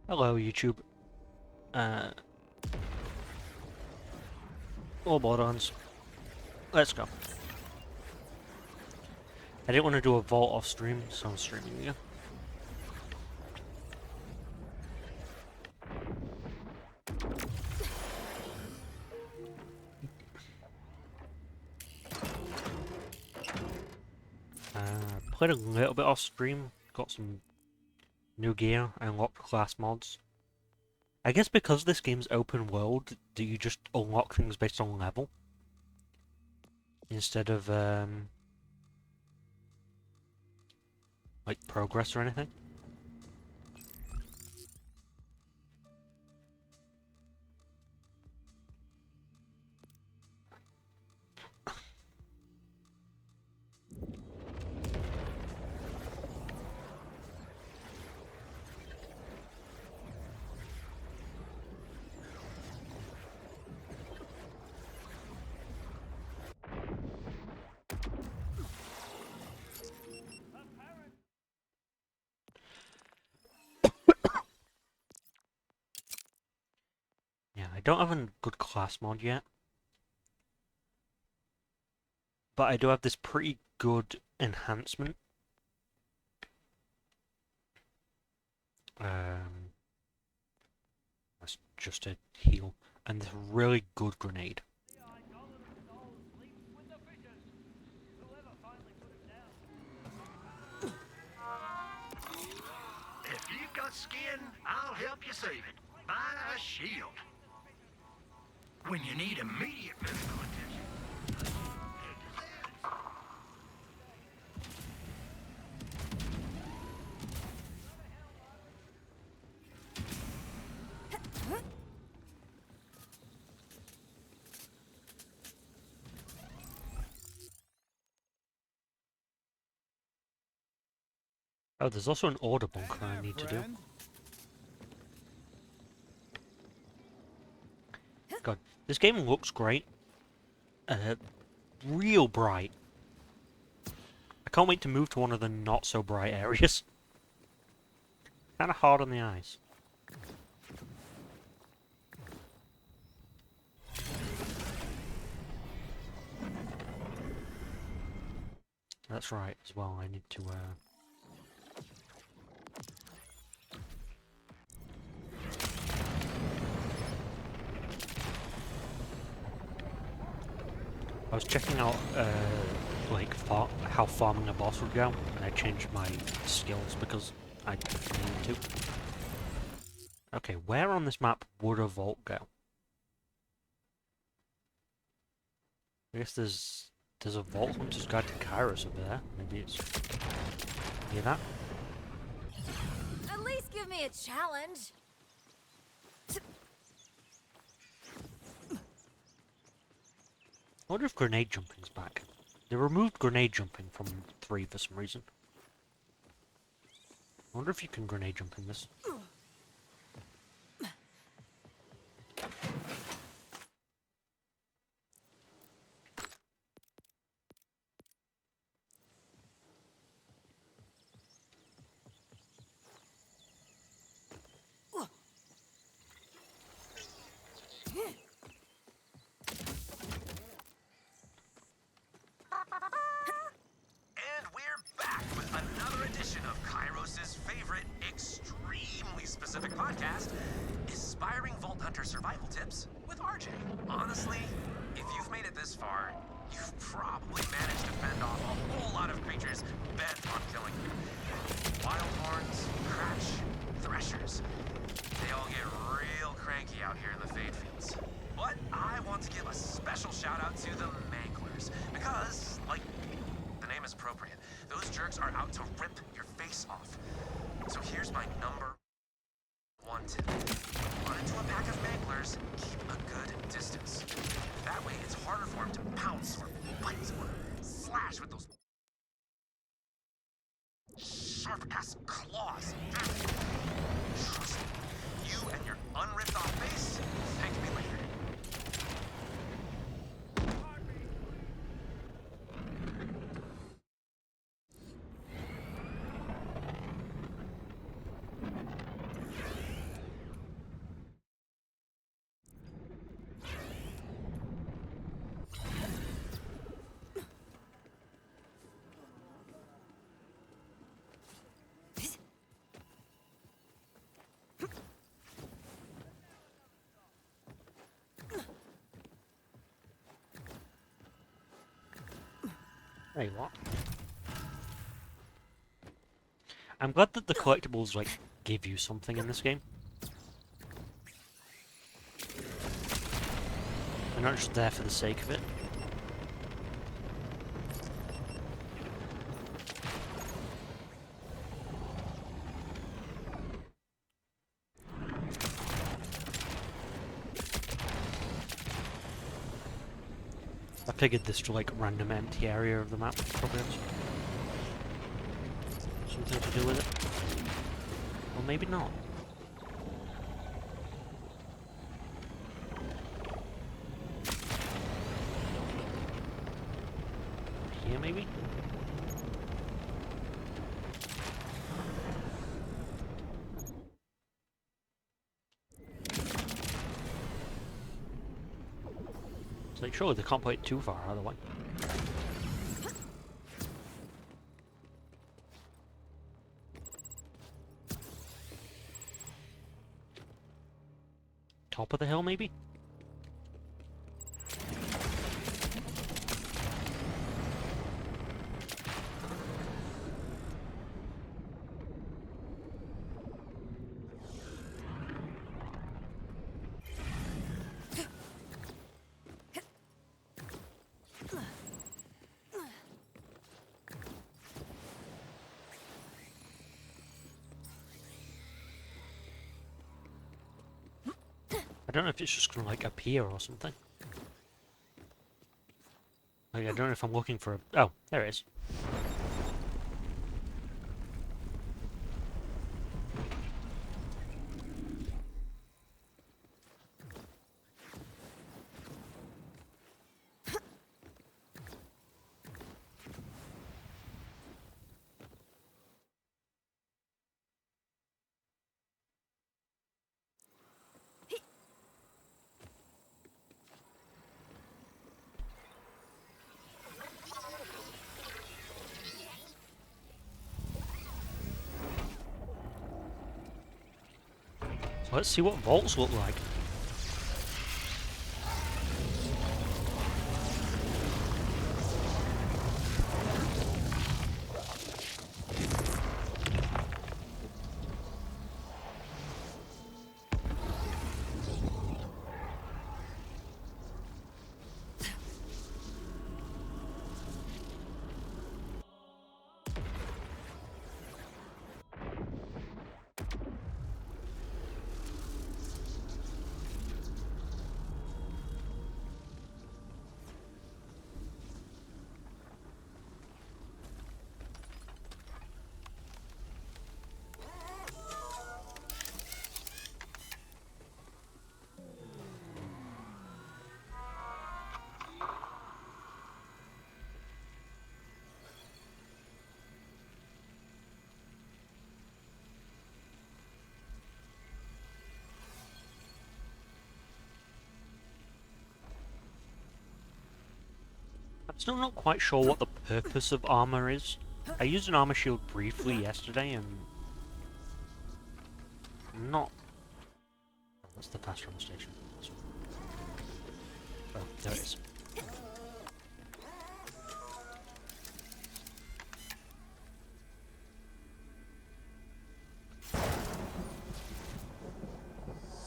Hello, YouTube. Uh, all Borderlands. Let's go. I didn't want to do a vault off stream, so I'm streaming again. Played a little bit off stream, got some new gear, I unlocked class mods. I guess because this game's open world, do you just unlock things based on level? Instead of, like progress or anything? Yeah, I don't have a good class mod yet. But I do have this pretty good enhancement. That's just a heal. And this really good grenade. If you've got skin, I'll help you save it. Buy a shield. When you need immediate medical attention. Oh, there's also an order bunker I need to do. God, this game looks great. Real bright. I can't wait to move to one of the not so bright areas. Kinda hard on the eyes. That's right, as well, I need to, I was checking out, like, how farming a boss would go, and I changed my skills because I needed to. Okay, where on this map would a vault go? I guess there's a Vault Hunter's Guide to Kairos over there. Maybe it's near that. At least give me a challenge. I wonder if grenade jumping's back. They removed grenade jumping from 3 for some reason. I wonder if you can grenade jump in this. And we're back with another edition of Kairos' favorite, extremely specific podcast, Aspiring Vault Hunter Survival Tips with RJ. Honestly, if you've made it this far, you've probably managed to fend off a whole lot of creatures bent on killing you. Wildhorns, Cratch, Threshers. They all get real cranky out here in the Fade Fields. But I want to give a special shout out to the Manglers, because, like, the name is appropriate. Those jerks are out to rip your face off. So here's my number 1 tip. Run into a pack of Manglers, keep a good distance. That way it's harder for them to pounce or bite or slash with those sharp-ass claws. Trust me, you and your unripped off face will thank me later. Hey, what? I'm glad that the collectibles, like, give you something in this game. They're not just there for the sake of it. I figured this to like random empty area of the map probably has something to do with it. Or maybe not. Here maybe? It's like surely they can't put it too far either way. Top of the hill maybe? I don't know if it's just gonna like appear or something. Like, I don't know if I'm looking for a... Oh, there it is. So let's see what vaults look like. I'm still not quite sure what the purpose of armor is. I used an armor shield briefly yesterday and... I'm not... Oh, that's the fast run station. Oh, there it is.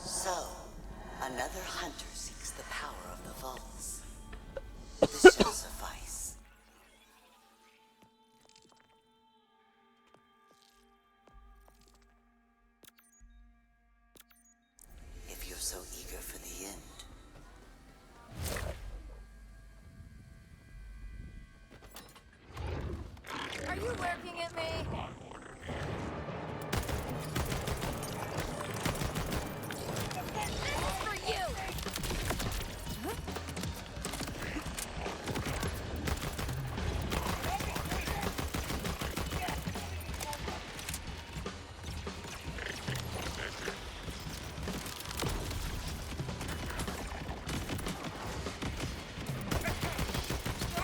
So, another hunter seeks the power of the vaults. This shall suffice. If you're so eager for the end. Are you lurking at me? This is for you!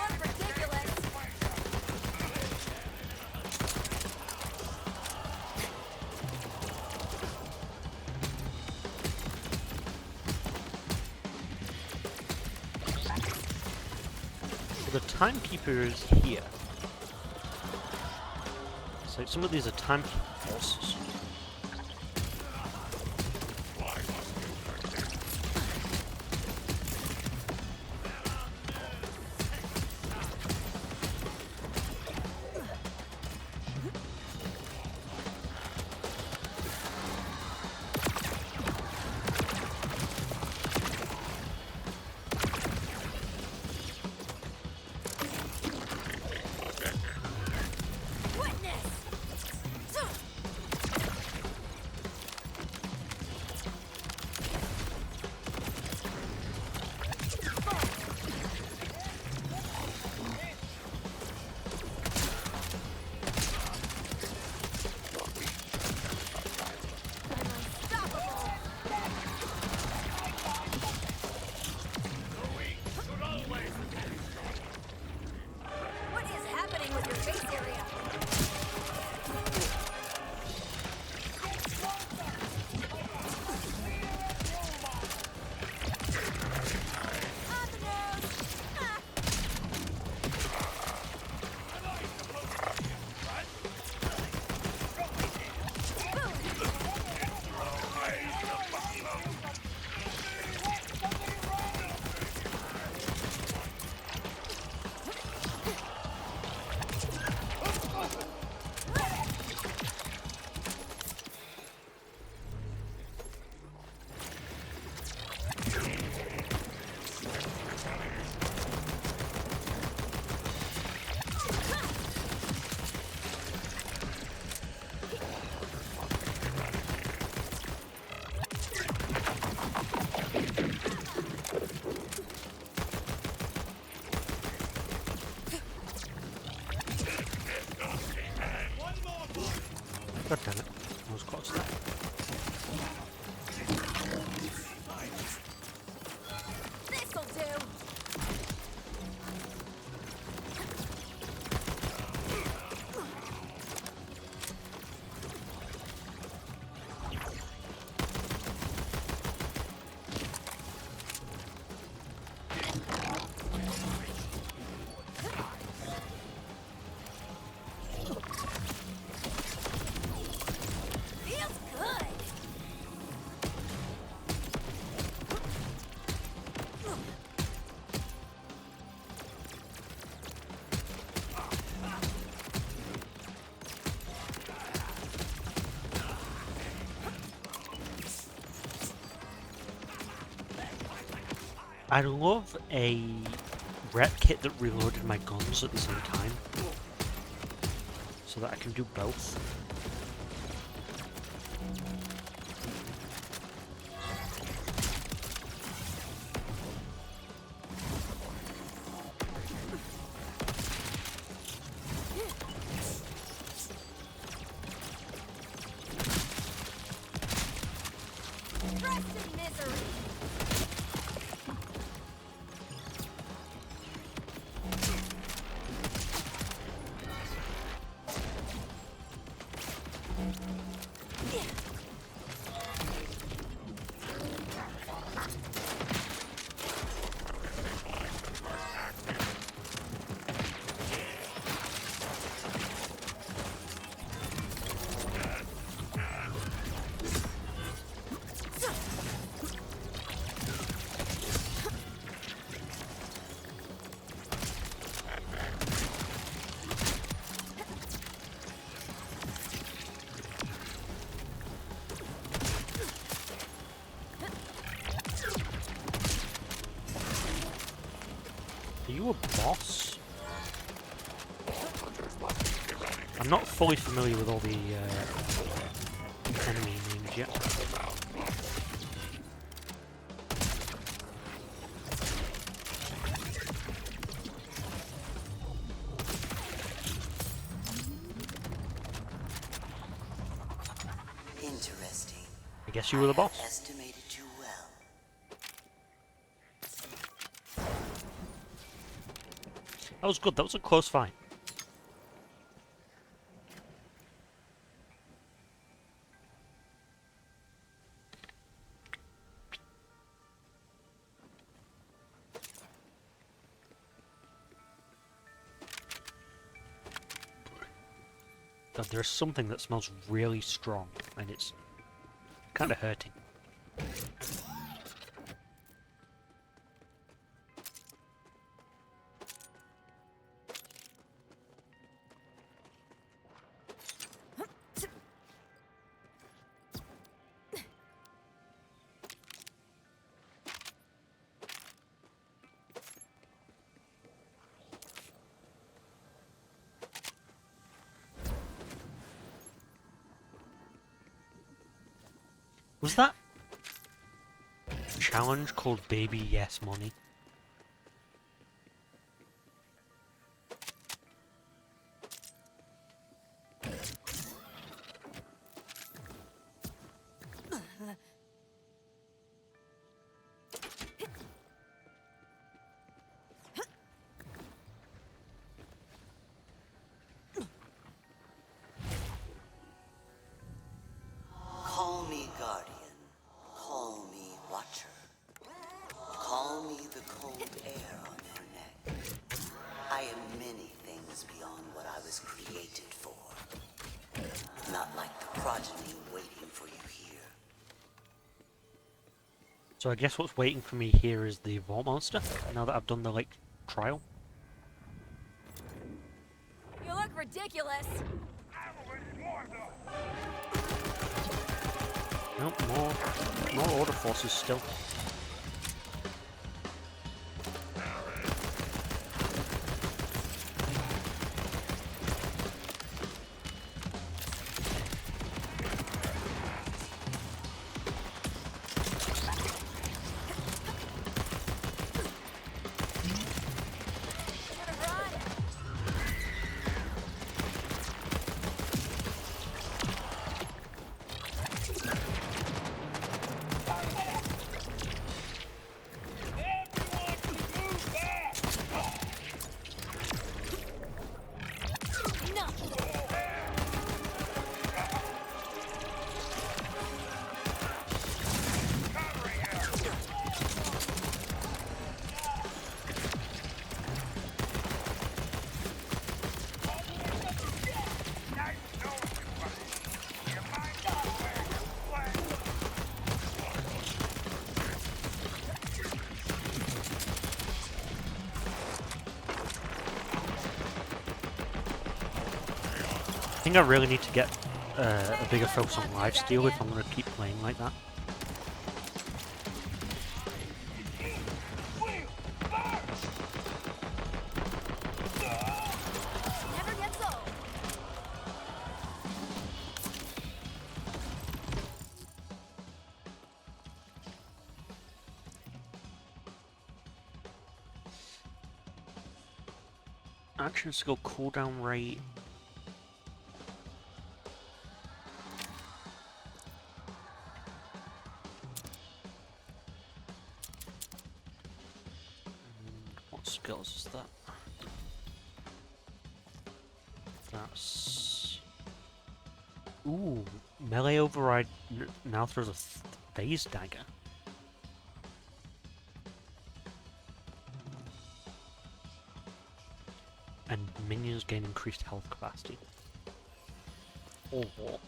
You're ridiculous! So the timekeeper is here. It's like some of these are time bosses. What is happening with your face area? On the nose! Ah! God damn it. I was close there. This'll do! Feels good! I'd love a rep kit that reloaded my guns at the same time, so that I can do both. Rest in misery! Are you a boss? I'm not fully familiar with all the enemy names yet. Interesting. I guess you were the boss. I estimated you well. That was good. That was a close fight. God, there's something that smells really strong, and it's kind of hurting. Was that challenge called Baby Yes Money? Call me guardian. Call me watcher. Call me the cold air on your neck. I am many things beyond what I was created for. Not like the progeny waiting for you here. So I guess what's waiting for me here is the Vault Monster, now that I've done the, like, trial. You look ridiculous. Nope, more order forces still. I think I really need to get a bigger focus on lifesteal if I'm going to keep playing like that. Never gets old. Action skill cooldown rate. What skills is that? That's... Ooh, melee override now throws a phase dagger. And minions gain increased health capacity. Oh.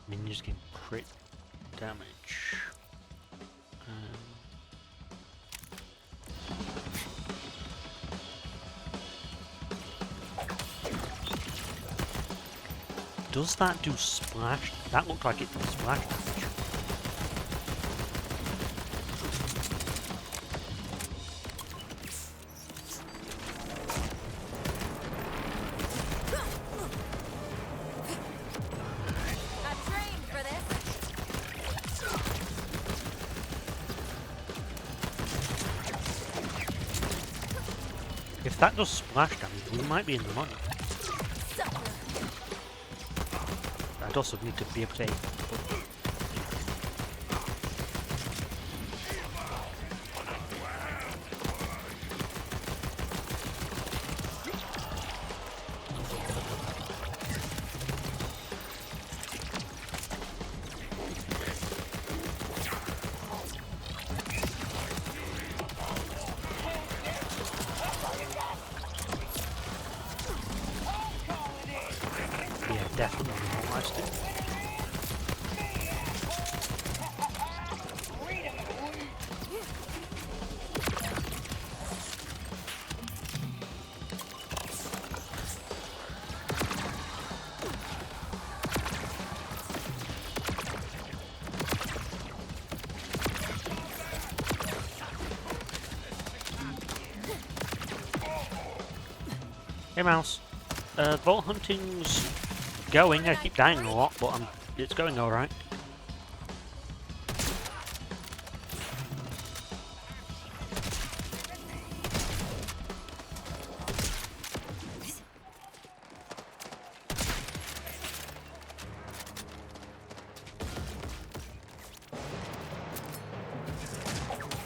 Minions gain crit damage. Does that do splash? That looked like it did splash damage. I've trained for this. If that does splash damage, we might be in the money. Sucker. I'd also need to be able to aim. definitely normalized it. Hey Mouse, vault hunting's going. I keep dying a lot, but it's going alright.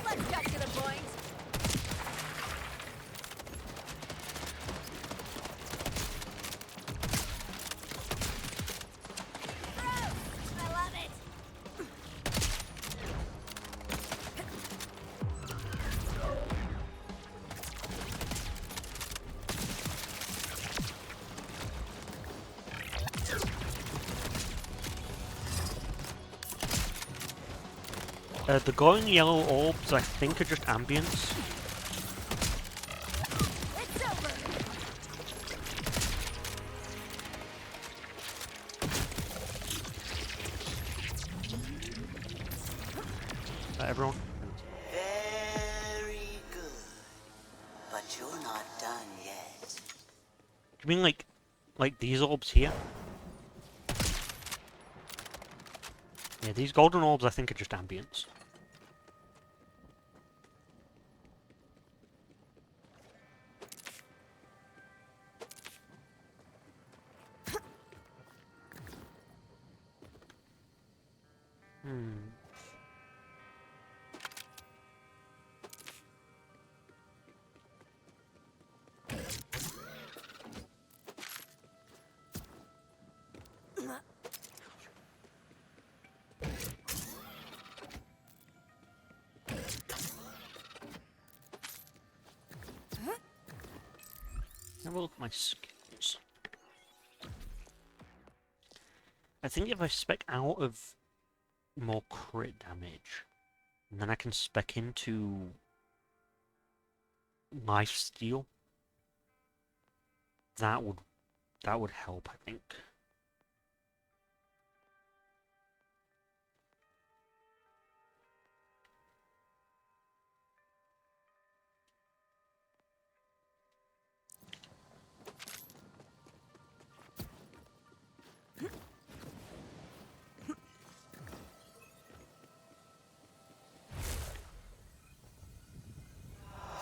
Let's cut to the point. I love it. The glowing yellow orbs, I think, are just ambience. It's over. Is that everyone? Very good. But you're not done yet. Do you mean like these orbs here? Yeah, these golden orbs I think are just ambience. Have a look at my skills. I think if I spec out of more crit damage, and then I can spec into lifesteal, that would help, I think.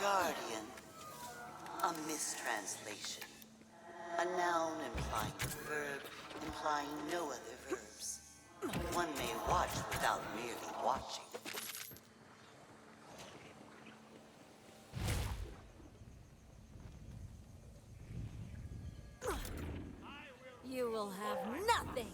Guardian. A mistranslation. A noun implying a verb, implying no other verbs. One may watch without merely watching. You will have nothing.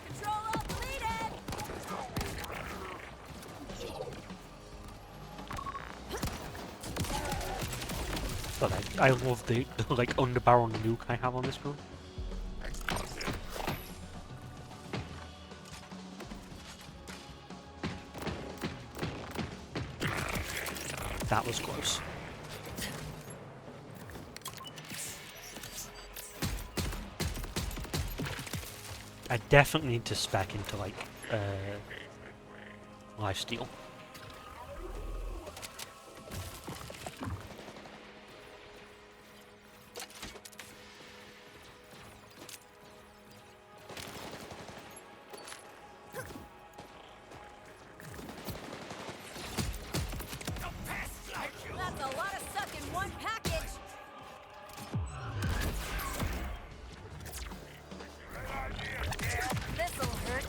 Control up, deleted. But I love the like underbarrel nuke I have on this gun. That was close. I definitely need to spec into like lifesteal. That's a lot of suck in one package. This'll hurt.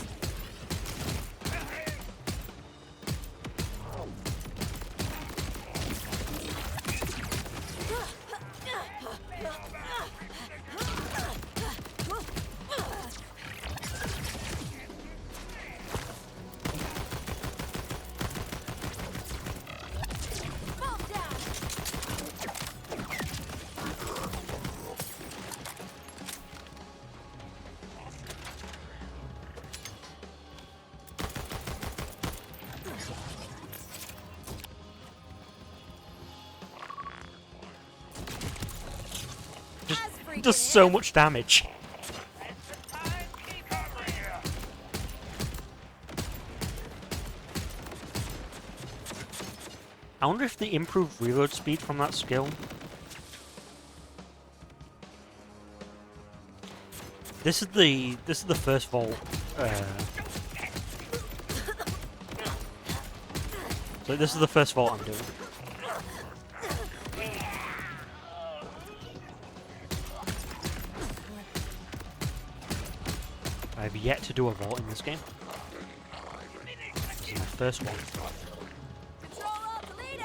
freaking Does so hip. much damage. I wonder if they improved reload speed from that skill. This is the first vault. So this is the first vault I'm doing. I have yet to do a vault in this game. This is my first one. Control alt deleted.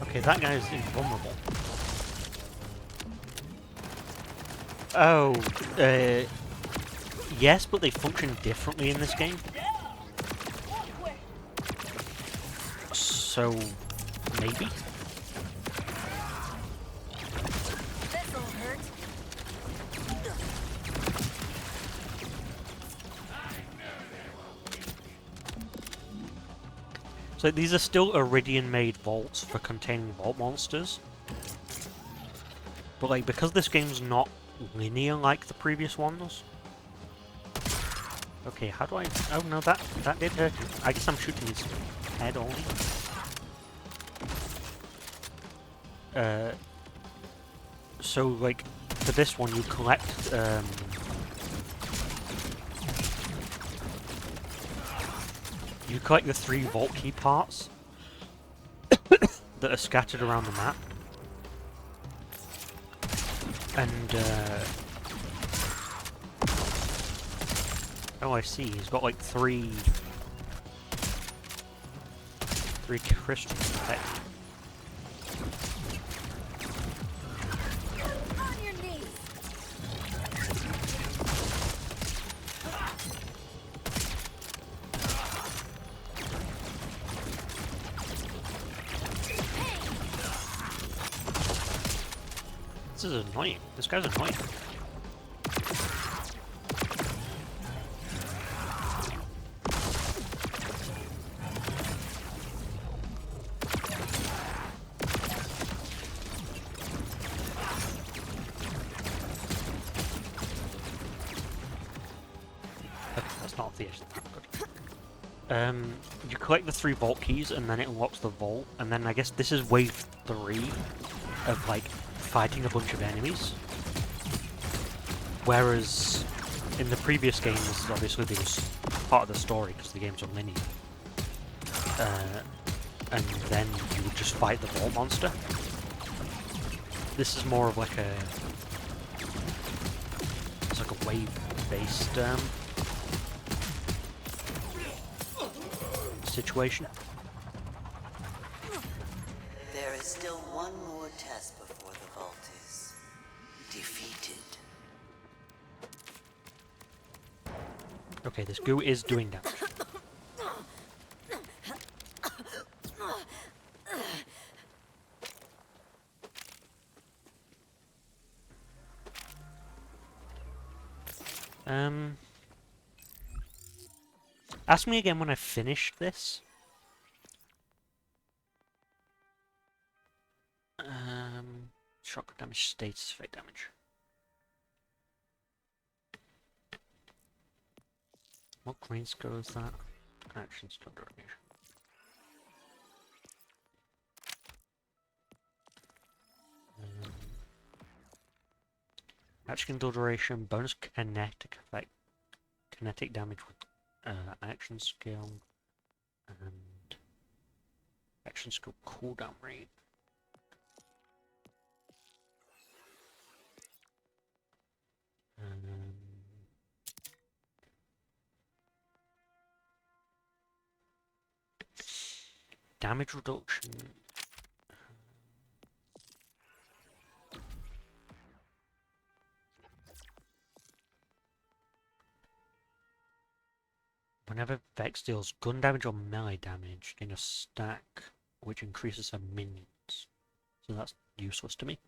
Okay, that guy is invulnerable. Oh, yes, but they function differently in this game. So, maybe? This'll hurt. So these are still Iridian-made vaults for containing vault monsters. But like, because this game's not linear like the previous ones. Okay, how do I... Oh no, that did hurt him. I guess I'm shooting his head only. So like, for this one you collect... You collect the 3 vault key parts that are scattered around the map. And, oh, I see. He's got like 3 crystals to collect. On your knees. This is annoying. This guy's annoying. Okay, that's not off the edge of the map. Good. You collect the 3 vault keys, and then it unlocks the vault, and then I guess this is wave 3 of like fighting a bunch of enemies. Whereas in the previous games, obviously there was part of the story because the games are linear. And then you would just fight the vault monster. This is more of like a... It's like a wave-based situation. There is still one more test before the vault is defeated. Okay, this goo is doing damage. Ask me again when I finish this. Shock damage, status effect damage. What green skill is that? Action skill duration. Action skill duration, bonus kinetic effect, kinetic damage with action skill, and action skill cooldown rate. damage reduction. Whenever Vex deals gun damage or melee damage, gain a stack which increases her minions. So that's useless to me.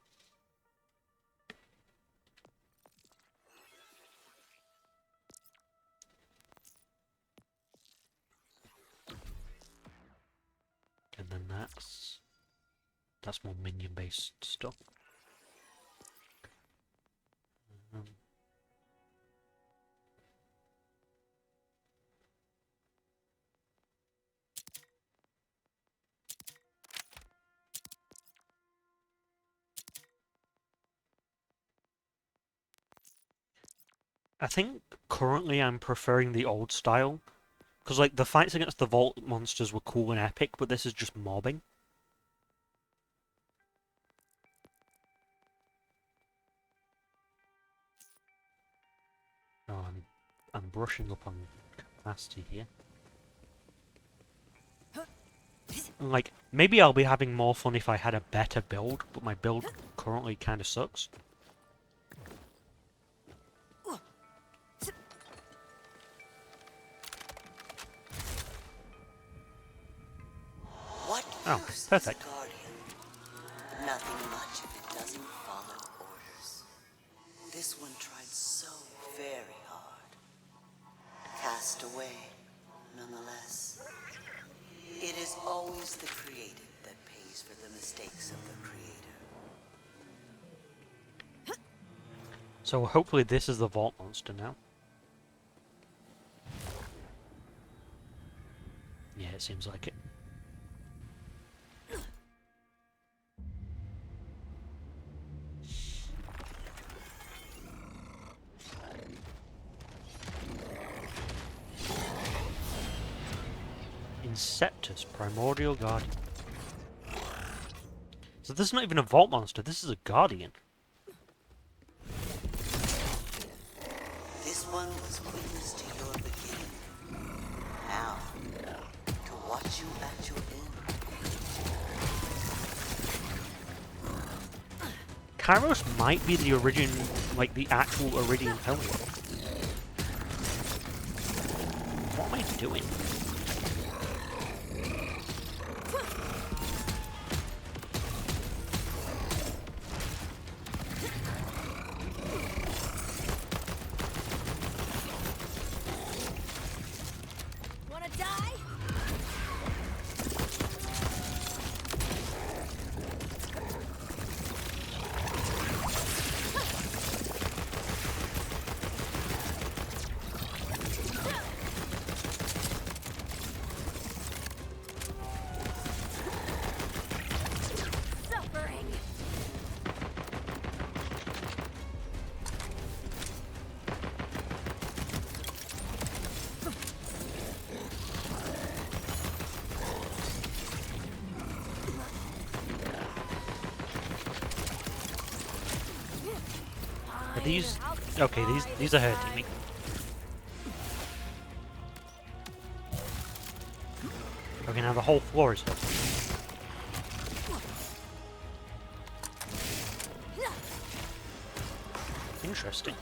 And then that's more minion based stuff. I think currently I'm preferring the old style, because like the fights against the vault monsters were cool and epic, but this is just mobbing. Oh, I'm brushing up on capacity here. And, like, maybe I'll be having more fun if I had a better build, but my build currently kind of sucks. What Oh, use perfect. is a guardian? Nothing much if it doesn't follow orders. This one tried so very hard. Cast away, nonetheless. It is always the created that pays for the mistakes of the creator. So hopefully this is the vault monster now. Yeah, it seems like it. Inceptus, Primordial Guardian. So this is not even a vault monster, this is a guardian. This one was witness to your beginning. Now, to watch you at your end. Kairos might be the origin, like the actual Iridian Homeworld. What am I doing? Wanna die? Suffering. Are these... Okay, these are hurting me. Okay, now the whole floor is hurting. Interesting.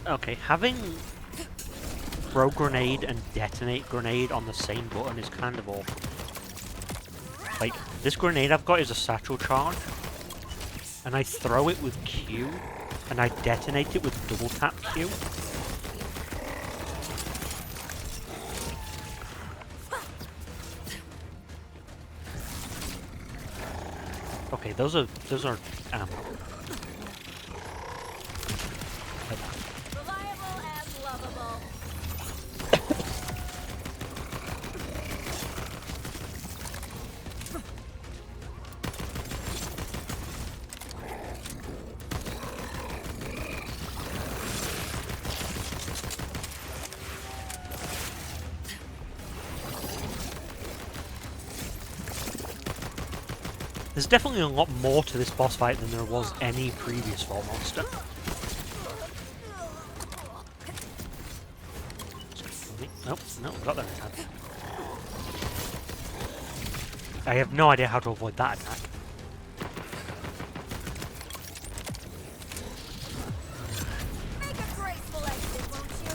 Okay, having throw grenade and detonate grenade on the same button is kind of awful. Like, this grenade I've got is a satchel charge, and I throw it with Q, and I detonate it with double tap Q. Okay, those are ammo. Reliable and lovable. There's definitely a lot more to this boss fight than there was any previous Vault monster. Nope, no, got there in time. I have no idea how to avoid that attack. Make a graceful exit, won't you?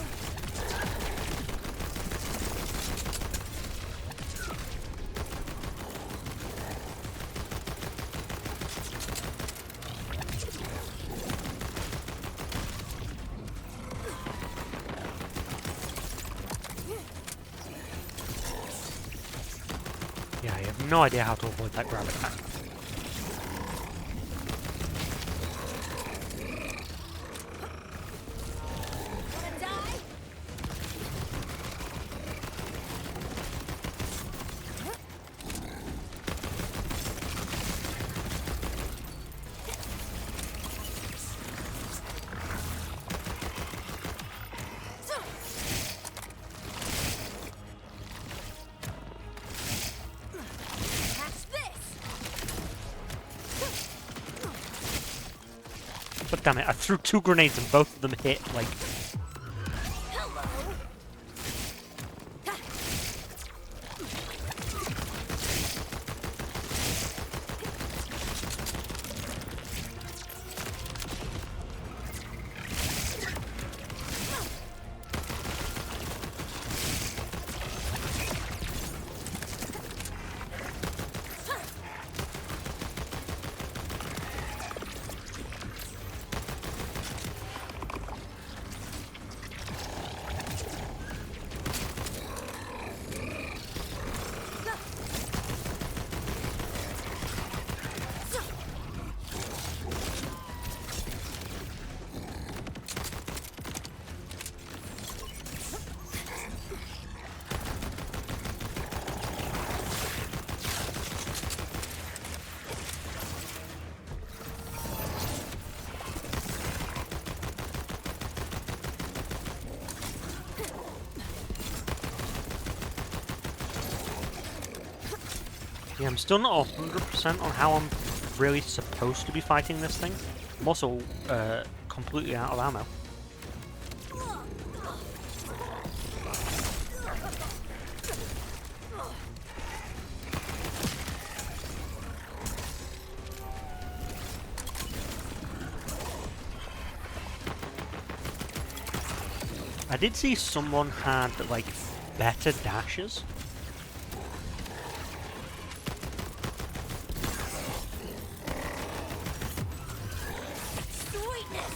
Yeah, I have no idea how to avoid that grab attack. Wanna die? Catch this! But damn it, I threw 2 grenades and both of them hit, like... Hello! Yeah, I'm still not 100% on how I'm really supposed to be fighting this thing. I'm also completely out of ammo. I did see someone had, like, better dashes. Sweetness!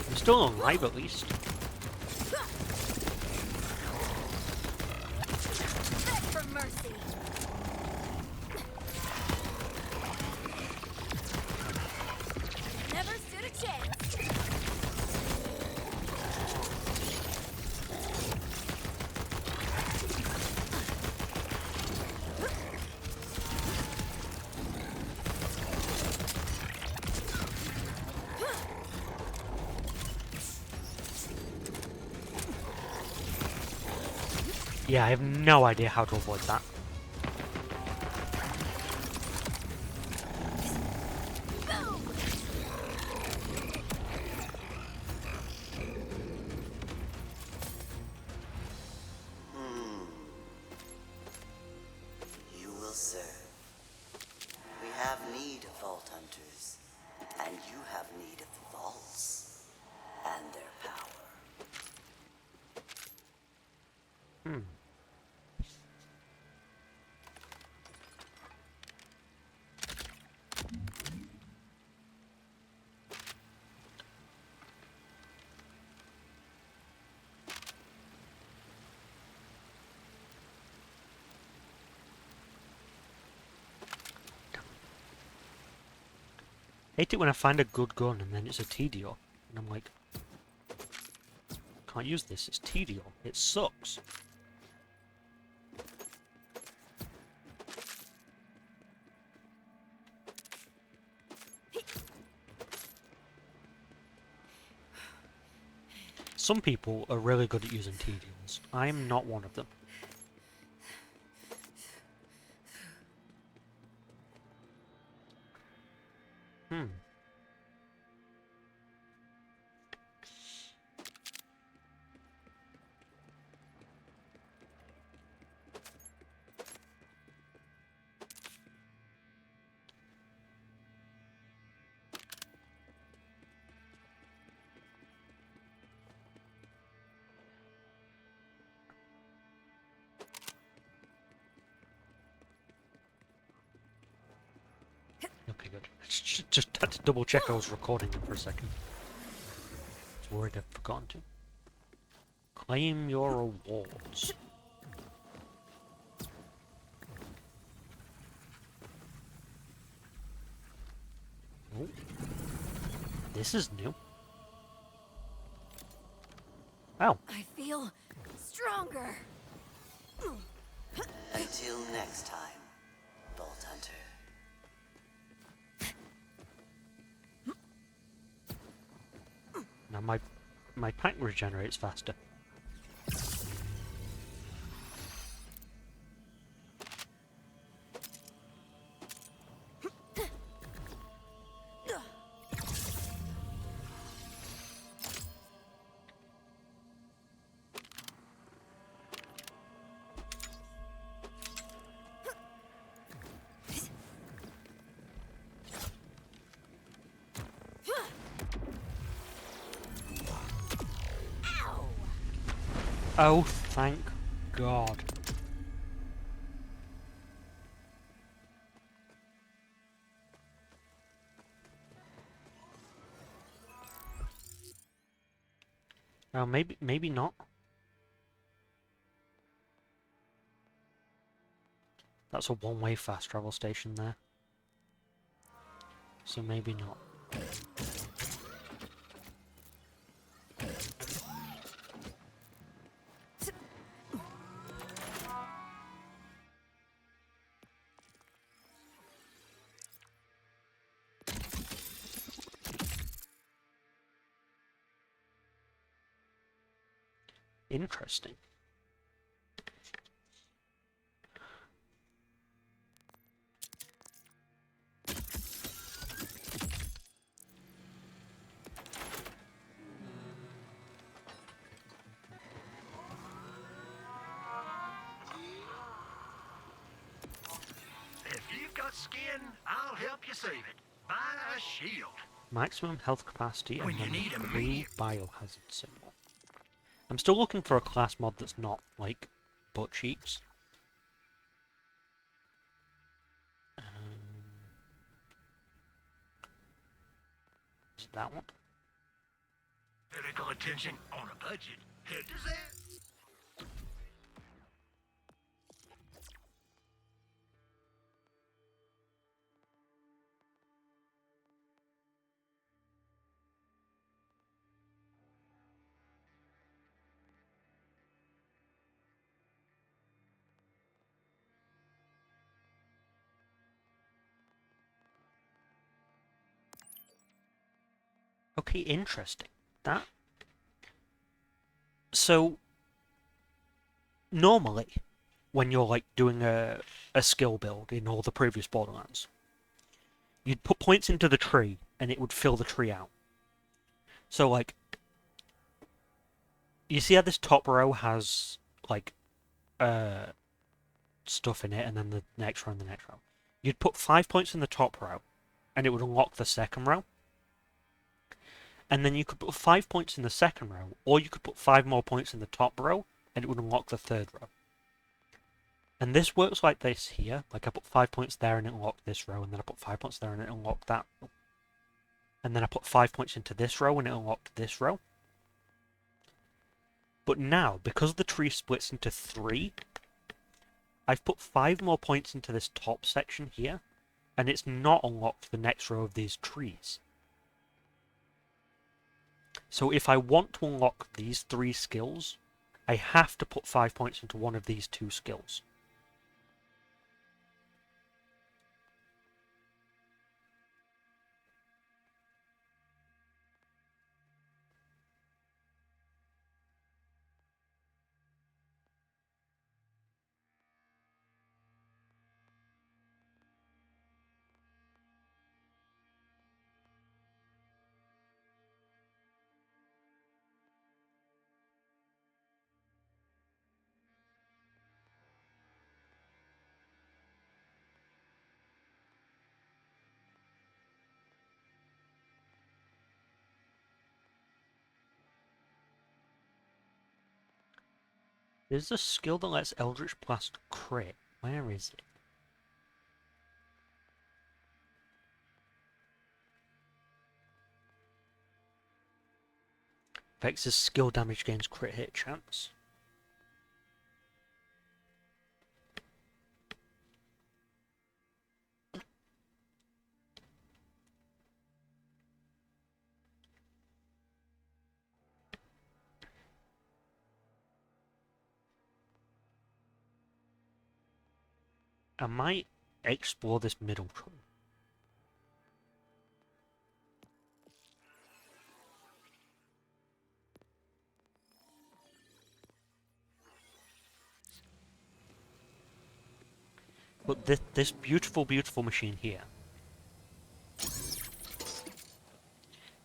I'm still alive, at least. Beg for mercy! Never stood a chance! Yeah, I have no idea how to avoid that. Boom! Hmm. Hate it when I find a good gun and then it's a TDO. And I'm like, can't use this, it's TDO. It sucks. Some people are really good at using TDOs. I'm not one of them. Hmm. Okay, good. Just had to double check I was recording them for a second. I was worried I'd forgotten to. Claim your rewards. Oh. This is new. Oh. I feel stronger. Until next time, Vault Hunter. Now my pack regenerates faster. Oh, thank God. Oh, maybe not. That's a one-way fast travel station there. So maybe not. Interesting. If you've got skin, I'll help you save it. Buy a shield. Maximum health capacity and When you then need the 'em, blue me. biohazard symbol. I'm still looking for a class mod that's not, like, butt cheeks. Is it that one? Medical attention on a budget. Does that? Okay, interesting. That... So, normally, when you're, like, doing a skill build in all the previous Borderlands, you'd put points into the tree, and it would fill the tree out. So, like, you see how this top row has, like, stuff in it, and then the next row and the next row? You'd put 5 points in the top row, and it would unlock the second row. And then you could put 5 points in the second row, or you could put 5 more points in the top row, and it would unlock the third row. And this works like this here. Like I put 5 points there and it unlocked this row, and then I put 5 points there and it unlocked that row. And then I put 5 points into this row and it unlocked this row. But now, because the tree splits into 3, I've put 5 more points into this top section here, and it's not unlocked the next row of these trees. So if I want to unlock these 3 skills, I have to put 5 points into one of these 2 skills. There's a skill that lets Eldritch Blast crit. Where is it? Vex's skill damage gains crit hit chance. I might explore this middle tree. But this beautiful, beautiful machine here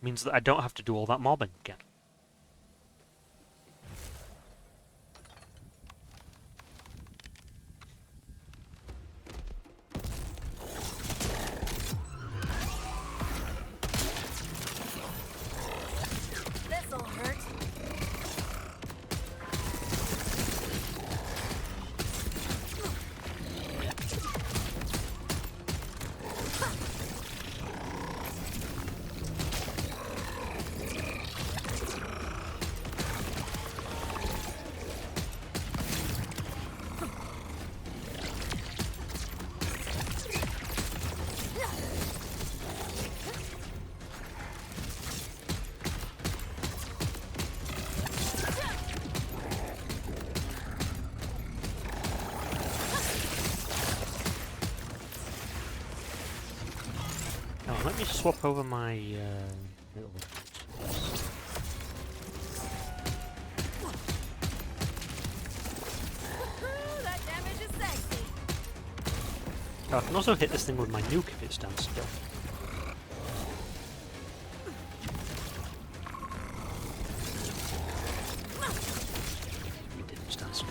means that I don't have to do all that mobbing again. This'll hurt. Now let me swap over my little... That damage is sexy. Oh, I can also hit this thing with my nuke if it stands still. It didn't stand still.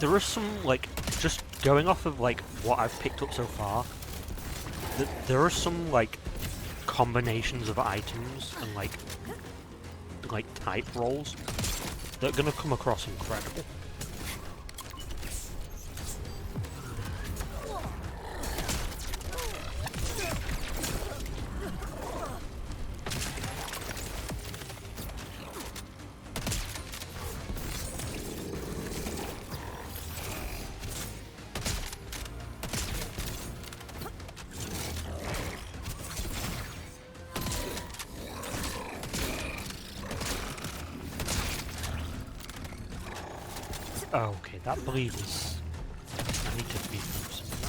there are some, like, just going off of, like, what I've picked up so far, there are some, like, combinations of items and, like type rolls that are gonna come across incredible. Oh, okay, that bleed is... I need to beef up some of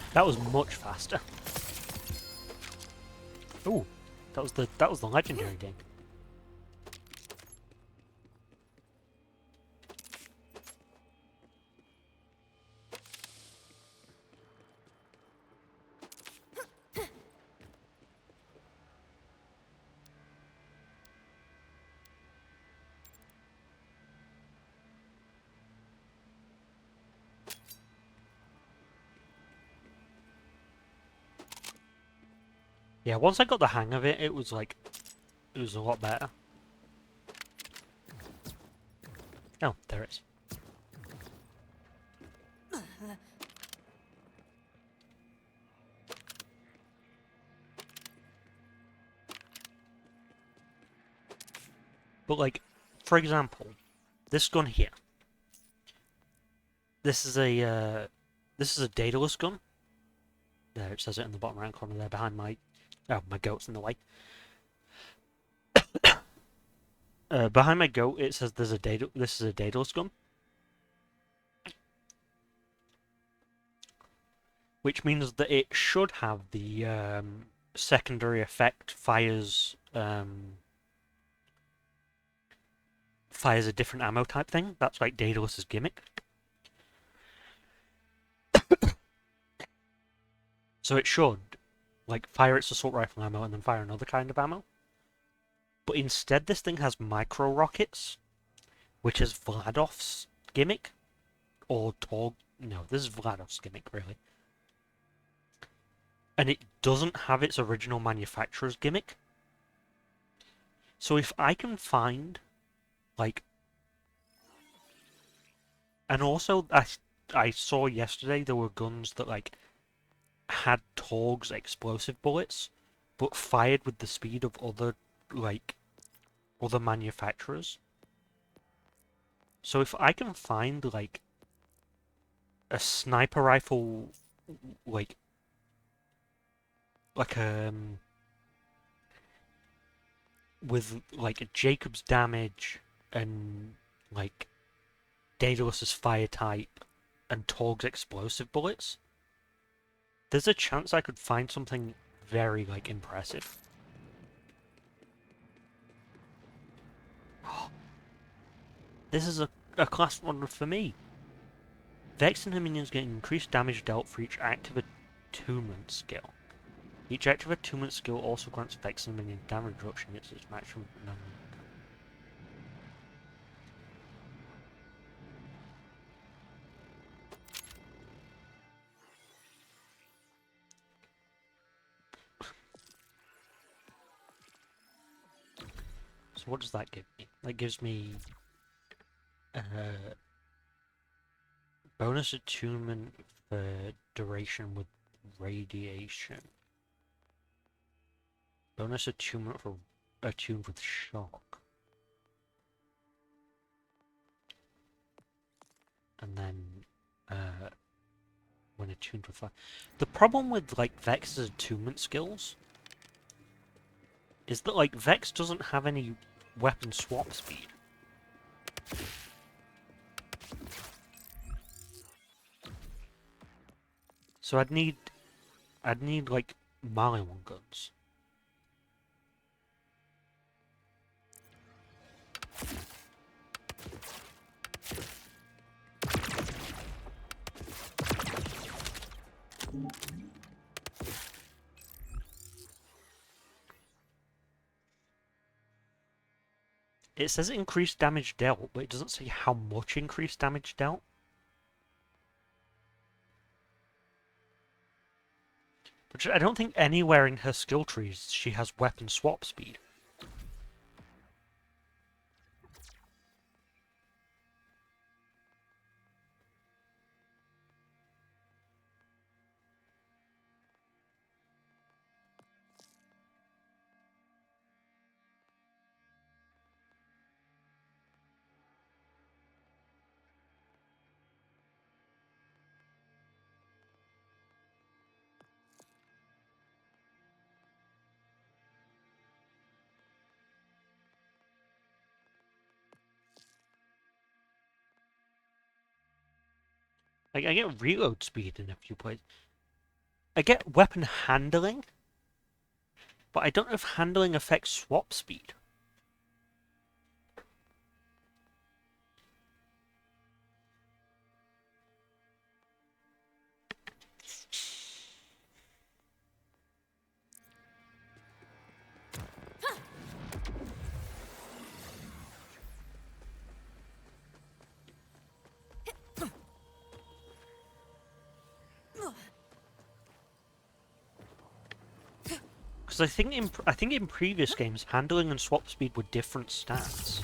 that. That was much faster. Ooh, that was the legendary game. Yeah, once I got the hang of it, it was like, it was a lot better. Oh, there it is. But like, for example, this gun here. This is a dataless gun. There, it says it in the bottom right corner there behind my... Oh, my goat's in the way. Behind my goat, it says this is a dataless gun. Which means that it should have the secondary effect fires a different ammo type thing. That's like dataless's gimmick. So it should, like, fire its assault rifle ammo and then fire another kind of ammo. But instead this thing has micro rockets, which is Vladov's gimmick. Or Torg... No, this is Vladov's gimmick, really. And it doesn't have its original manufacturer's gimmick. So if I can find, like... And also, I saw yesterday there were guns that, like, had Torg's explosive bullets, but fired with the speed of other manufacturers. So if I can find, like, a sniper rifle, like with, like, a Jacob's damage and, like, Daedalus's fire type and Torg's explosive bullets, there's a chance I could find something very, like, impressive. This is a class 1 for me. Vex and her minions get increased damage dealt for each active attunement skill. Each active attunement skill also grants Vex and minion damage reduction against its maximum number. So what does that give me? That gives me bonus attunement for duration with radiation. Bonus attunement for attuned with shock. And then when attuned with fire. The problem with, like, Vex's attunement skills is that, like, Vex doesn't have any weapon swap speed. So I'd need like Maliwan guns. It says increased damage dealt, but it doesn't say how much increased damage dealt. But I don't think anywhere in her skill trees she has weapon swap speed. Like, I get reload speed in a few places. I get weapon handling, but I don't know if handling affects swap speed. Because I think in previous games, handling and swap speed were different stats.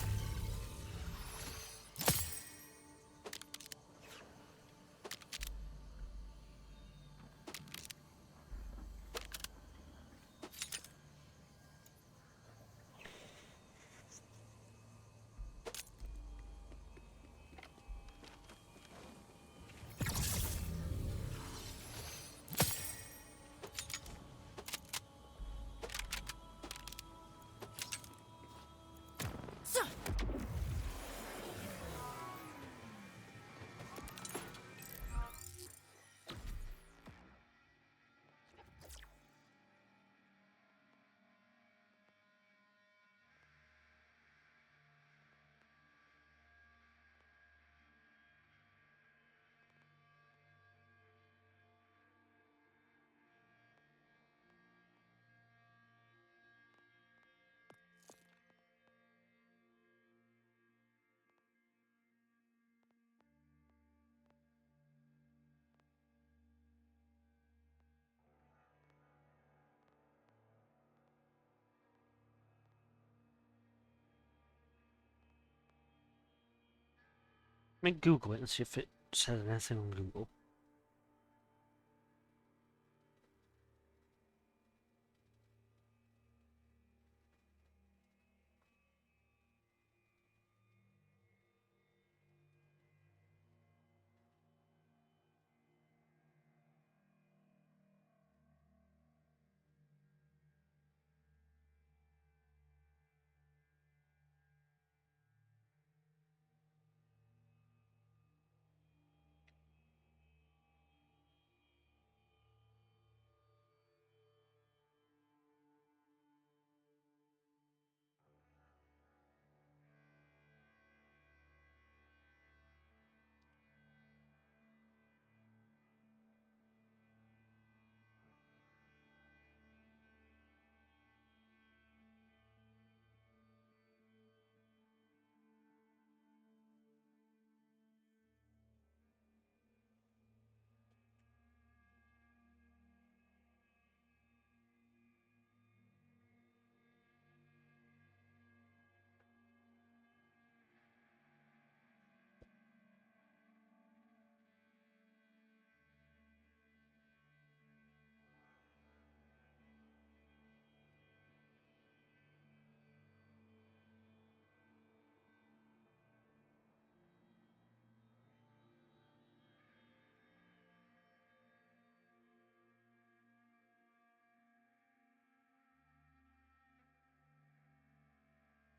Let me Google it and see if it says anything on Google.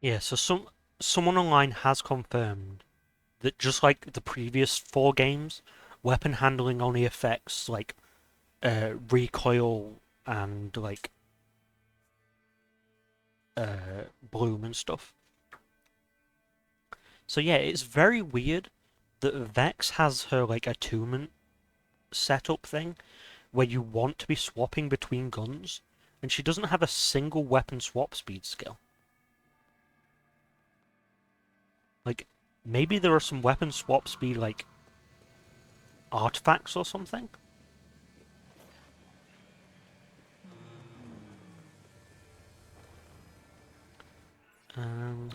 Yeah, so someone online has confirmed that just like the previous 4 games, weapon handling only affects like recoil and like bloom and stuff. So yeah, it's very weird that Vex has her like attunement setup thing where you want to be swapping between guns, and she doesn't have a single weapon swap speed skill. Like, maybe there are some weapon swaps be like artifacts or something? Um...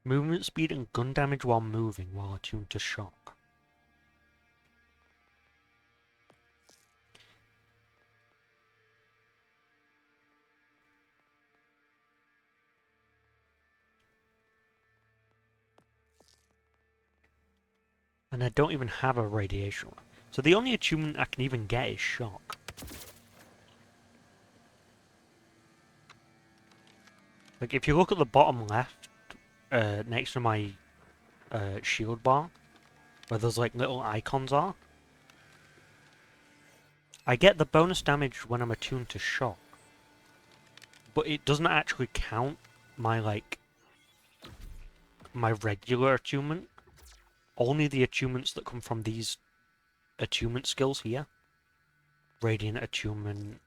Movement speed and gun damage while moving while attuned to shock. And I don't even have a radiation one. So the only attunement I can even get is shock. Like, if you look at the bottom left, next to my shield bar, where those like little icons are, I get the bonus damage when I'm attuned to shock. But it doesn't actually count my my regular attunement. Only the attunements that come from these attunement skills here. Radiant attunement,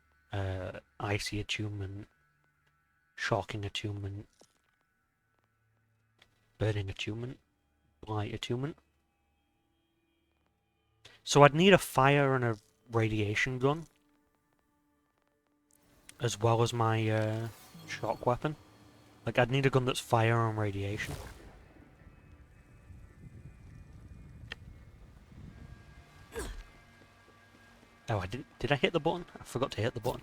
icy attunement, shocking attunement, burning attunement, blight attunement. So I'd need a fire and a radiation gun, as well as my shock weapon. Like, I'd need a gun that's fire and radiation. Oh, I didn't. Did I hit the button? I forgot to hit the button.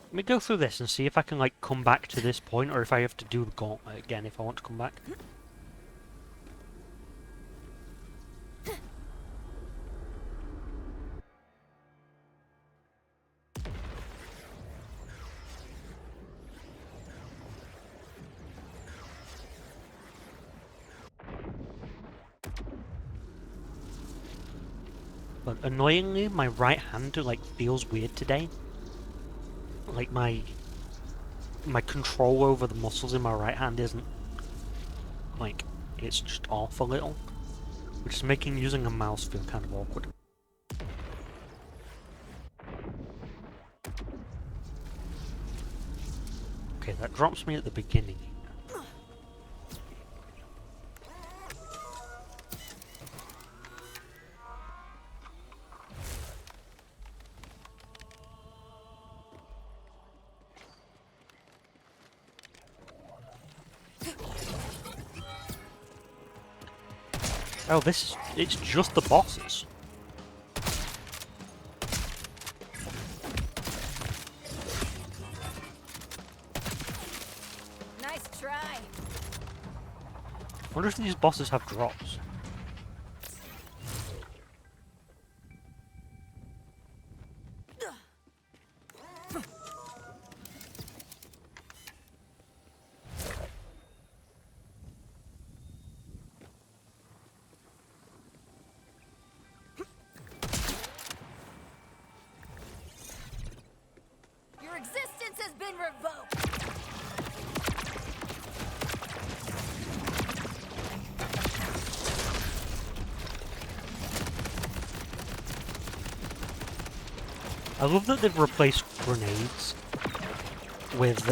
Let me go through this and see if I can, like, come back to this point, or if I have to do the gauntlet again if I want to come back. But annoyingly, my right hand, like, feels weird today. Like, my control over the muscles in my right hand isn't, like, it's just off a little, which is making using a mouse feel kind of awkward. Okay, that drops me at the beginning. Oh, it's just the bosses. Nice try. I wonder if these bosses have drops. Your existence has been revoked. I love that they've replaced grenades with,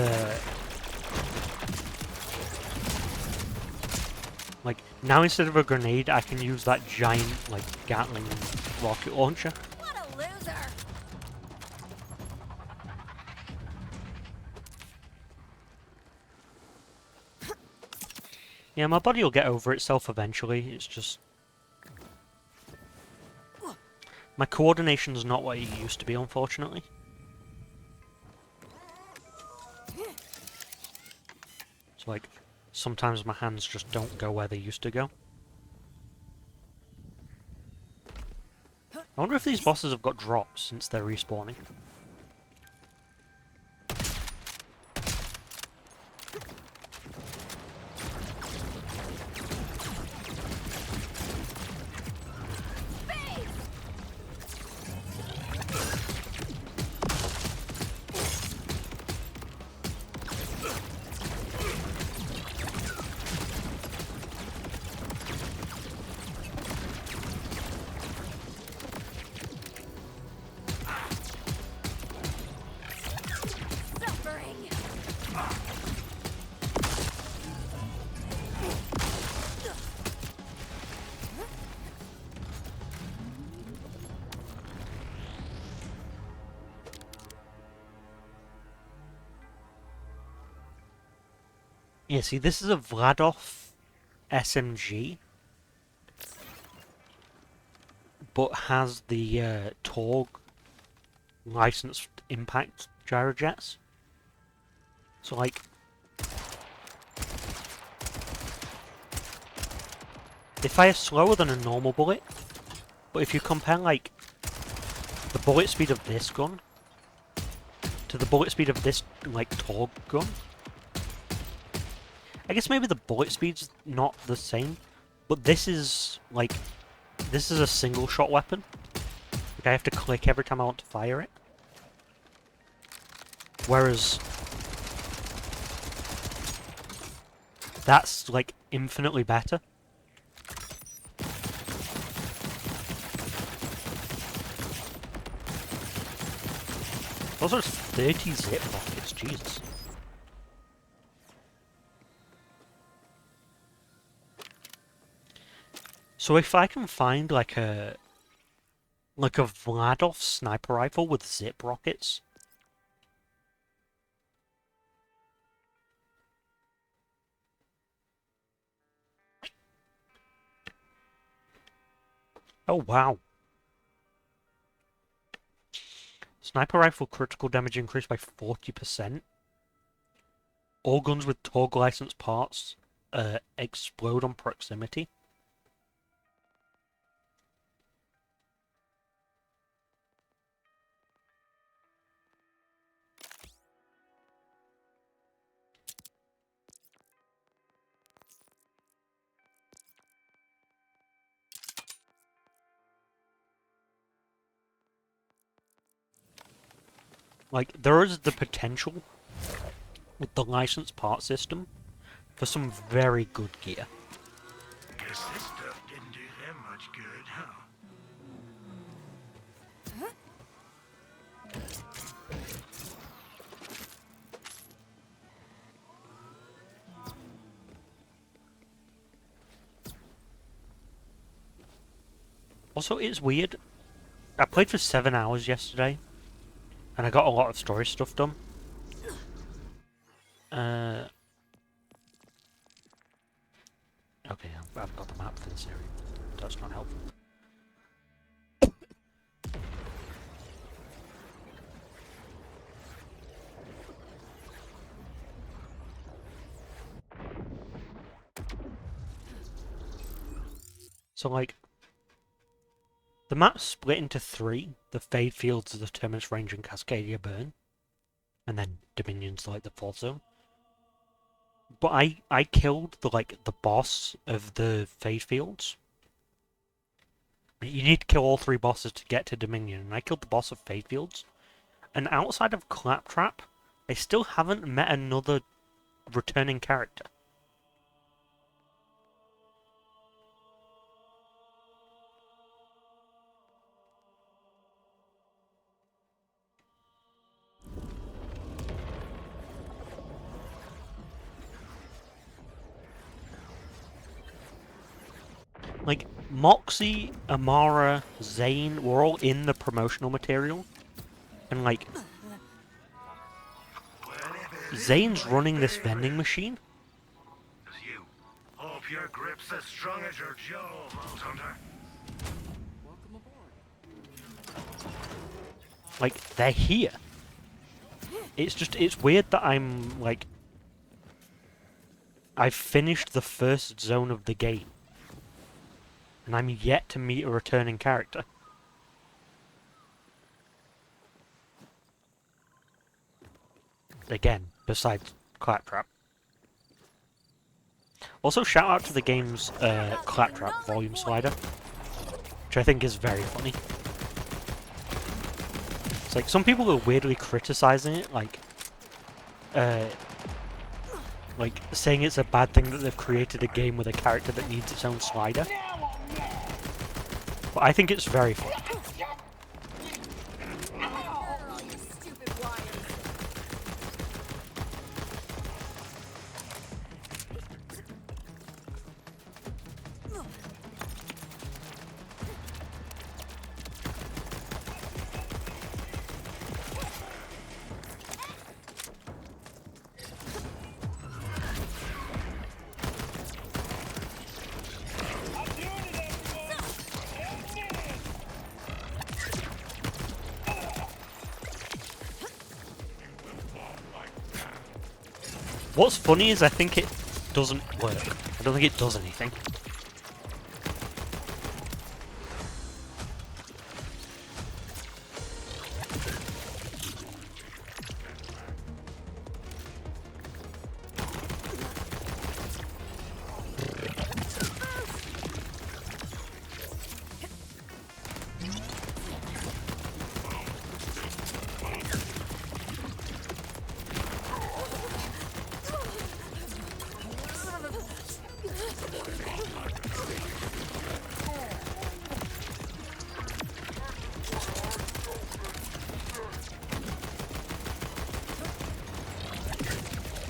like, now instead of a grenade, I can use that giant, like, Gatling rocket launcher. What a loser. Yeah, my body will get over itself eventually, it's just... my coordination's not what it used to be, unfortunately. So, like, sometimes my hands just don't go where they used to go. I wonder if these bosses have got drops since they're respawning. Yeah, see, this is a Vladov SMG, but has the Torg licensed impact gyrojets. So, like, they fire slower than a normal bullet, but if you compare, like, the bullet speed of this gun to the bullet speed of this, like, Torg gun, I guess maybe the bullet speed's not the same, but this is, like, this is a single shot weapon. Like, I have to click every time I want to fire it. Whereas that's, like, infinitely better. Also, it's 30 zip rockets, Jesus. So if I can find, like a Vladov sniper rifle with zip rockets. Oh, wow. Sniper rifle critical damage increased by 40%. All guns with Torg license parts explode on proximity. Like, there is the potential with the license part system for some very good gear. Guess this stuff didn't do them much good, huh? Also, it's weird. I played for 7 hours yesterday, and I got a lot of story stuff done. Okay, I've got the map for this area. That's not helpful. So, like, the map's split into 3. The Fade Fields, the Terminus Range, and Cascadia Burn. And then Dominion's, like, the 4th zone. But I killed the boss of the Fade Fields. You need to kill all 3 bosses to get to Dominion, and I killed the boss of Fade Fields. And outside of Claptrap, I still haven't met another returning character. Like, Moxie, Amara, Zane were all in the promotional material. And, like, Zane's running this vending machine. It's you. Hope your grip's as strong as your jaw, Vault Hunter. Like, they're here. It's weird that I'm, like, I've finished the first zone of the game. And I'm yet to meet a returning character. Again, besides Claptrap. Also, shout out to the game's Claptrap volume slider, which I think is very funny. It's like, some people are weirdly criticizing it, like saying it's a bad thing that they've created a game with a character that needs its own slider. But I think it's very funny. All you stupid wires. What's funny is I think it doesn't work. I don't think it does anything.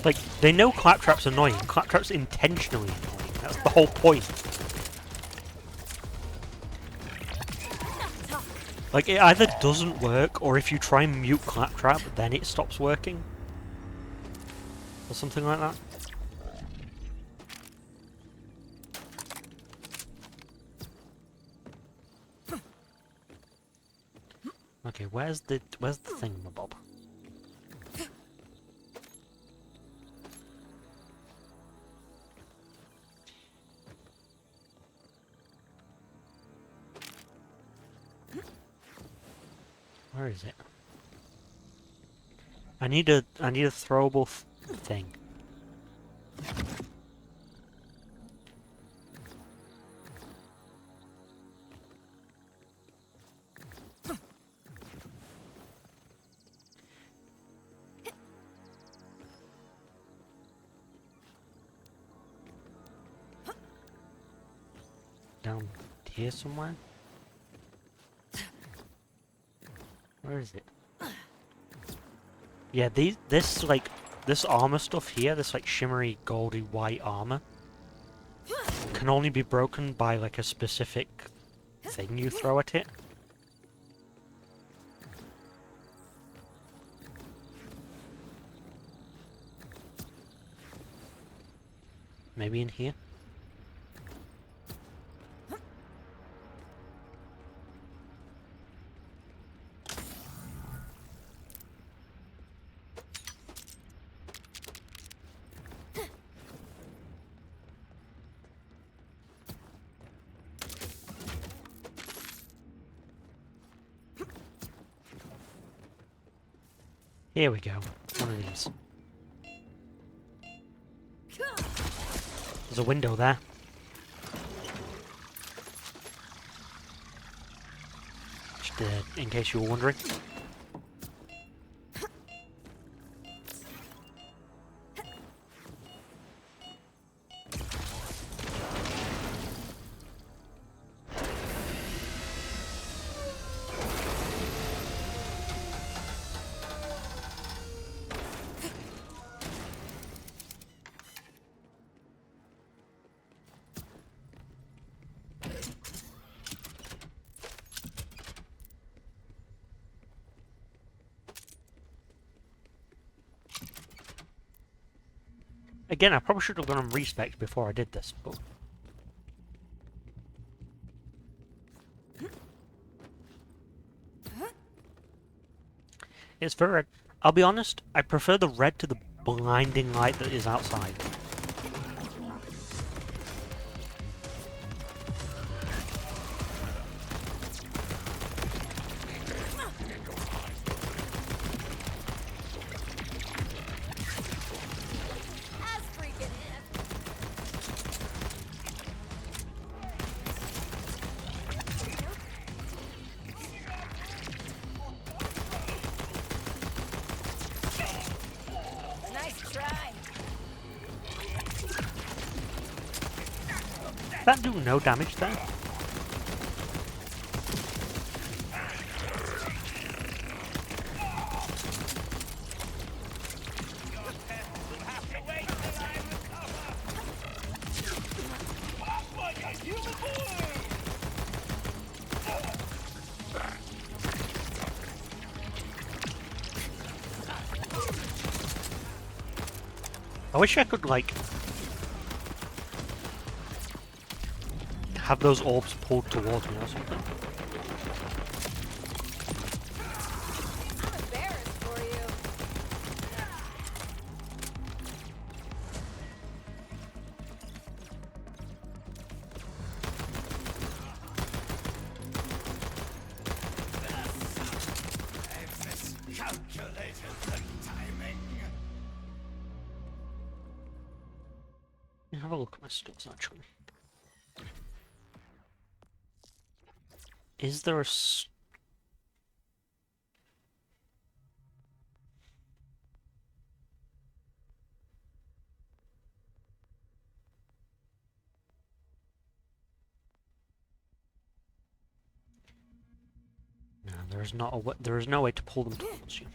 Like, they know Claptrap's annoying. Claptrap's intentionally annoying. That's the whole point. Like, it either doesn't work, or if you try and mute Claptrap, then it stops working. Or something like that. Okay, where's the thingamabob? Where is it? I need a throwable thing. Down here somewhere? Where is it? Yeah, this armor stuff here, this like shimmery goldy white armor, can only be broken by like a specific thing you throw at it. Maybe in here? Here we go. One of these. There's a window there. Just in case you were wondering. Again, I probably should have gone on respect before I did this, but... It's very red. I'll be honest, I prefer the red to the blinding light that is outside. That do no damage there? I wish I could, like, have those orbs pulled towards me or something. I'm embarrassed for you. have a look at my skills actually. Is there a No, there is not a there is no way to pull them towards you.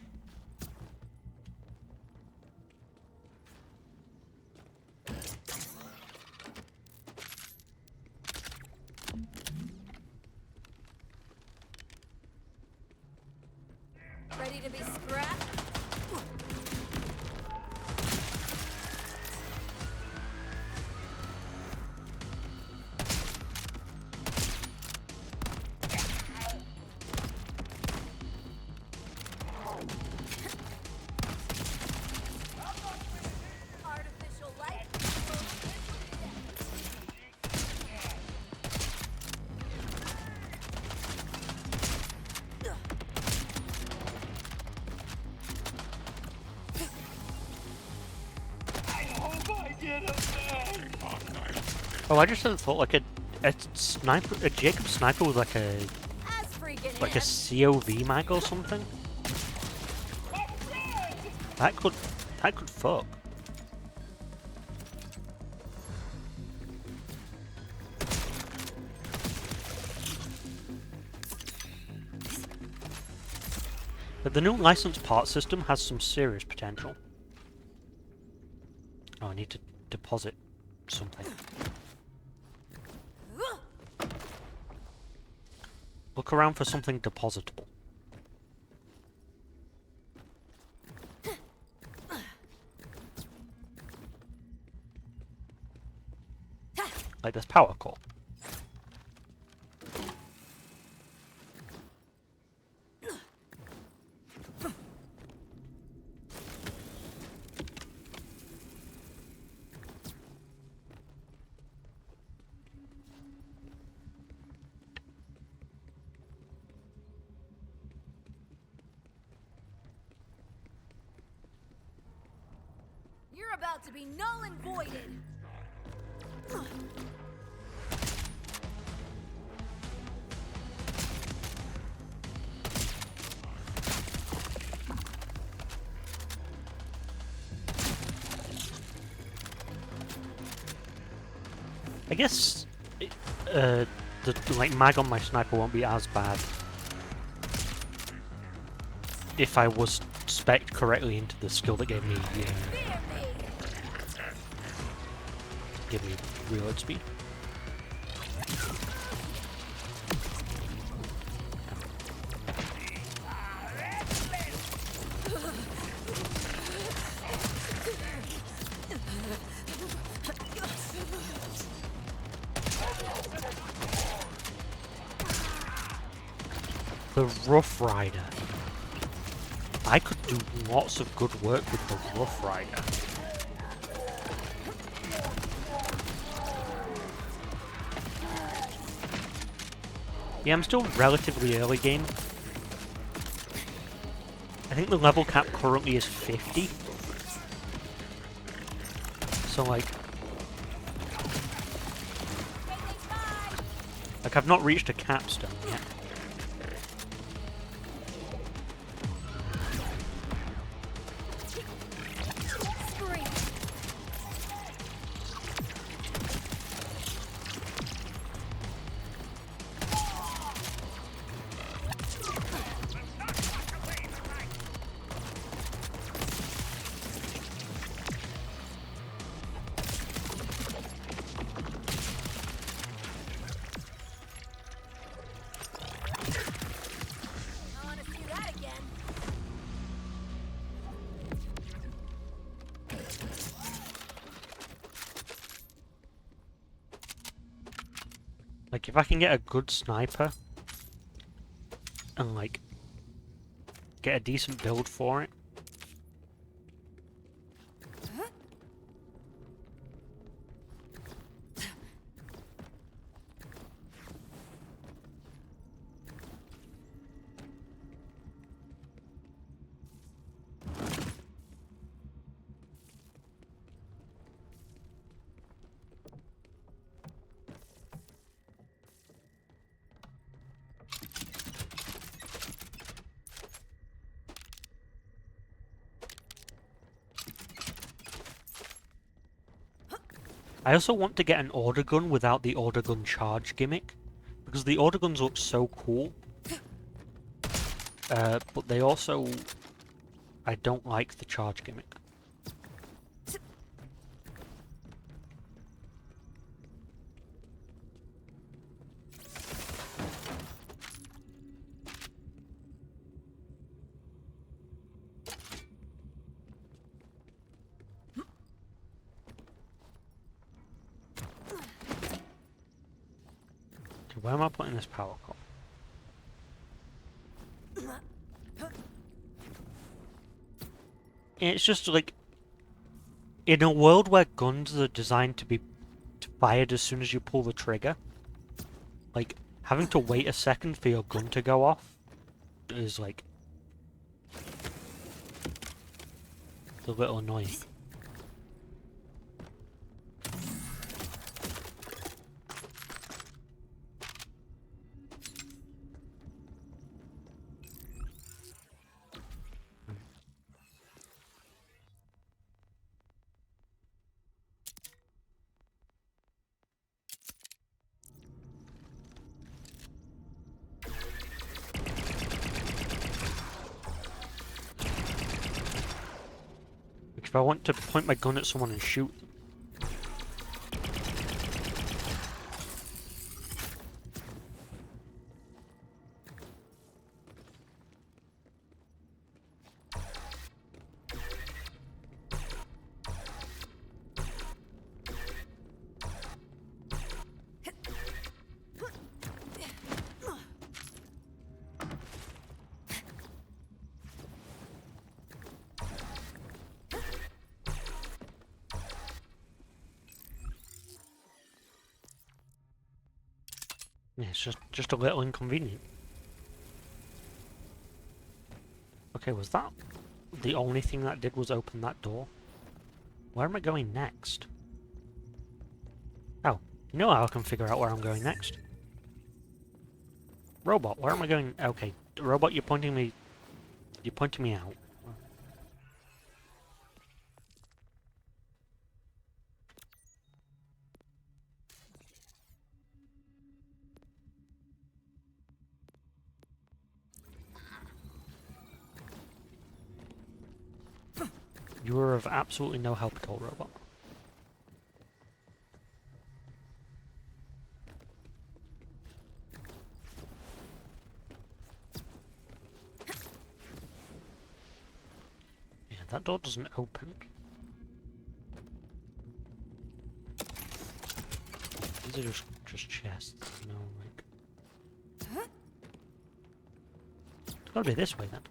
Ready to be scrapped? Artificial light. Oh, I just thought like a sniper, a Jacob sniper with like a As freaking COV mag or something. That could fuck. But the new licensed part system has some serious potential. Oh, I need to deposit something. Look around for something depositable. Like this power core. You're about to be null and voided. I guess the like mag on my sniper won't be as bad if I was spec'd correctly into the skill that gave me reload speed. The Rough Rider. I could do lots of good work with the Rough Rider. Yeah, I'm still relatively early game. I think the level cap currently is 50. So like I've not reached a capstone yet. I want to see that again. Like if I can get a good sniper and like get a decent build for it. I also want to get an order gun without the order gun charge gimmick, because the order guns look so cool. But they also... I don't like the charge gimmick. Okay, where am I putting this power cord? It's just like, in a world where guns are designed to be fired as soon as you pull the trigger, like, having to wait a second for your gun to go off is like a little annoying. If I want to point my gun at someone and shoot them. Yeah, it's just a little inconvenient. Okay, was that the only thing that did was open that door? Where am I going next? Oh, you know how I can figure out where I'm going next. Robot, where am I going? Okay, robot, you're pointing me out. You are of absolutely no help at all, robot. Yeah, that door doesn't open. These are just chests, you know, like... It's gotta be this way, then.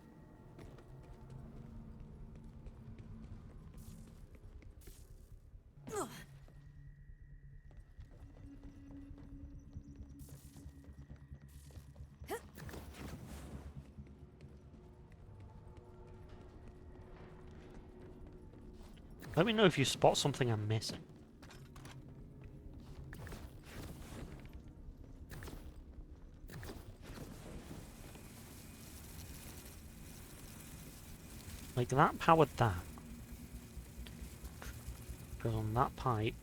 Let me know if you spot something I'm missing. Like, that powered that. Goes on that pipe.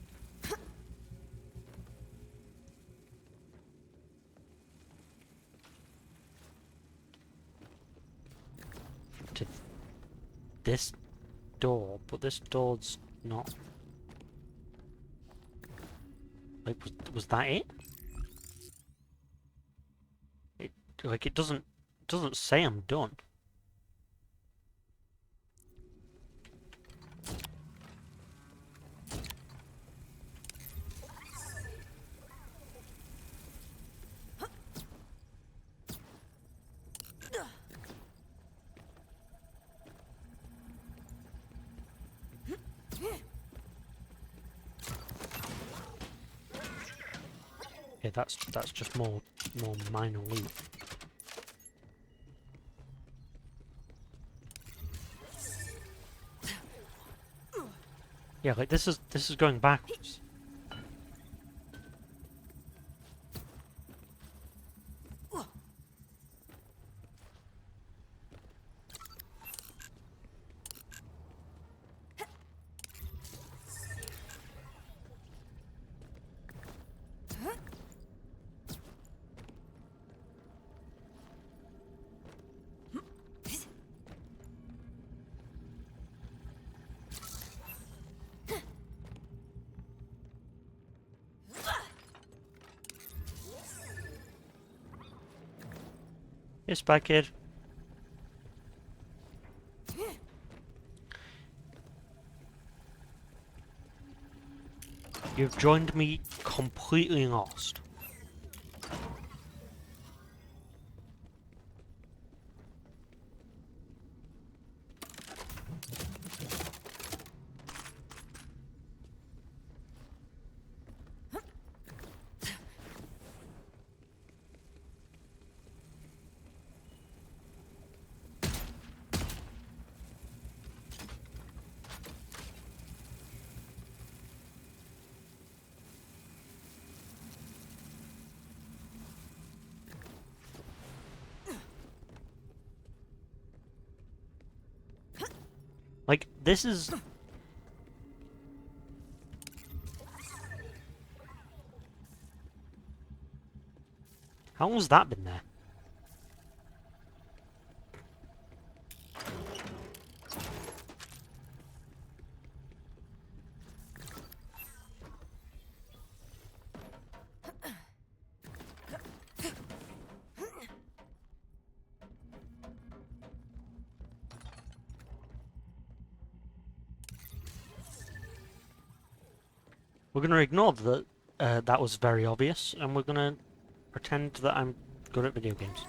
To this door, but this door's not... Like, was that it? It doesn't say I'm done. Yeah, that's just more minor loot. Yeah, like this is going backwards. Hey, Spy Kid. You've joined me completely lost. Like, this is... How long has that been there? We're going to ignore that that was very obvious, and we're going to pretend that I'm good at video games.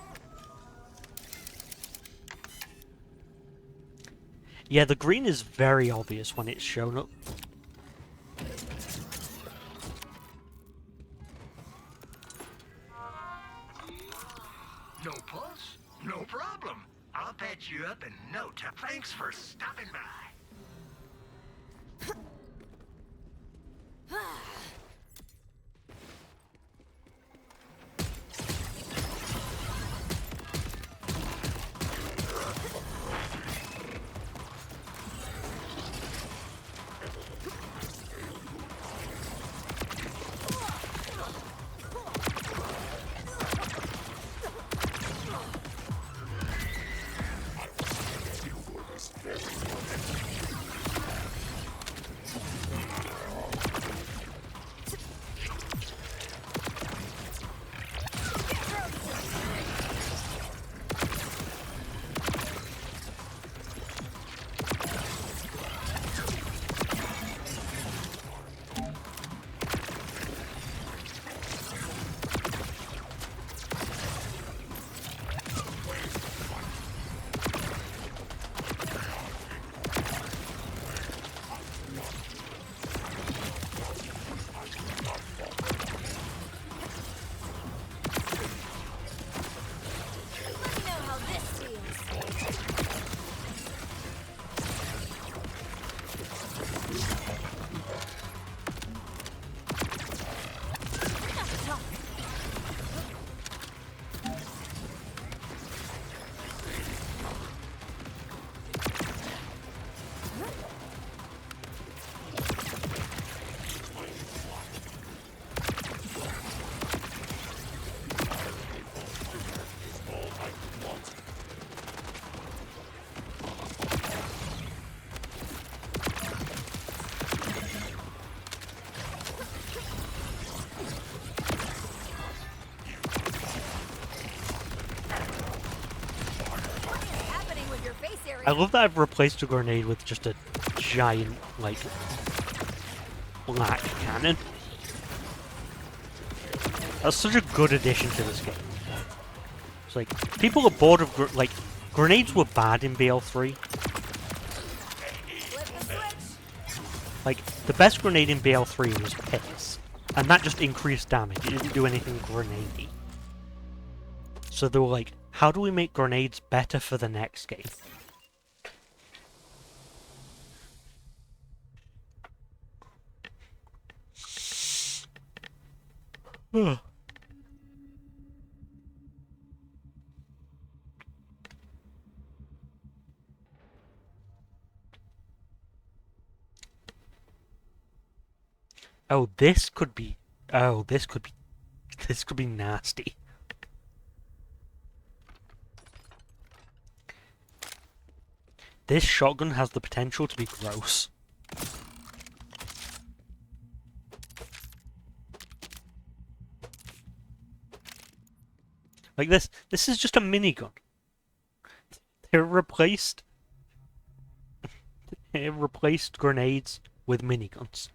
Yeah, the green is very obvious when it's shown up. No pulse? No problem. I'll patch you up in no time. Thanks for stopping by. Let me know how this feels. What is happening with your face area? I love that I've replaced a grenade with just a giant, like, black cannon. That's such a good addition to this game. It's like, people are bored of, like, grenades were bad in BL3. Flip the switch. Like, the best grenade in BL3 was Piss. And that just increased damage. It didn't do anything grenadey. So they were like, how do we make grenades better for the next game? Ugh. Oh, this could be... Oh, this could be... This could be nasty. This shotgun has the potential to be gross. Like this is just a minigun. It replaced grenades with miniguns.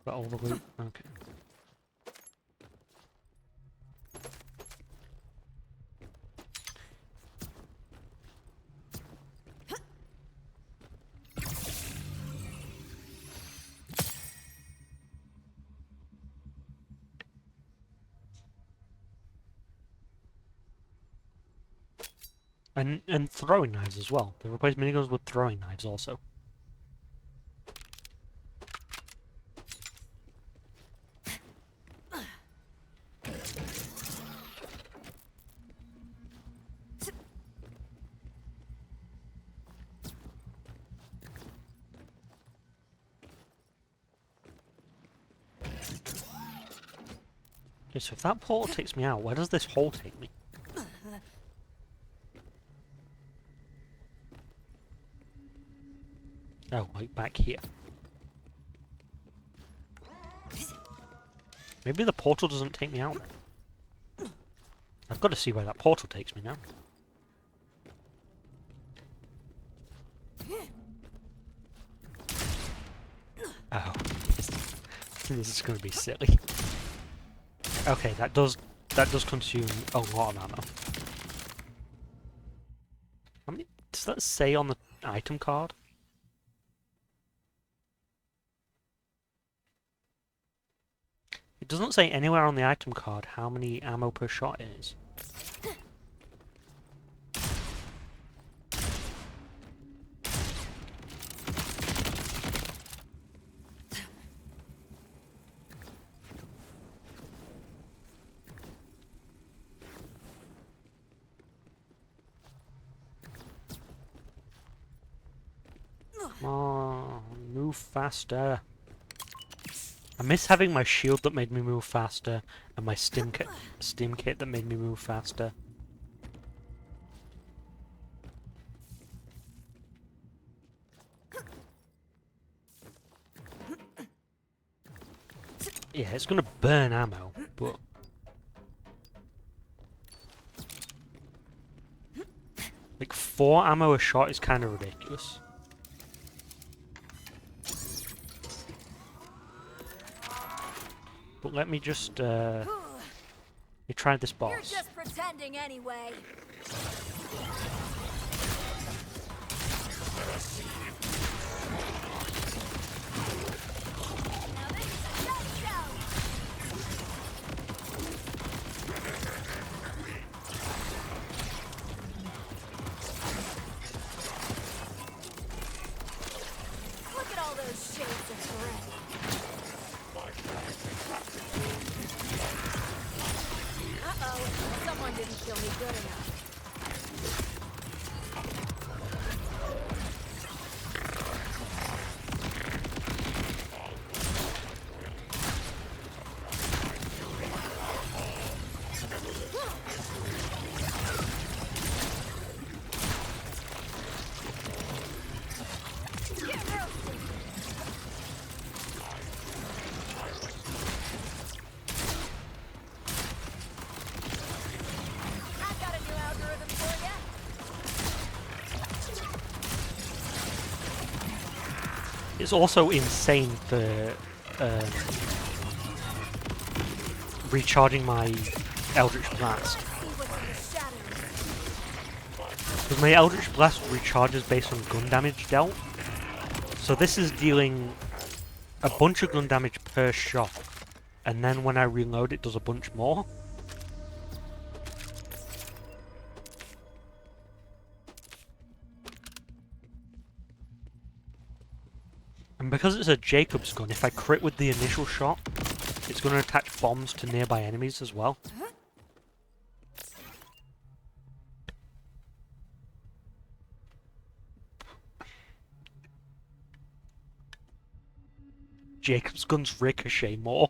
Got all the loot. Okay. And throwing knives as well. They replaced miniguns with throwing knives also. Okay, so if that portal takes me out, where does this hole take me? Oh, like back here. Maybe the portal doesn't take me out then. I've got to see where that portal takes me now. Oh, this is going to be silly. Okay, that does consume a lot of ammo. How many does that say on the item card? It doesn't say anywhere on the item card how many ammo per shot it is. Come on, move faster. I miss having my shield that made me move faster, and my stim kit that made me move faster. Yeah, it's gonna burn ammo, but... like, 4 ammo a shot is kind of ridiculous. But let me just, let me try this boss. You're just pretending anyway. Now this is a death show. Look at all those shades of gray. Uh-oh, someone didn't kill me good enough. It's also insane for recharging my Eldritch Blast. Because my Eldritch Blast recharges based on gun damage dealt. So this is dealing a bunch of gun damage per shot. And then when I reload it does a bunch more. And because it's a Jacob's gun, if I crit with the initial shot, it's going to attach bombs to nearby enemies as well. Jacob's guns ricochet more.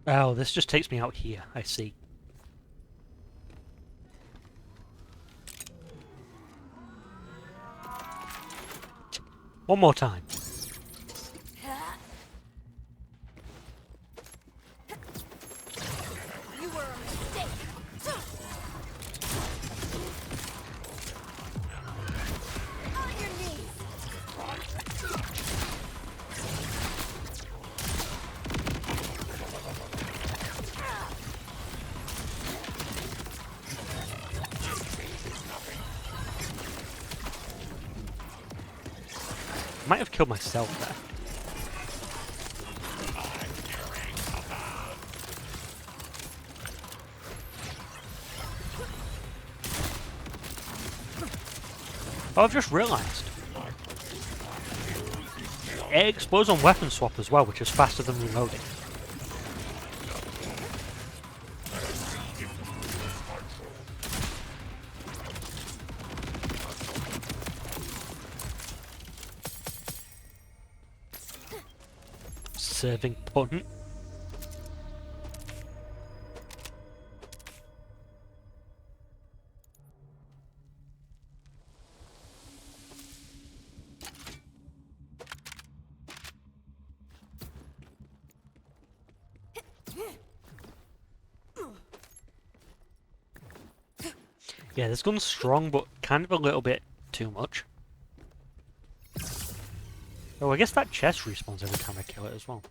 Oh, this just takes me out here, I see. One more time. You were a mistake. On your knees. Might have killed myself there. Oh, I've just realised. It explodes on weapon swap as well, which is faster than reloading. Serving punt. Yeah, this gun's strong, but kind of a little bit too much. Oh, I guess that chest respawns every time I kill it as well.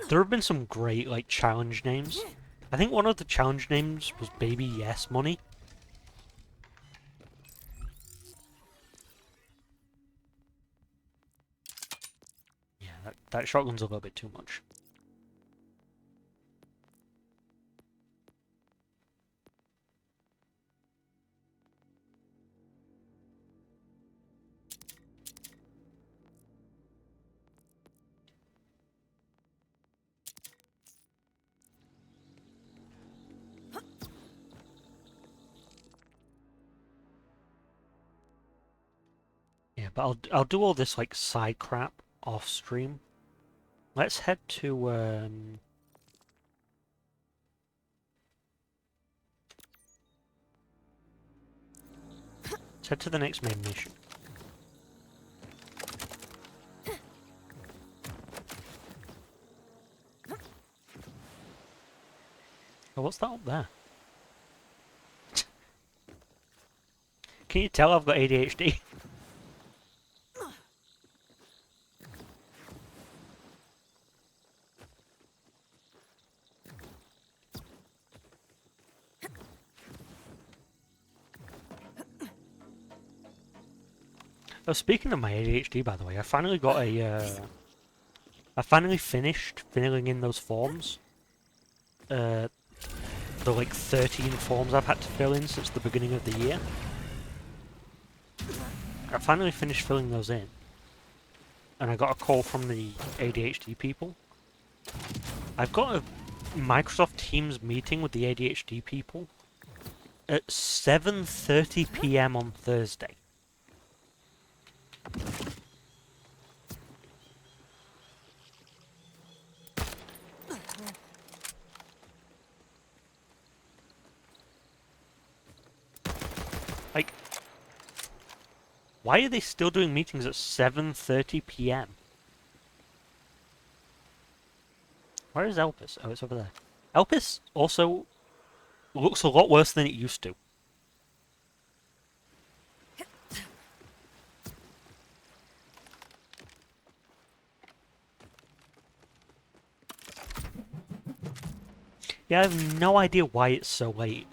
There have been some great, like, challenge names. I think one of the challenge names was Baby Yes Money. Yeah, that shotgun's a little bit too much. Yeah, but I'll do all this like side crap off stream. Let's head to let's head to the next main mission. Oh, what's that up there? Can you tell I've got ADHD? Oh, speaking of my ADHD, by the way, I finally got a, I finally finished filling in those forms. The like 13 forms I've had to fill in since the beginning of the year. I finally finished filling those in. And I got a call from the ADHD people. I've got a Microsoft Teams meeting with the ADHD people at 7:30 PM on Thursday. Why are they still doing meetings at 7:30 p.m.? Where is Elpis? Oh, it's over there. Elpis also looks a lot worse than it used to. Yeah, I have no idea why it's so late.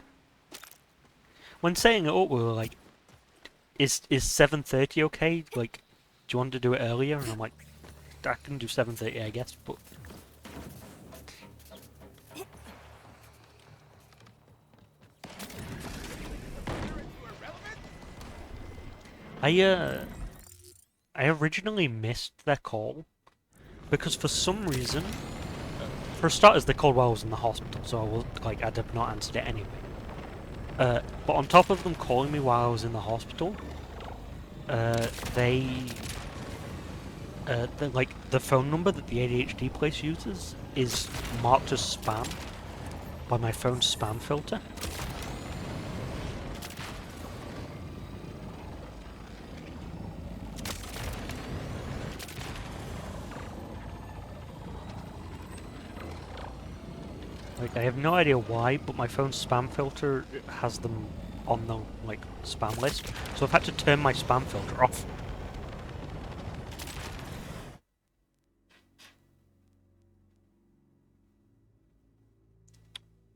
When setting it up, we were like, is 7:30 okay? Like, do you want to do it earlier? And I'm like, I can do 7:30, I guess, but... I originally missed their call, because for some reason, for starters, they called while I was in the hospital, so I was, like, I'd have not answered it anyway. But on top of them calling me while I was in the hospital, the phone number that the ADHD place uses is marked as spam by my phone's spam filter. Like, I have no idea why, but my phone's spam filter has them on the, like, spam list, so I've had to turn my spam filter off.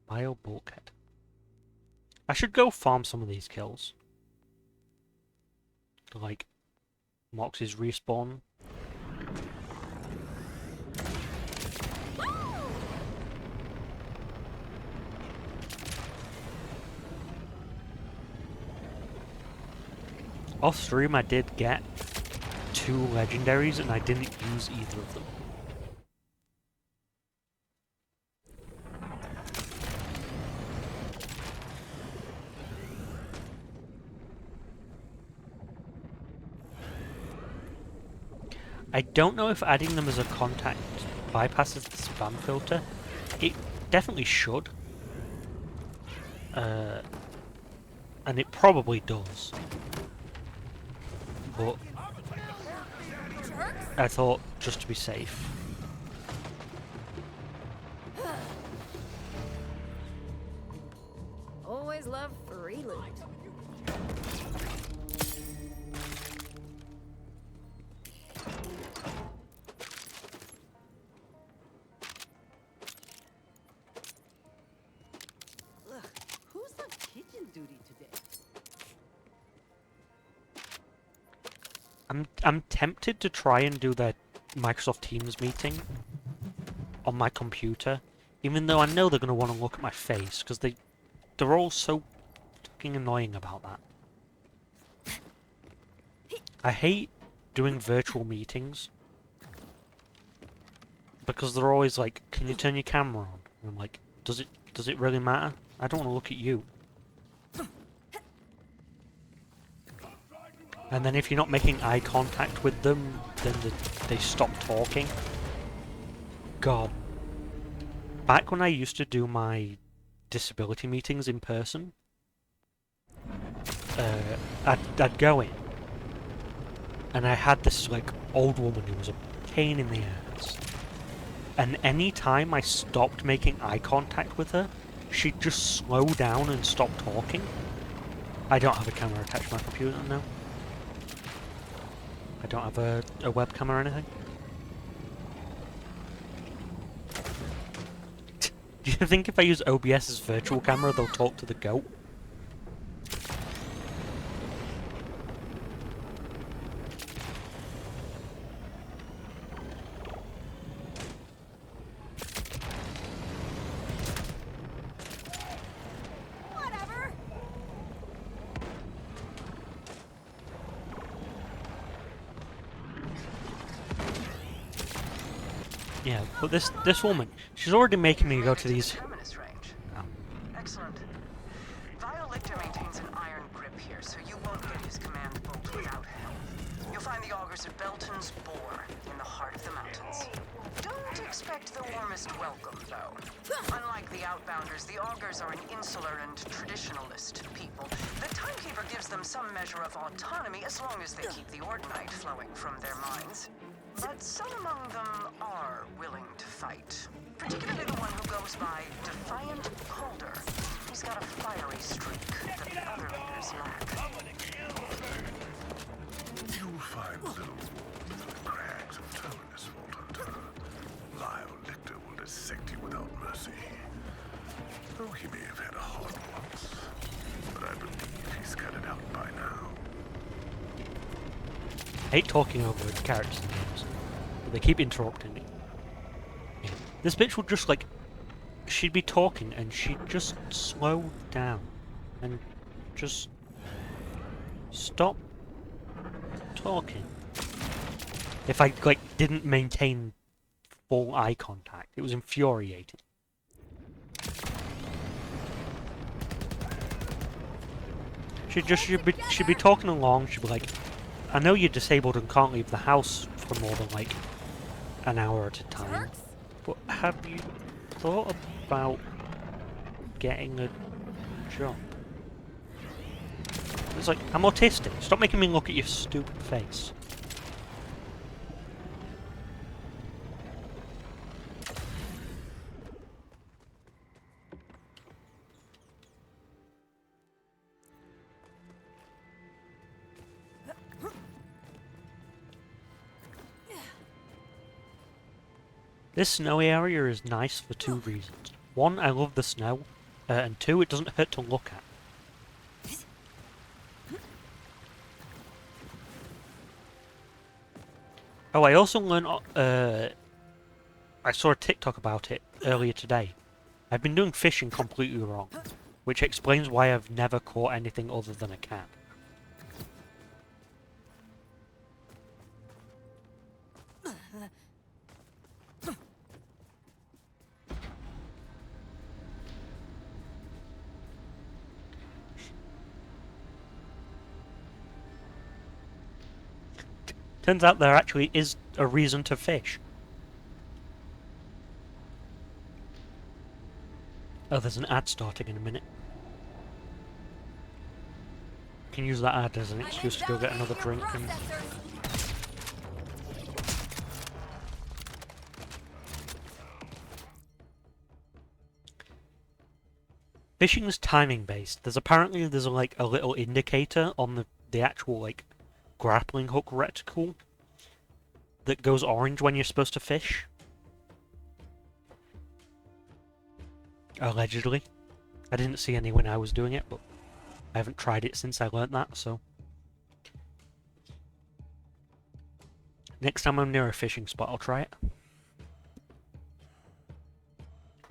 Bio bulkhead. I should go farm some of these kills. Like, Mox's respawn. Off stream I did get 2 legendaries and I didn't use either of them. I don't know if adding them as a contact bypasses the spam filter. It definitely should. And it probably does. But I thought, just to be safe. Always love free loot. Look, who's on kitchen duty today? I'm tempted to try and do the Microsoft Teams meeting on my computer, even though I know they're going to want to look at my face, because they're all so fucking annoying about that. I hate doing virtual meetings, because they're always like, can you turn your camera on? And I'm like, does it really matter? I don't want to look at you. And then if you're not making eye contact with them, then they stop talking. God. Back when I used to do my disability meetings in person, I'd go in, and I had this, like, old woman who was a pain in the ass. And any time I stopped making eye contact with her, she'd just slow down and stop talking. I don't have a camera attached to my computer now. I don't have a webcam or anything. Do you think if I use OBS's virtual camera, they'll talk to the goat? Whatever. Yeah, but this woman, she's already making me go to these... Terminus range. Oh. Excellent. Violictor maintains an iron grip here, so you won't get his command bolt without help. You'll find find the augurs at Belton's Boar, in the heart of the mountains. Don't expect the warmest welcome, though. Unlike the Outbounders, the augurs are an insular and traditionalist people. The Timekeeper gives them some measure of autonomy as long as they keep the Ordinite flowing from their minds. But some among them are willing to fight. Particularly the one who goes by Defiant Calder. He's got a fiery streak that the other leaders lack. You'll find little room in the crags of Terminus, Vault Hunter. Lyle Lictor will dissect you without mercy. Though he may have had a heart once, but I believe he's cut it out by now. I hate talking over the characters in games, but they keep interrupting me. Yeah. This bitch would just like... She'd be talking and she'd just slow down and just stop talking. If I like didn't maintain full eye contact, it was infuriating. She'd be talking along. She'd be like, "I know you're disabled and can't leave the house for more than like an hour at a time, but have you thought about getting a job?" It's like, I'm autistic. Stop making me look at your stupid face. This snowy area is nice for two reasons. One, I love the snow, and two, it doesn't hurt to look at. Oh, I also learned, I saw a TikTok about it earlier today. I've been doing fishing completely wrong, which explains why I've never caught anything other than a cat. Turns out there actually is a reason to fish. Oh, there's an ad starting in a minute. Can use that ad as an excuse to go get another drink. And... Fishing is timing based. There's like a little indicator on the actual like grappling hook reticle that goes orange when you're supposed to fish. Allegedly. I didn't see any when I was doing it, but I haven't tried it since I learnt that, so... Next time I'm near a fishing spot, I'll try it.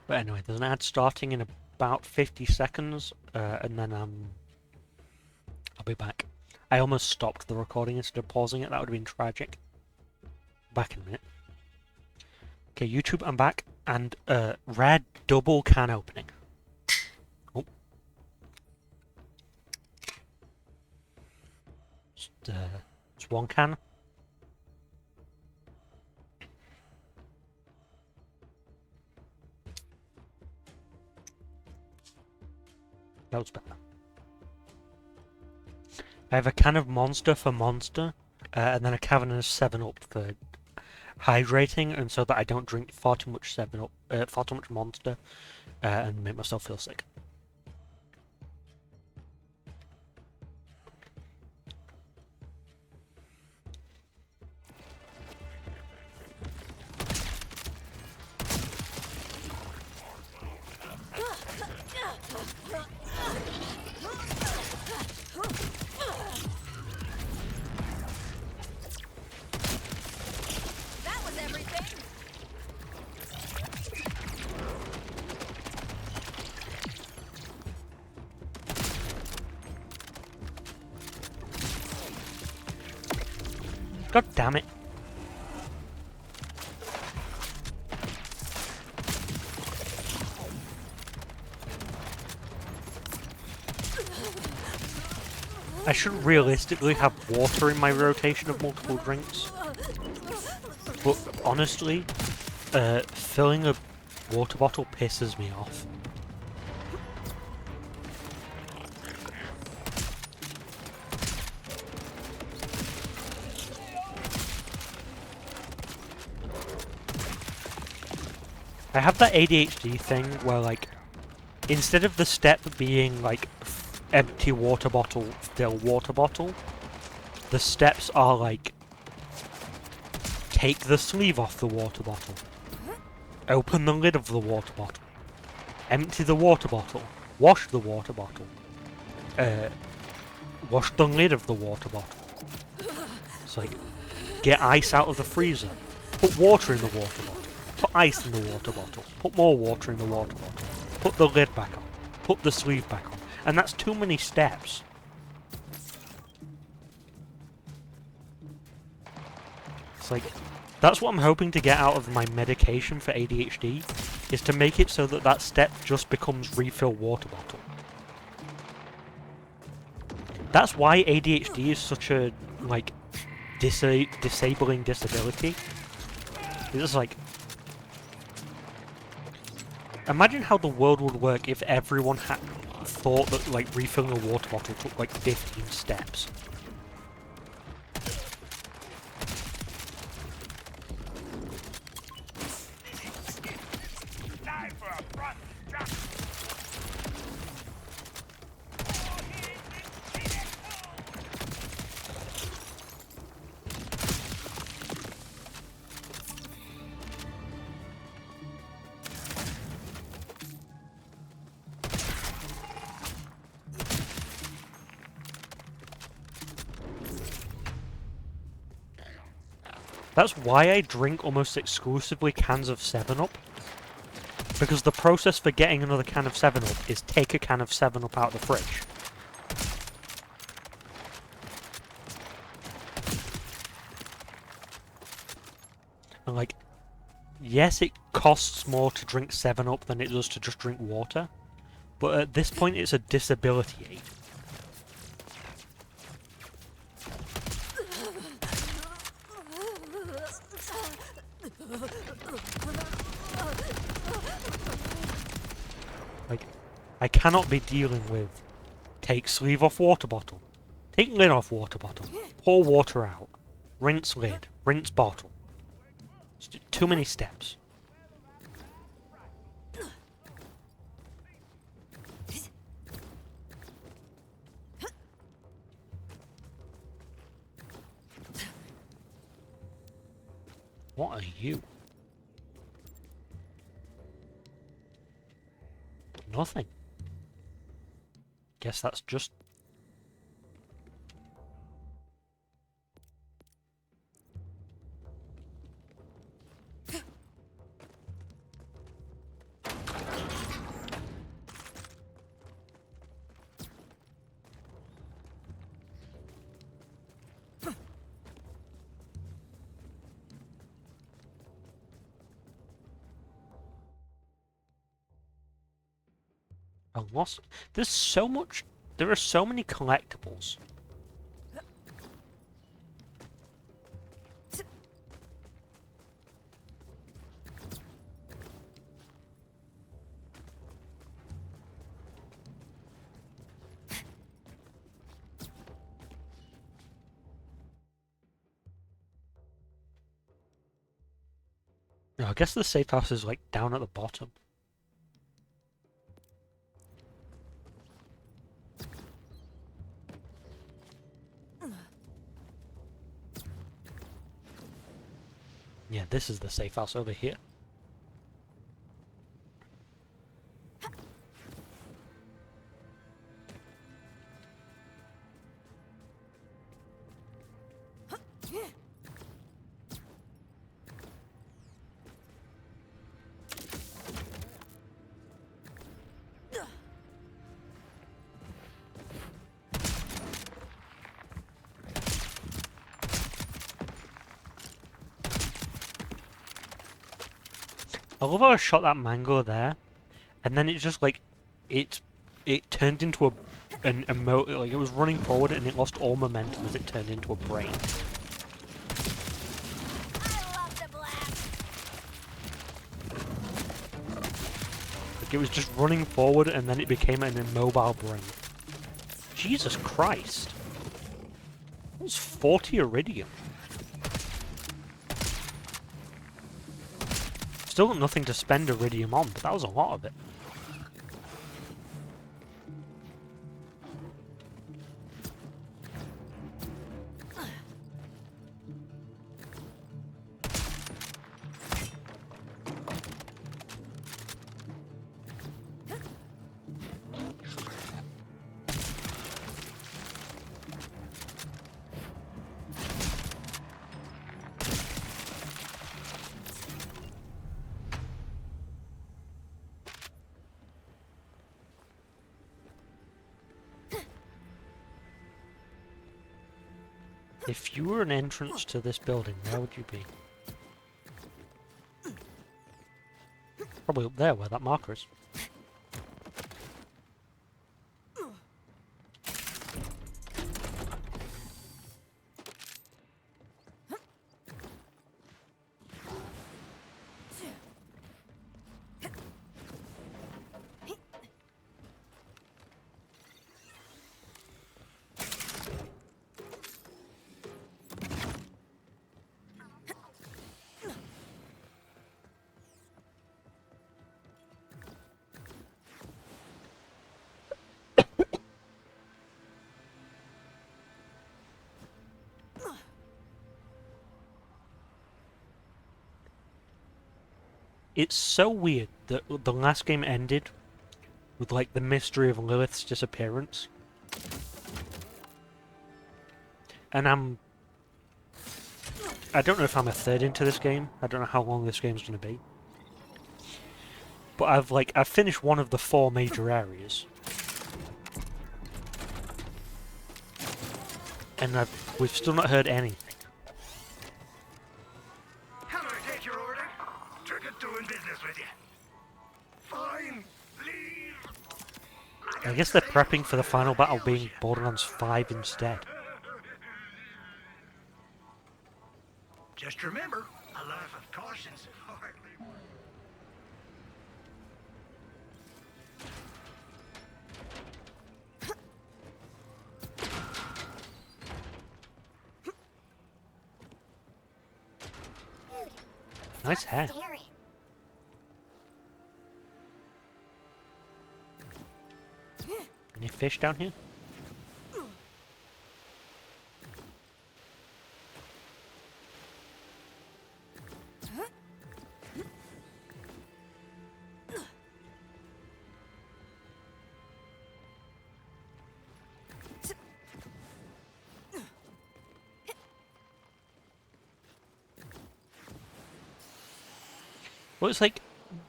But anyway, there's an ad starting in about 50 seconds, and then I'll be back. I almost stopped the recording instead of pausing it. That would have been tragic. Back in a minute. Okay, YouTube, I'm back. And, rare double can opening. Oh. Just one can. That was better. I have a can of Monster for Monster, and then a can of 7-Up for hydrating, and so that I don't drink far too much 7-Up, far too much Monster, and make myself feel sick. God damn it. I should realistically have water in my rotation of multiple drinks. But honestly, filling a water bottle pisses me off. I have that ADHD thing where, like, instead of the step being, like, empty water bottle, fill water bottle, the steps are, like, take the sleeve off the water bottle, open the lid of the water bottle, empty the water bottle, wash the water bottle, wash the lid of the water bottle. It's like, get ice out of the freezer, put water in the water bottle, put ice in the water bottle, put more water in the water bottle, put the lid back on, put the sleeve back on. And that's too many steps. It's like, that's what I'm hoping to get out of my medication for ADHD, is to make it so that that step just becomes refill water bottle. That's why ADHD is such a, like, disabling disability. It's just like, imagine how the world would work if everyone had thought that, like, refilling a water bottle took, like, 15 steps. That's why I drink almost exclusively cans of 7-Up. Because the process for getting another can of 7-Up is take a can of 7-Up out of the fridge. And, like, yes, it costs more to drink 7-Up than it does to just drink water. But at this point, it's a disability aid. Like, I cannot be dealing with take sleeve off water bottle, take lid off water bottle, pour water out, rinse lid, rinse bottle. It's too many steps. What are you? Nothing. Guess that's just... a loss. There's so much. There are so many collectibles. No, I guess the safe house is like down at the bottom. Yeah, this is the safe house over here. I love how I shot that mango there, and then it just like, it turned into a like it was running forward and it lost all momentum as it turned into a brain. I love the blast. Like it was just running forward and then it became an immobile brain. Jesus Christ. That was 40 iridium. Still got nothing to spend iridium on, but that was a lot of it. If you were an entrance to this building, where would you be? Probably up there where that marker is. It's so weird that the last game ended with like the mystery of Lilith's disappearance. And I don't know if I'm a third into this game. I don't know how long this game's gonna be. But I've finished one of the 4 major areas. And we've still not heard anything. How do I take your order? Trickett doing business with you. Fine, leave. I guess they're prepping for the final battle being Borderlands 5 instead. Just remember, a life of caution's hardly. Nice hair. Scary. Any fish down here? Well, it's like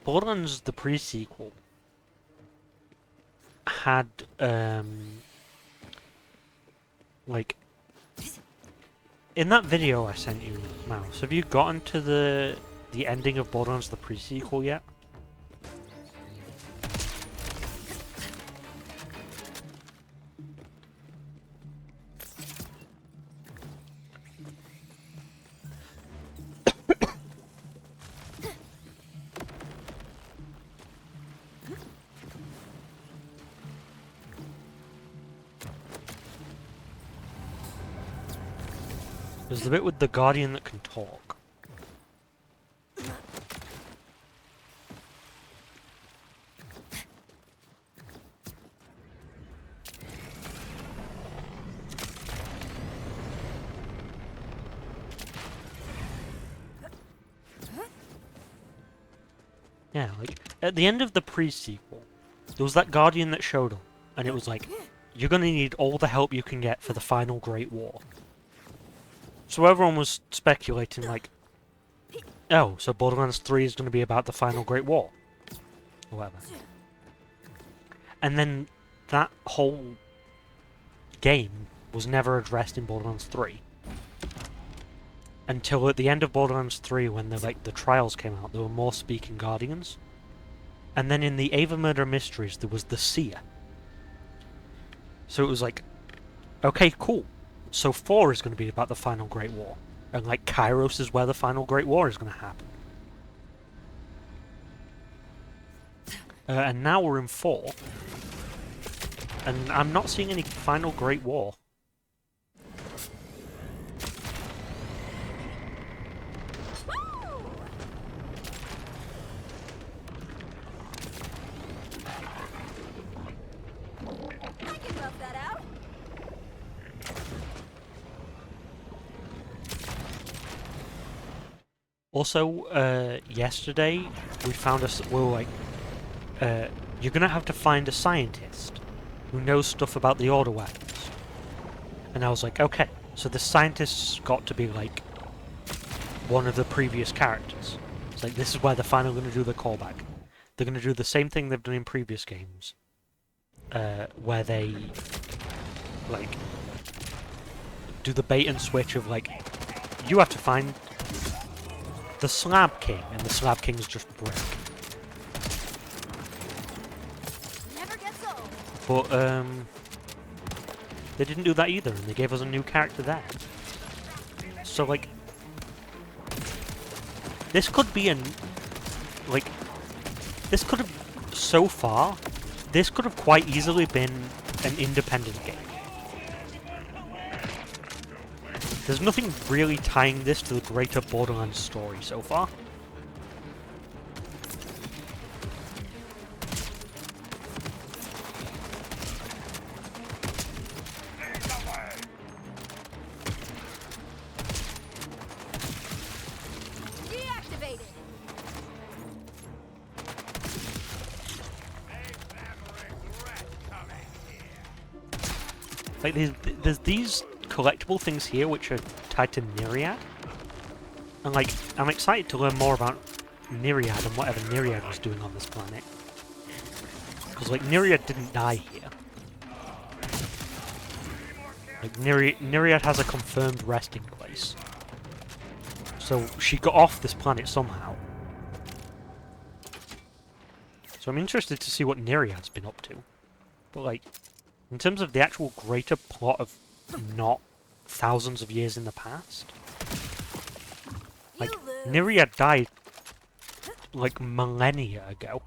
Borderlands, the pre-sequel, had, like, in that video I sent you, Mouse, have you gotten to the ending of Borderlands, the pre-sequel yet? There's the bit with the Guardian that can talk. Yeah, like, at the end of the pre-sequel, there was that Guardian that showed up, and it was like, you're gonna need all the help you can get for the final Great War. So everyone was speculating, like, oh, so Borderlands 3 is going to be about the final Great War. Or whatever. And then that whole game was never addressed in Borderlands 3. Until at the end of Borderlands 3, when the trials came out, there were more speaking Guardians. And then in the Ava Murder Mysteries, there was the Seer. So it was like, okay, cool. So 4 is going to be about the final Great War. And like Kairos is where the final Great War is going to happen. And now we're in 4. And I'm not seeing any final Great War. I can rough that out. Also, yesterday we found us. We were like, you're gonna have to find a scientist who knows stuff about the Order weapons. And I was like, okay, so the scientist's got to be like one of the previous characters. It's like, this is where they're finally gonna do the callback. They're gonna do the same thing they've done in previous games, where they like do the bait and switch of like, you have to find the Slab King, and the Slab King's just brick. Never gets old. But they didn't do that either, and they gave us a new character there. So like, this could be this could have, so far, this could have quite easily been an independent game. There's nothing really tying this to the greater Borderlands story so far. Deactivated. Like, there's these collectible things here which are tied to Nereid. And like, I'm excited to learn more about Nereid and whatever Nereid was doing on this planet. Because like, Nereid didn't die here. Like, Nereid has a confirmed resting place. So she got off this planet somehow. So I'm interested to see what Nereid's been up to. But like, in terms of the actual greater plot of not thousands of years in the past, like, Nereid died like millennia ago.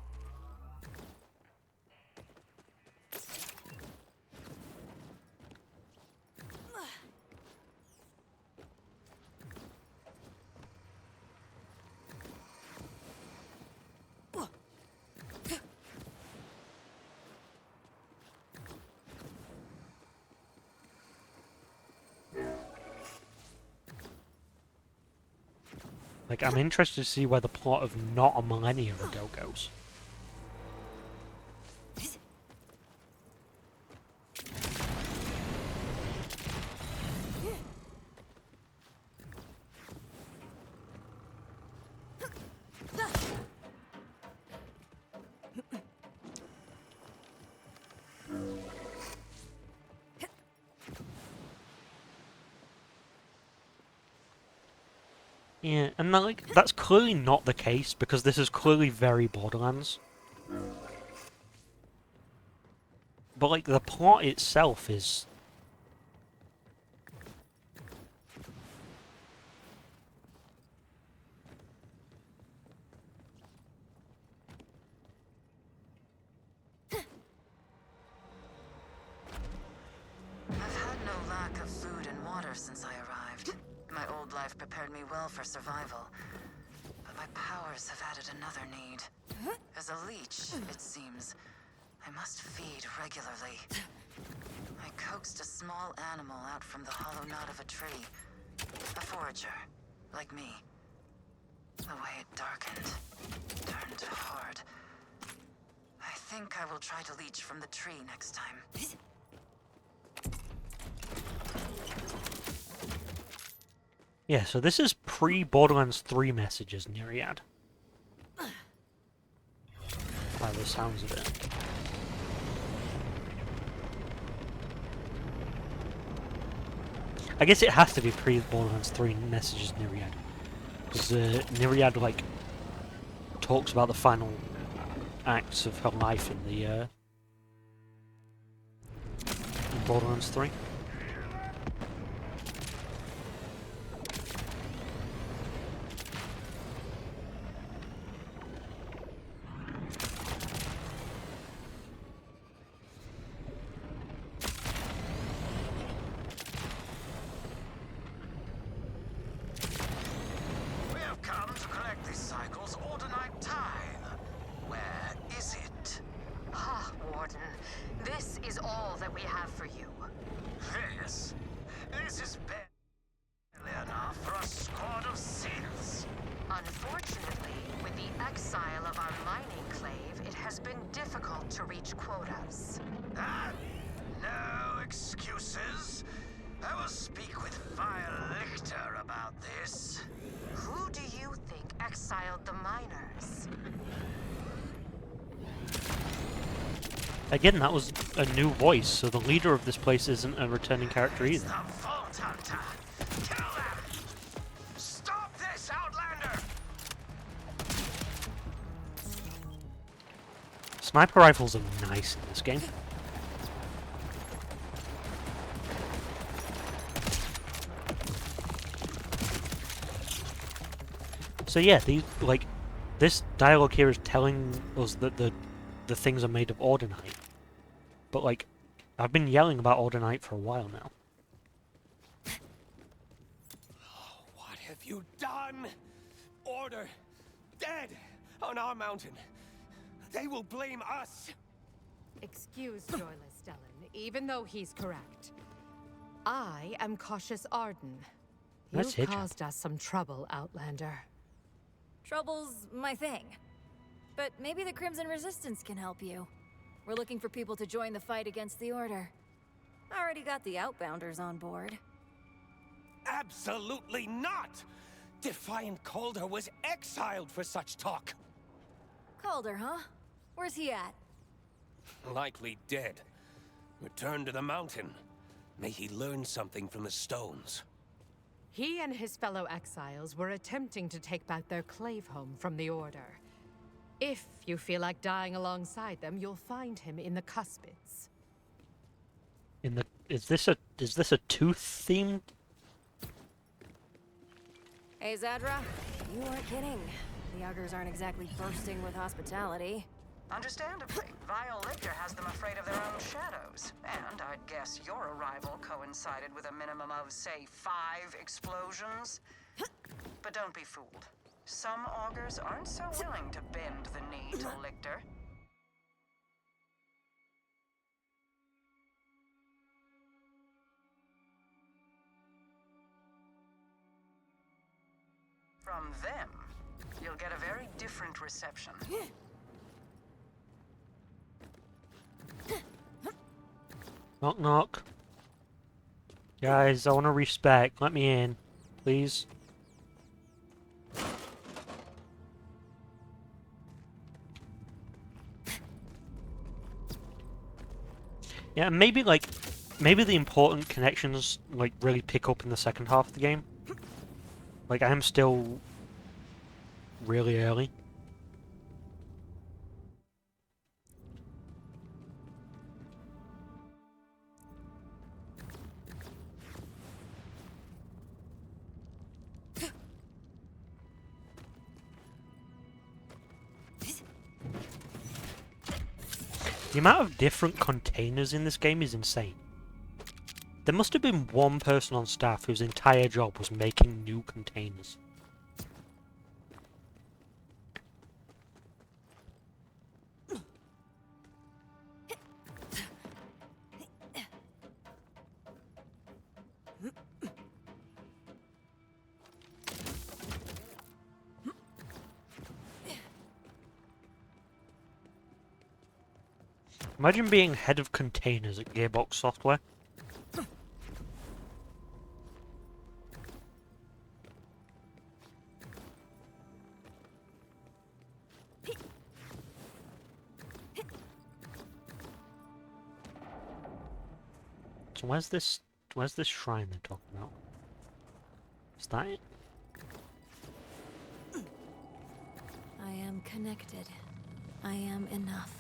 Like, I'm interested to see where the plot of not a millennium ago goes. Yeah, and like, that's clearly not the case, because this is clearly very Borderlands. But like, the plot itself is... I've had no lack of food and water since I arrived. My old life prepared me well for survival, but my powers have added another need. As a leech, it seems, I must feed regularly. I coaxed a small animal out from the hollow knot of a tree. A forager, like me. The way it darkened, turned hard. I think I will try to leech from the tree next time. Yeah, so this is pre-Borderlands 3 messages, Nereid. By the sounds of it. I guess it has to be pre-Borderlands 3 messages, Nereid. Because Nereid, like, talks about the final acts of her life in Borderlands 3. We have come to collect this cycle's Ordinite tithe. Where is it? Ah, Warden, this is all that we have for you. This is barely enough for a squad of synths. Unfortunately, with the exile of our mining clave, it has been difficult to reach quotas. No excuses. I will speak with Lichter about this. Who do you think exiled the miners? Again, that was a new voice, so the leader of this place isn't a returning character It's either. the Vault Hunter. Kill them! Stop this, Outlander! Sniper rifles are nice in this game. So yeah, this dialogue here is telling us that the things are made of Ordinite. But like, I've been yelling about Ordinite for a while now. What have you done? Order dead on our mountain. They will blame us. Excuse Joyless Stellan, even though he's correct. I am Cautious Arden. That's You've Hitch. caused us some trouble, Outlander. Trouble's my thing. But maybe the Crimson Resistance can help you. We're looking for people to join the fight against the Order. I already got the Outbounders on board. Absolutely not! Defiant Calder was exiled for such talk. Calder, huh? Where's he at? Likely dead. Return to the mountain. May he learn something from the stones. He and his fellow exiles were attempting to take back their clave home from the Order. If you feel like dying alongside them, you'll find him in the Cuspids. Is this a tooth themed? Hey, Zadra. You weren't kidding. The Augurs aren't exactly bursting with hospitality. Understandably, Lichter has them afraid of their own shadows. And I'd guess your arrival coincided with a minimum of, say, 5 explosions. But don't be fooled. Some augurs aren't so willing to bend the knee to Lichter. From them, you'll get a very different reception. Knock knock. Guys, I want to respect. Let me in, please. Yeah, maybe the important connections like really pick up in the second half of the game. Like I am still really early. The amount of different containers in this game is insane. There must have been one person on staff whose entire job was making new containers. Imagine being head of containers at Gearbox Software. So where's this shrine they're talking about? Is that it? I am connected. I am enough.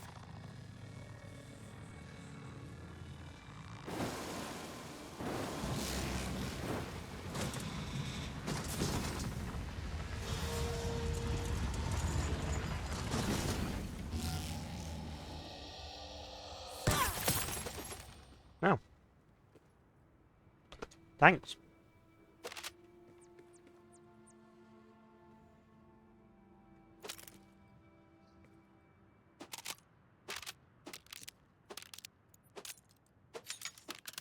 Thanks.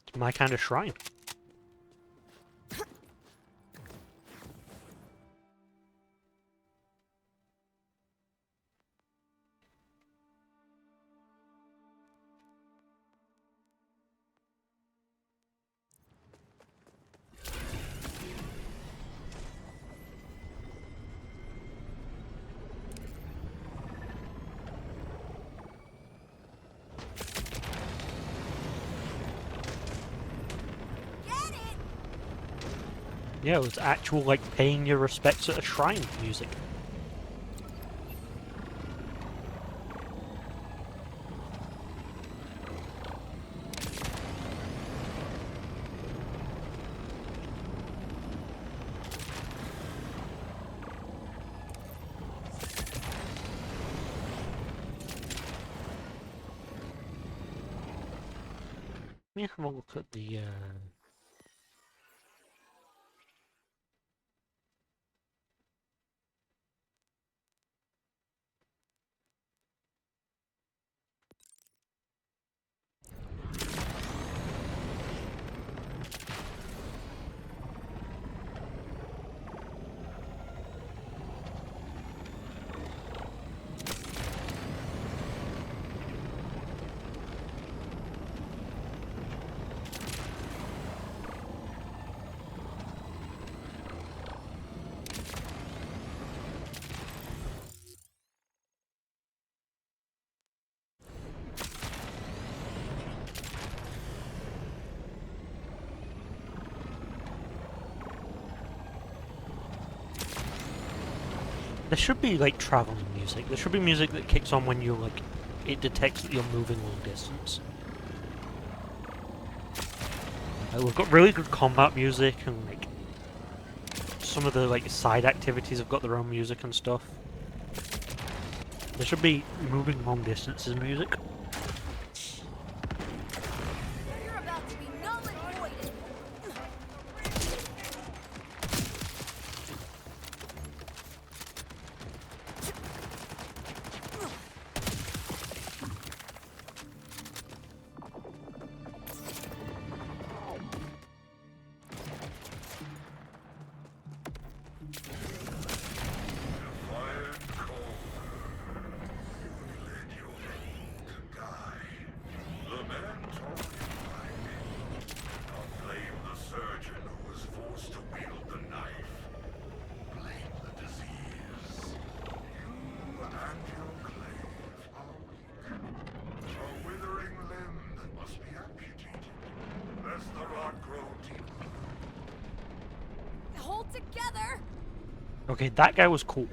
It's my kind of shrine. Yeah, it was actual, like, paying your respects at a shrine music. Let me have a look at the, there should be, like, traveling music. There should be music that kicks on when you're, like, it detects that you're moving long distance. Like, we've got really good combat music, and, like, some of the, like, side activities have got their own music and stuff. There should be moving long distances music. You're about to be null and voided. Hold together. Okay, that guy was cool.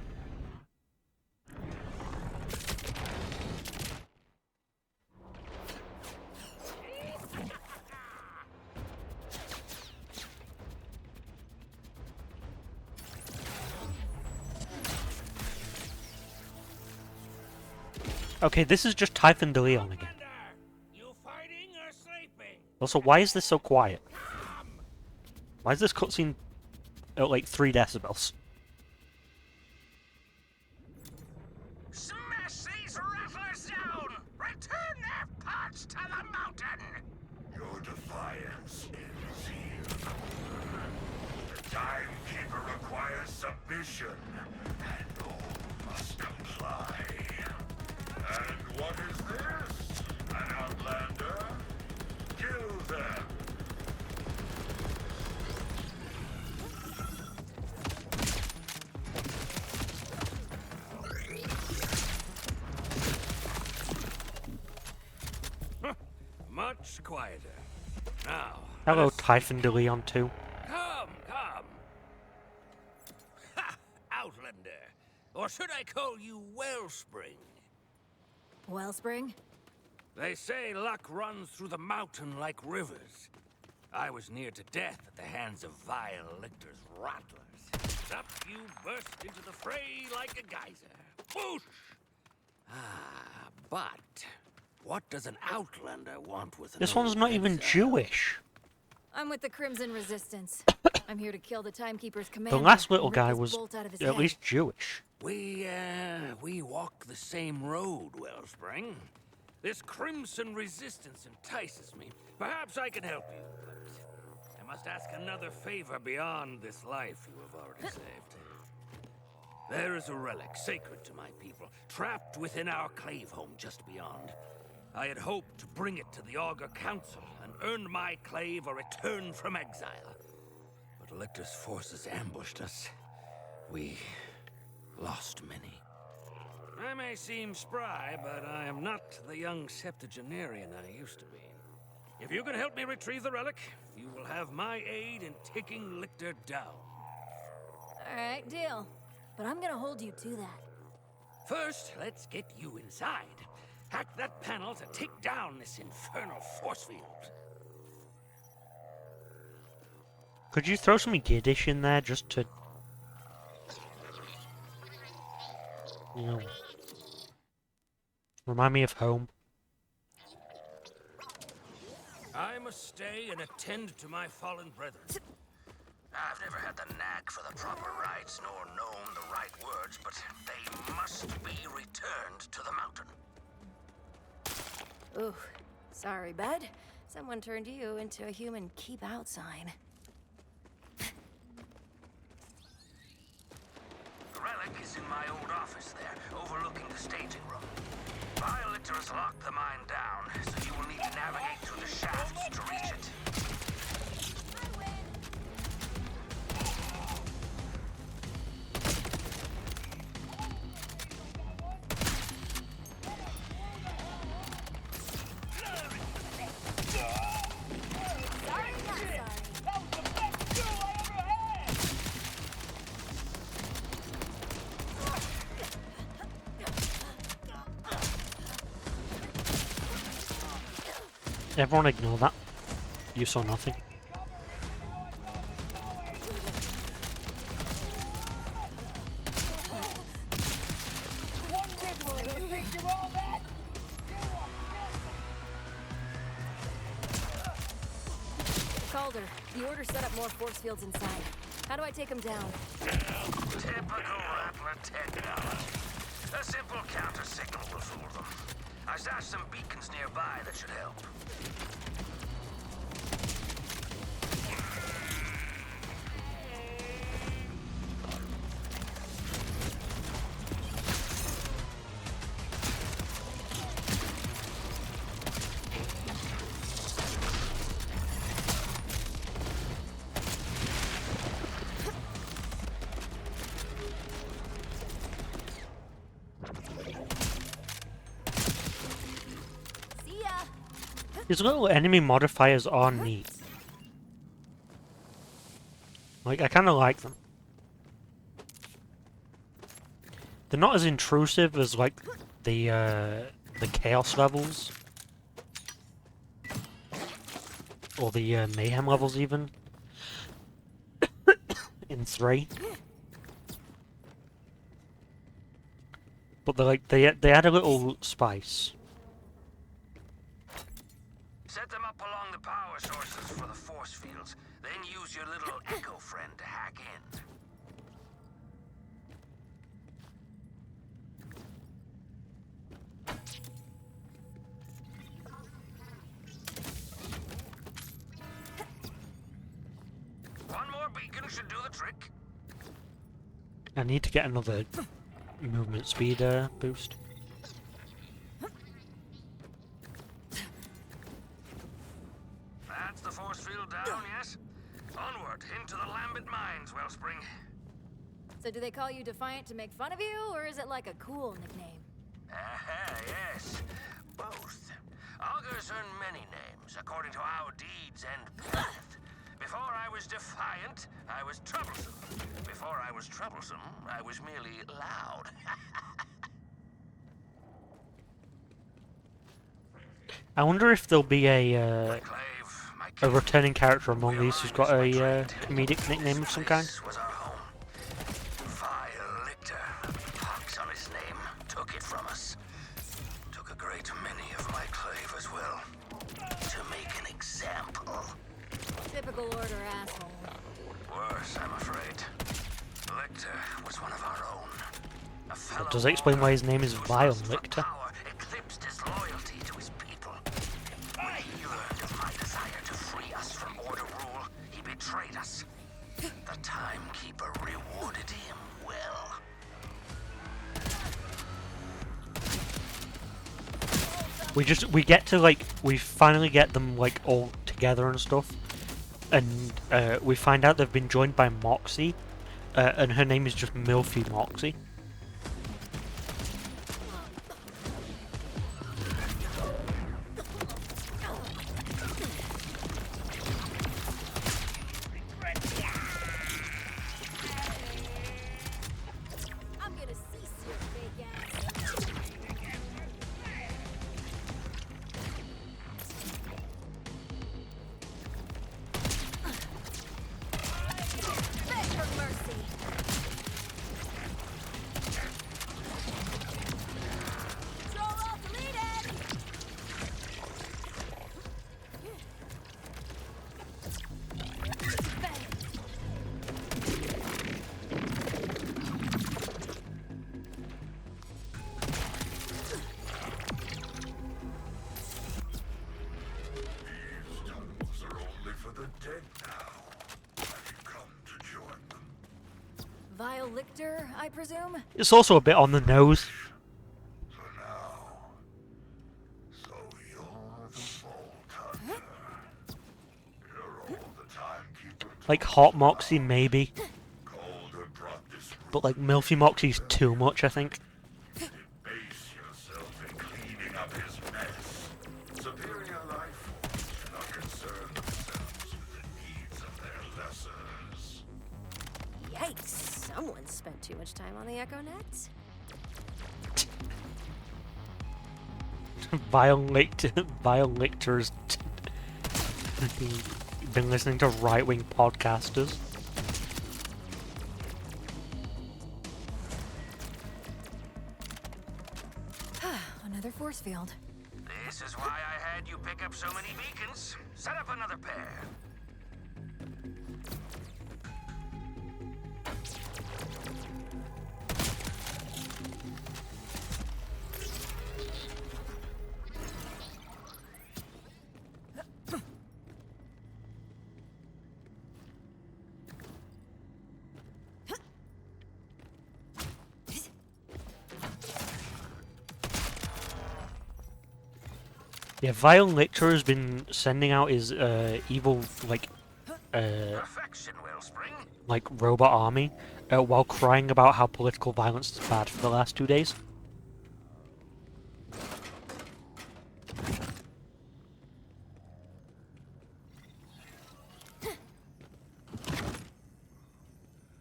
Okay, this is just Typhon de Leon again. You fighting or sleeping? Also, why is this so quiet? Why is this cutscene at like 3 decibels? Smash these rattlers down! Return their parts to the mountain! Your defiance ends here. The timekeeper requires submission, and all must comply. And what is this? An outlander? Kill them! Much quieter. Now. Hello, let's- Typhon de Leon 2. Come, come. Ha! Outlander. Or should I call you Wellspring? Wellspring? They say luck runs through the mountain like rivers. I was near to death at the hands of vile lictors rattlers. Up you burst into the fray like a geyser. Whoosh! Ah, but what does an outlander want with an This old one's not even exile? Jewish. I'm with the Crimson Resistance. I'm here to kill the Timekeeper's The commander. last little and rip guy his was bolt out of his at head. least Jewish. We walk the same road, Wellspring. This Crimson Resistance entices me. Perhaps I can help you, but I must ask another favor beyond this life you have already saved. There is a relic sacred to my people, trapped within our clave home just beyond. I had hoped to bring it to the Augur Council and earn my clave a return from exile. But Elector's forces ambushed us. We lost many. I may seem spry, but I am not the young septuagenarian I used to be. If you can help me retrieve the relic, you will have my aid in taking Lictor down. Alright, deal. But I'm gonna hold you to that. First, let's get you inside. Hack that panel to take down this infernal force field. Could you throw some Yiddish in there just to, you know, remind me of home? I must stay and attend to my fallen brethren. I've never had the knack for the proper rites, nor known the right words, but they must be returned to the mountain. Ooh, sorry, bud. Someone turned you into a human keep out sign. The relic is in my old office there, overlooking the staging room. Biolictor has locked the mine down, so you will need to navigate through the shafts to reach it. Everyone ignore that. You saw nothing. Calder, the Order set up more force fields inside. How do I take them down? Typical Rappler technology. A simple counter signal will fool them. I stashed some beacons nearby that should help. These little enemy modifiers are neat. Like, I kind of like them. They're not as intrusive as, like, the Chaos levels. Or the Mayhem levels, even. In 3. But they're like, they add a little spice. Set them up along the power sources for the force fields, then use your little echo friend to hack in. One more beacon should do the trick. I need to get another movement speed boost. That's the force field down, yes? Onward, into the Lambent Mines, Wellspring. So do they call you Defiant to make fun of you, or is it like a cool nickname? Aha, yes. Both. Augurs earn many names, according to our deeds and path. Before I was defiant, I was troublesome. Before I was troublesome, I was merely loud. I wonder if there'll be a returning character among these who's got a comedic nickname of some kind. Was our home. Vile Lictor, pox on his name, took it from us. Took a great many of my clave as well. To make an example. Typical order asshole. Worse, I'm afraid. Lictor was one of our own. A fellow Does it explain why his name is whose Vile lust for Lictor? power eclipsed his loyalty to his people. When he learned of my desire to free us from Order rule, he betrayed us. The Timekeeper rewarded him well. We get to like, we finally get them like all together and stuff, and we find out they've been joined by Moxie, and her name is just Milfy Moxie. I'm gonna cease your fake ass. Beg for mercy. Control alt deleted. These tunnels are only for the dead now. Have you come to join them? Vile Lictor, I presume? It's also a bit on the nose. For now. So you're the Vault Hunter. You're all the Timekeeper. Like Hot Moxie maybe, Calder brought this but like Milfy Moxie's too much, I think. Base yourself in cleaning up his mess. Superior life forms do not concern themselves with the needs of their lessers. Yikes. Someone spent too much time on the Echo Net. Vile Lictor's been listening to right-wing podcasters. Another force field. This is why I had you pick up so many beacons. Set up another pair. Yeah, Vile Lictor has been sending out his evil Perfection, Wellspring. like robot army while crying about how political violence is bad for the last 2 days.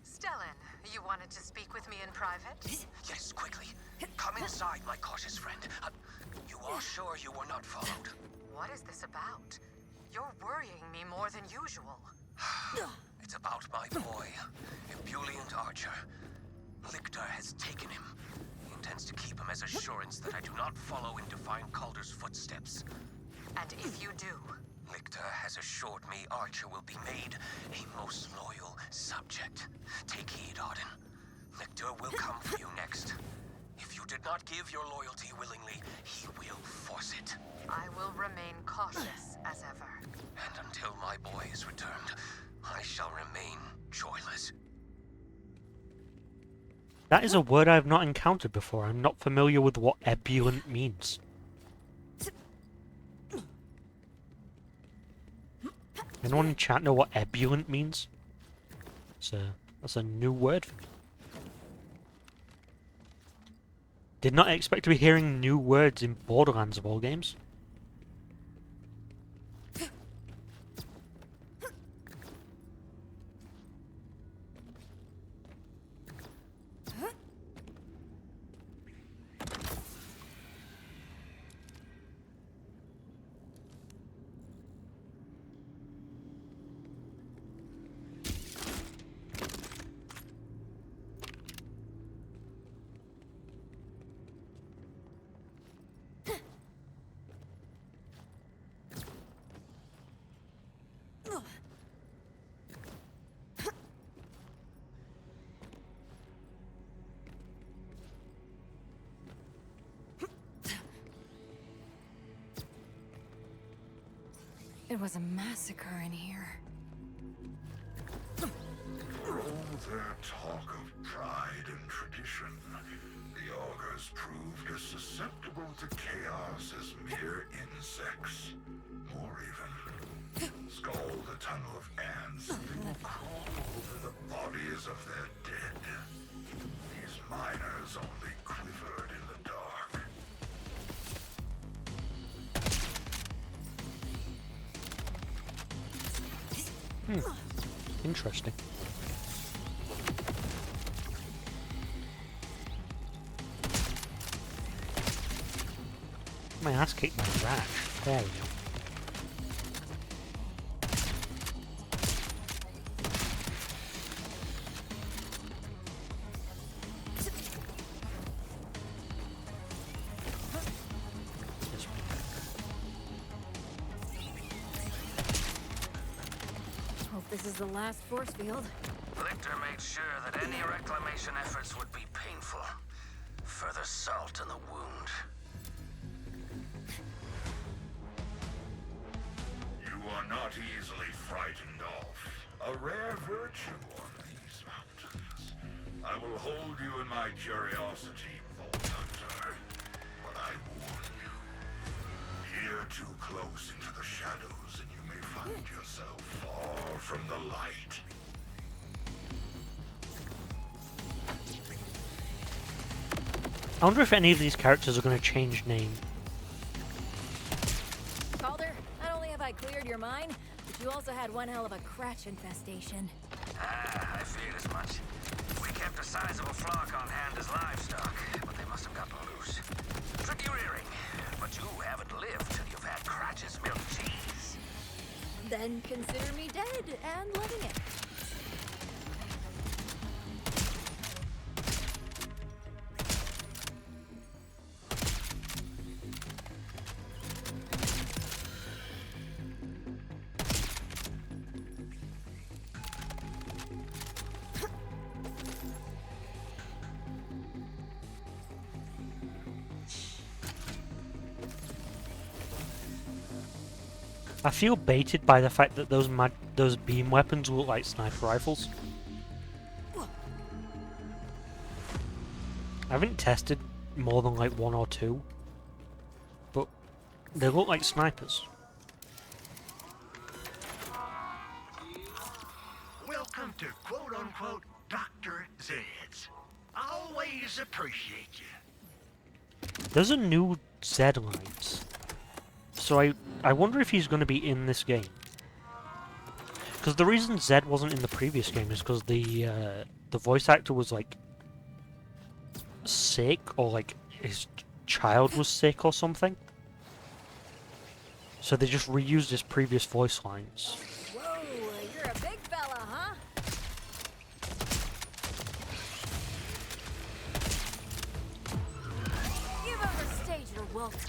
Stellan, you wanted to speak with me in private? Yes, quickly. Come inside, my cautious friend. You are sure you were not followed? What is this about? You're worrying me more than usual. It's about my boy, Ebullient Archer. Lictor has taken him. He intends to keep him as assurance that I do not follow in Divine Calder's footsteps. And if you do, Lictor has assured me Archer will be made a most loyal subject. Take heed, Arden. Lictor will come for you next. If you did not give your loyalty willingly, he will force it. I will remain cautious as ever. And until my boy is returned, I shall remain joyless. That is a word I have not encountered before. I'm not familiar with what ebullient means. Anyone in chat know what ebullient means? That's a new word for me. Did not expect to be hearing new words in Borderlands of all games. it was a massacre in here. For all their talk of pride and tradition, the augurs proved as susceptible to chaos as mere insects. More even. Skull the tunnel of ants, they will crawl over the bodies of their dead. These miners only quivered in the dark. Interesting. My ass kicked by a rat. There we go. Hope this is the last force field. Lictor made sure that any reclamation efforts would be painful. Further salt in the wound. You are not easily frightened off. A rare virtue on these mountains. I will hold you in my curiosity, Vault Hunter. But I warn you, peer too close into the shadows and you may find yourself far from the light. I wonder if any of these characters are going to change name. Calder, not only have I cleared your mine, but you also had one hell of a cratch infestation. I feared as much. We kept a sizable flock on hand as livestock, but they must have gotten loose. Tricky rearing, but you haven't lived till you've had Cratch's milk cheese. Then consider me dead and loving it. I feel baited by the fact that those beam weapons look like sniper rifles. I haven't tested more than like one or two, but they look like snipers. Welcome to quote-unquote Dr. Zed's. Always appreciate you. There's a new Zed lines. So I wonder if he's going to be in this game. Because the reason Zed wasn't in the previous game is because the voice actor was like sick, or like his child was sick or something. So they just reused his previous voice lines. Whoa, you're a big fella, huh? You've overstayed your welcome.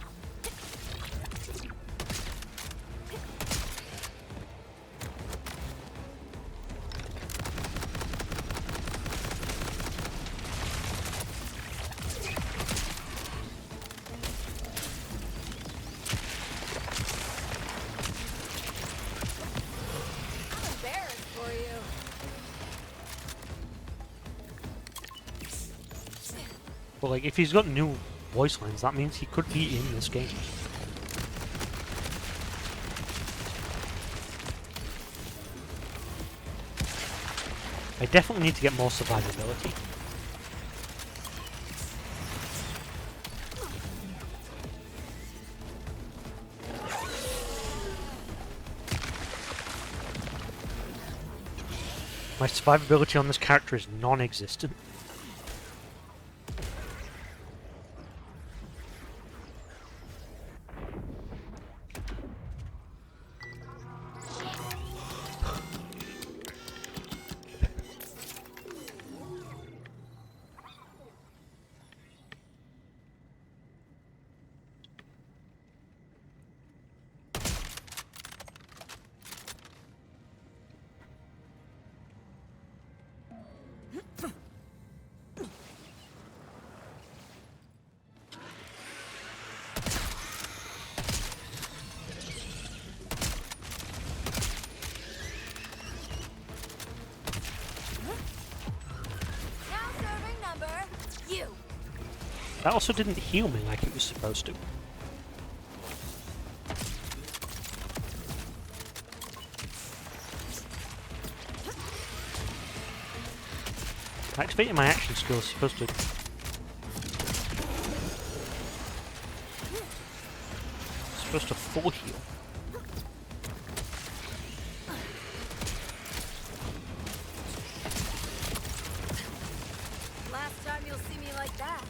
But like, if he's got new voice lines, that means he could be in this game. I definitely need to get more survivability. My survivability on this character is non-existent. That also didn't heal me like it was supposed to. Activating my action skill is supposed to... supposed to full heal. Last time you'll see me like that.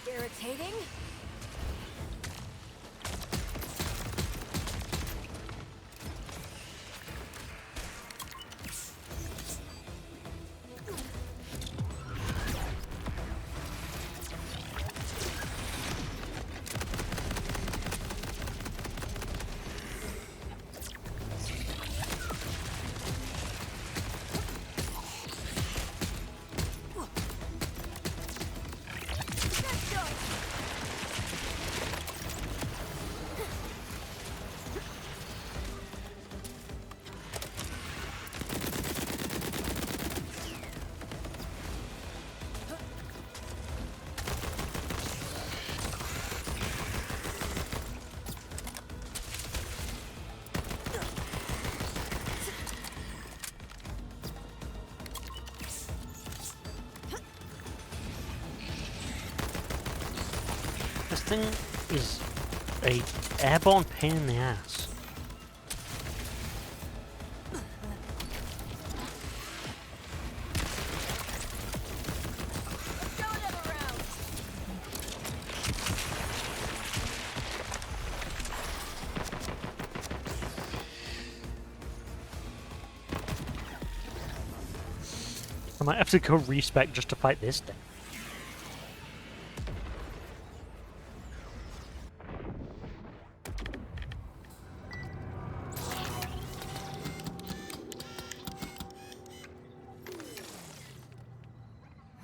Irritating? This thing is a airborne pain in the ass. Let's go another round. I might have to go respec just to fight this thing.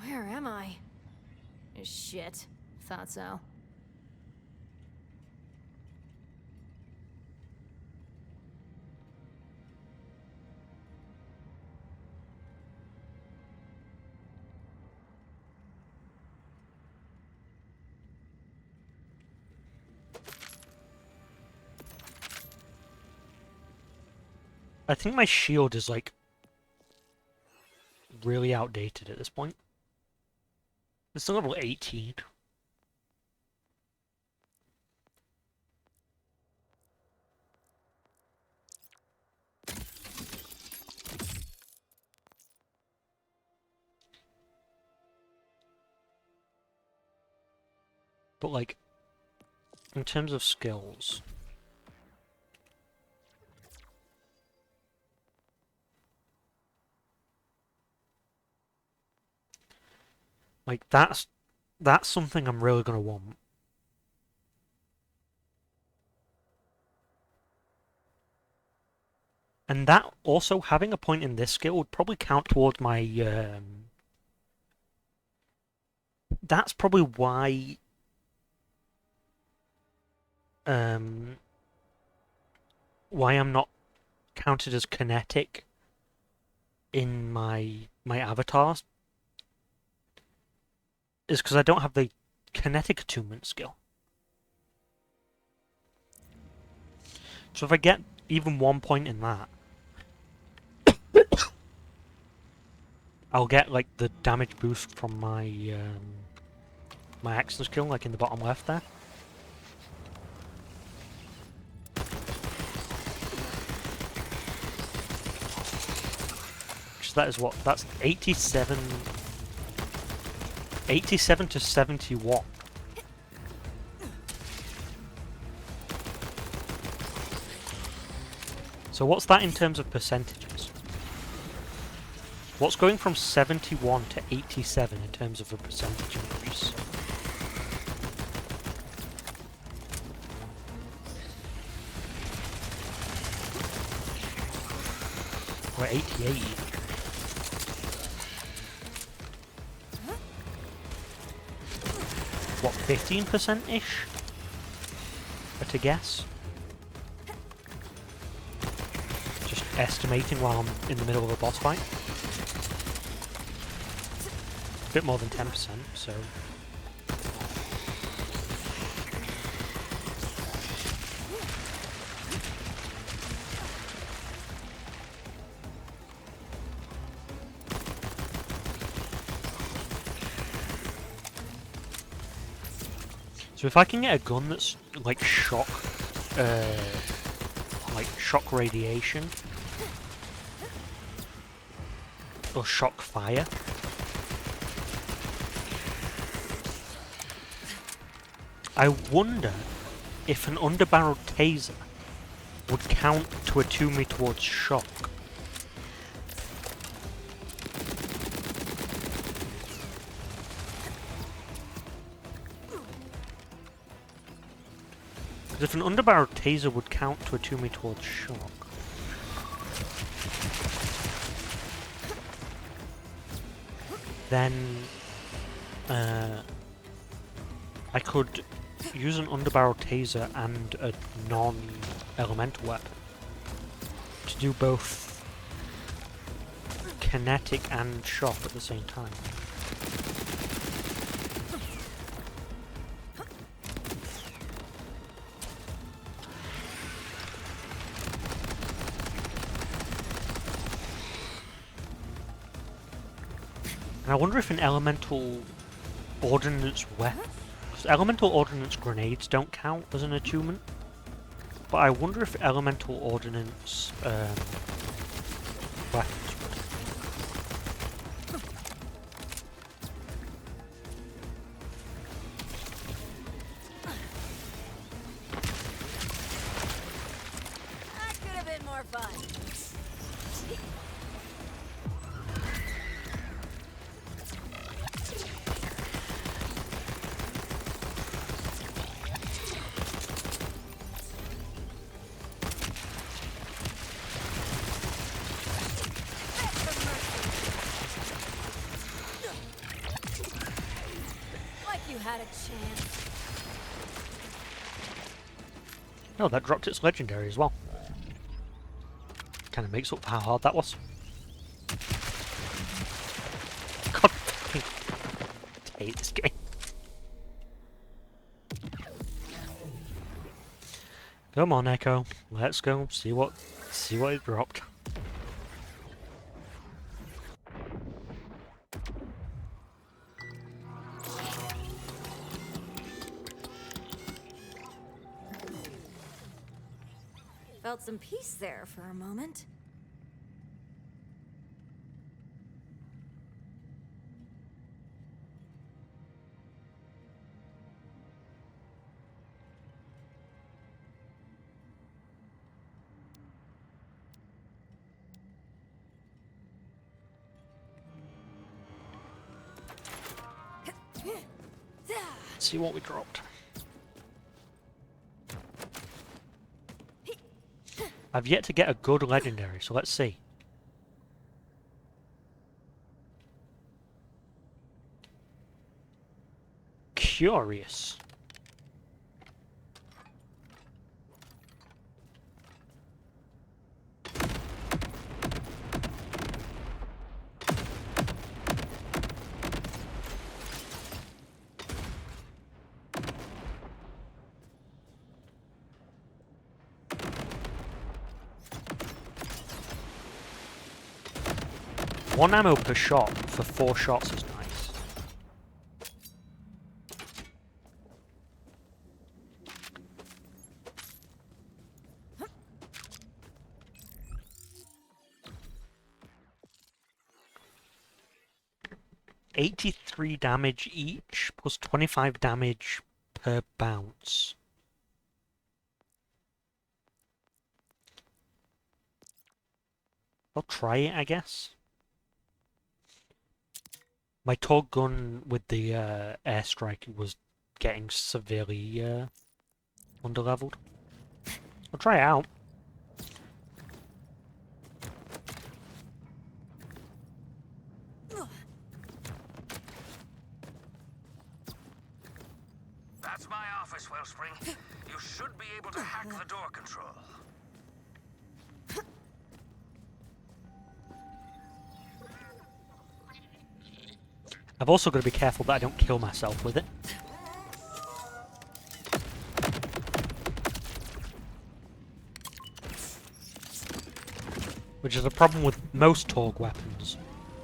Where am I? Shit. Thought so. I think my shield is like really outdated at this point. It's still level 18. But like, in terms of skills, like that's something I'm really gonna want. And that also, having a point in this skill would probably count towards my that's probably why why I'm not counted as kinetic in my avatars, is because I don't have the kinetic attunement skill. So if I get even 1 point in that, I'll get like the damage boost from my my action skill, like in the bottom left there. So that is what? That's 87 to 71. So what's that in terms of percentages? What's going from 71 to 87 in terms of a percentage increase? Or 88? What, 15%-ish? To guess? Just estimating while I'm in the middle of a boss fight. A bit more than 10%, so... So if I can get a gun that's like shock radiation or shock fire, I wonder if an underbarreled taser would count to attune me towards shock. If an underbarreled taser would count to attune me towards shock. Then I could use an underbarreled taser and a non-elemental weapon to do both kinetic and shock at the same time. I wonder if an elemental ordnance weapon... Because elemental ordnance grenades don't count as an attunement. But I wonder if elemental ordnance weapons would. That could have been more fun. Had a chance. Oh, that dropped its legendary as well. Kind of makes up for how hard that was. God fucking hate this game. Come on, Echo. Let's go. See what it dropped. Felt some peace there for a moment. See what we dropped. I've yet to get a good legendary, so let's see. Curious. One ammo per shot for 4 shots is nice. $83 damage each, plus 25 damage per bounce. I'll try it, I guess. My tug gun with the airstrike was getting severely underleveled. I'll try it out. That's my office, Wellspring. You should be able to hack the door control. I've also got to be careful that I don't kill myself with it. Which is a problem with most Torg weapons.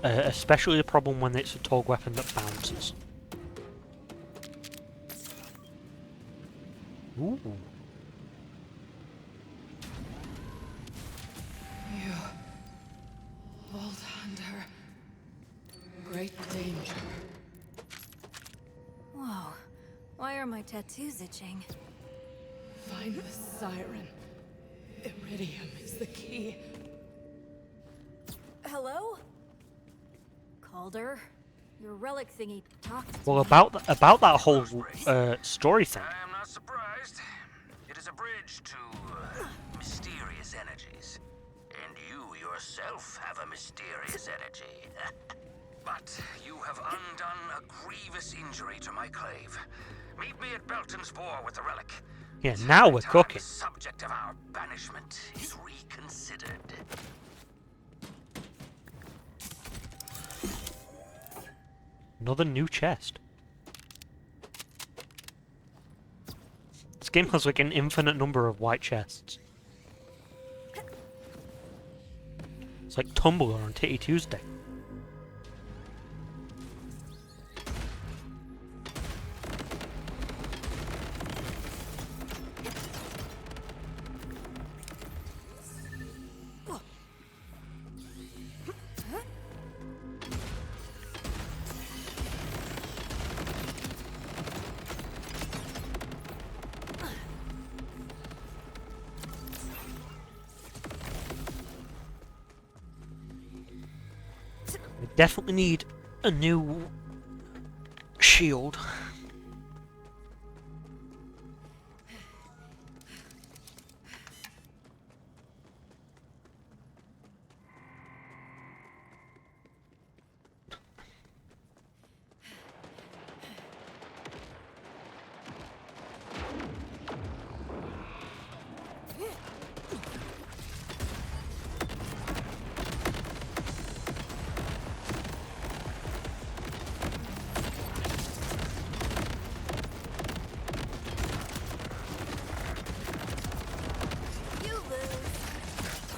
Especially a problem when it's a Torg weapon that bounces. Ooh. You, Vault Hunter, great danger. Whoa. Why are my tattoos itching? Find the siren. Iridium is the key. Hello? Calder? Your relic thingy talked to Well, me. about that whole story thing. I am not surprised. It is a bridge to mysterious energies. And you yourself have a mysterious energy. But you have undone a grievous injury to my clave. Meet me at Belton's Boar with the relic. Yeah, now we're cooking. The subject of our banishment is reconsidered. Another new chest. This game has like an infinite number of white chests. It's like Tumblr on Titty Tuesday. Definitely need a new shield.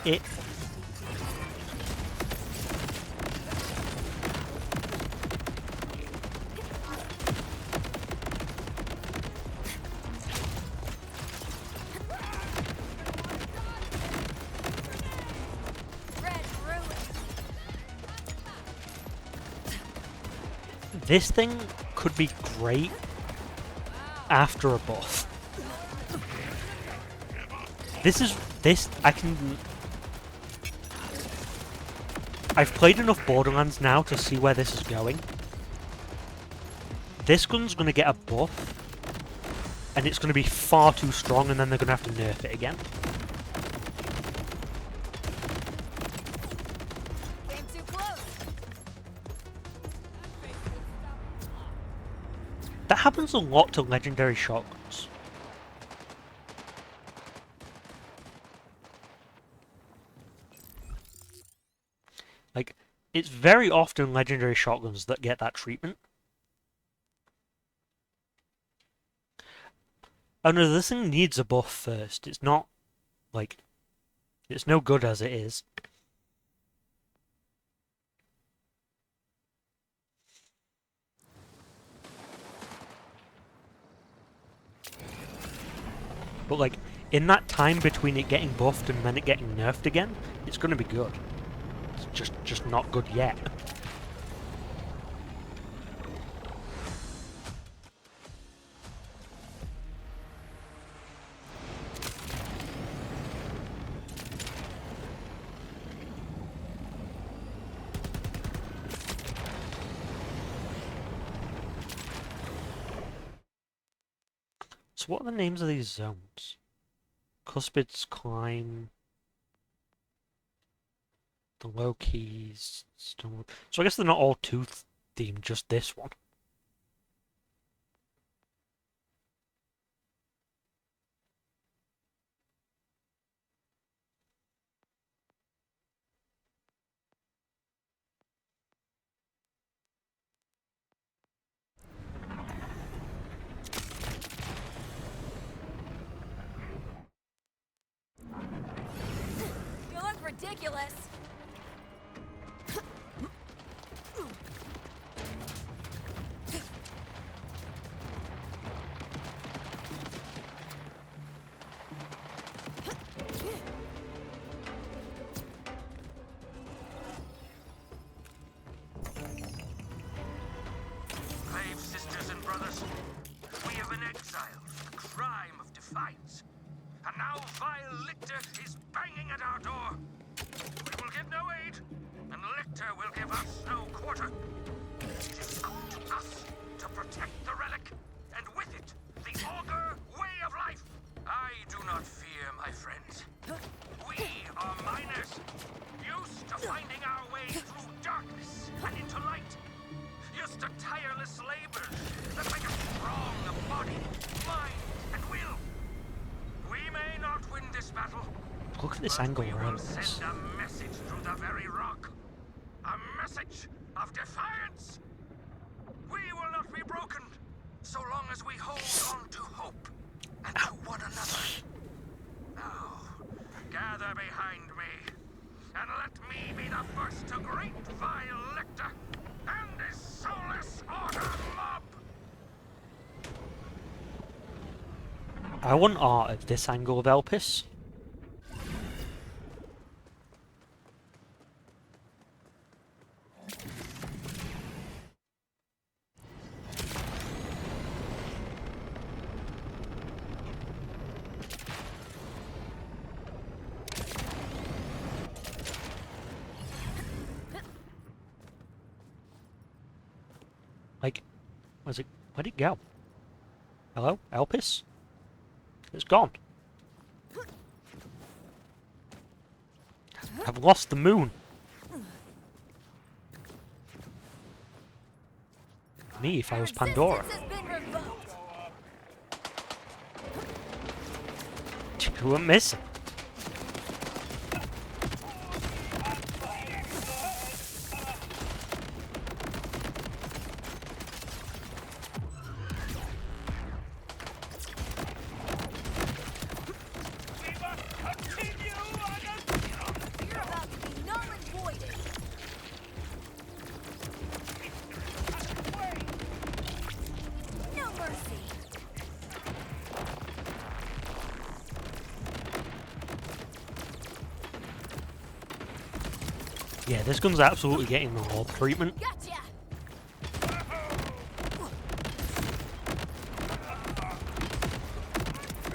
It. This thing could be great after a buff. I've played enough Borderlands now to see where this is going. This gun's going to get a buff, and it's going to be far too strong, and then they're going to have to nerf it again. Came too close. That happens a lot to legendary shotguns. Like, it's very often legendary shotguns that get that treatment. Oh no, this thing needs a buff first. It's not, like, it's no good as it is. But, like, in that time between it getting buffed and then it getting nerfed again, it's going to be good. It's just not good yet. So what are the names of these zones? Cuspids, Climb, the Low Keys, Stone... So I guess they're not all tooth themed, just this one. You look ridiculous. Brave sisters and brothers, we have been exiled for the crime of defiance. And now vile Lictor is banging at our door. We will give no aid, and Lictor will give us no quarter. It is up to us to protect the relic, and with it, the Augur way of life. I do not fear, my friends. We are miners, used to finding our way through darkness and into light. Used to tireless labor that make us strong of body, mind, and will. We may not win this battle. Look at this but angle we around will this. send a message through the very rock. A message of defiance. We will not be broken so long as we hold on to hope and to one another. Now, gather behind me, and let me be the first to greet vile Lictor and his soulless Augur mob. I want art of this angle of Elpis. Like, where'd it go? Hello? Elpis? It's gone. I've lost the moon. Me, if I was Pandora. You were missing. Yeah, this gun's absolutely getting the Lord treatment. Gotcha.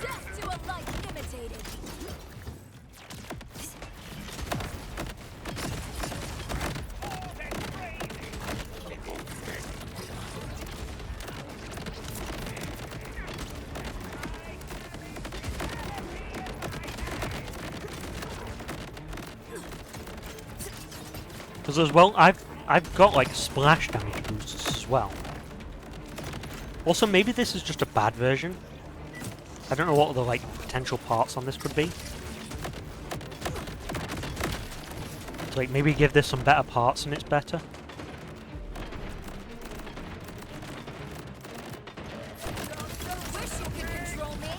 Death to a life imitated. Because as well, I've got like splash damage boosters as well. Also, maybe this is just a bad version. I don't know what the like potential parts on this could be. So, like maybe give this some better parts and it's better. Wish you could control me.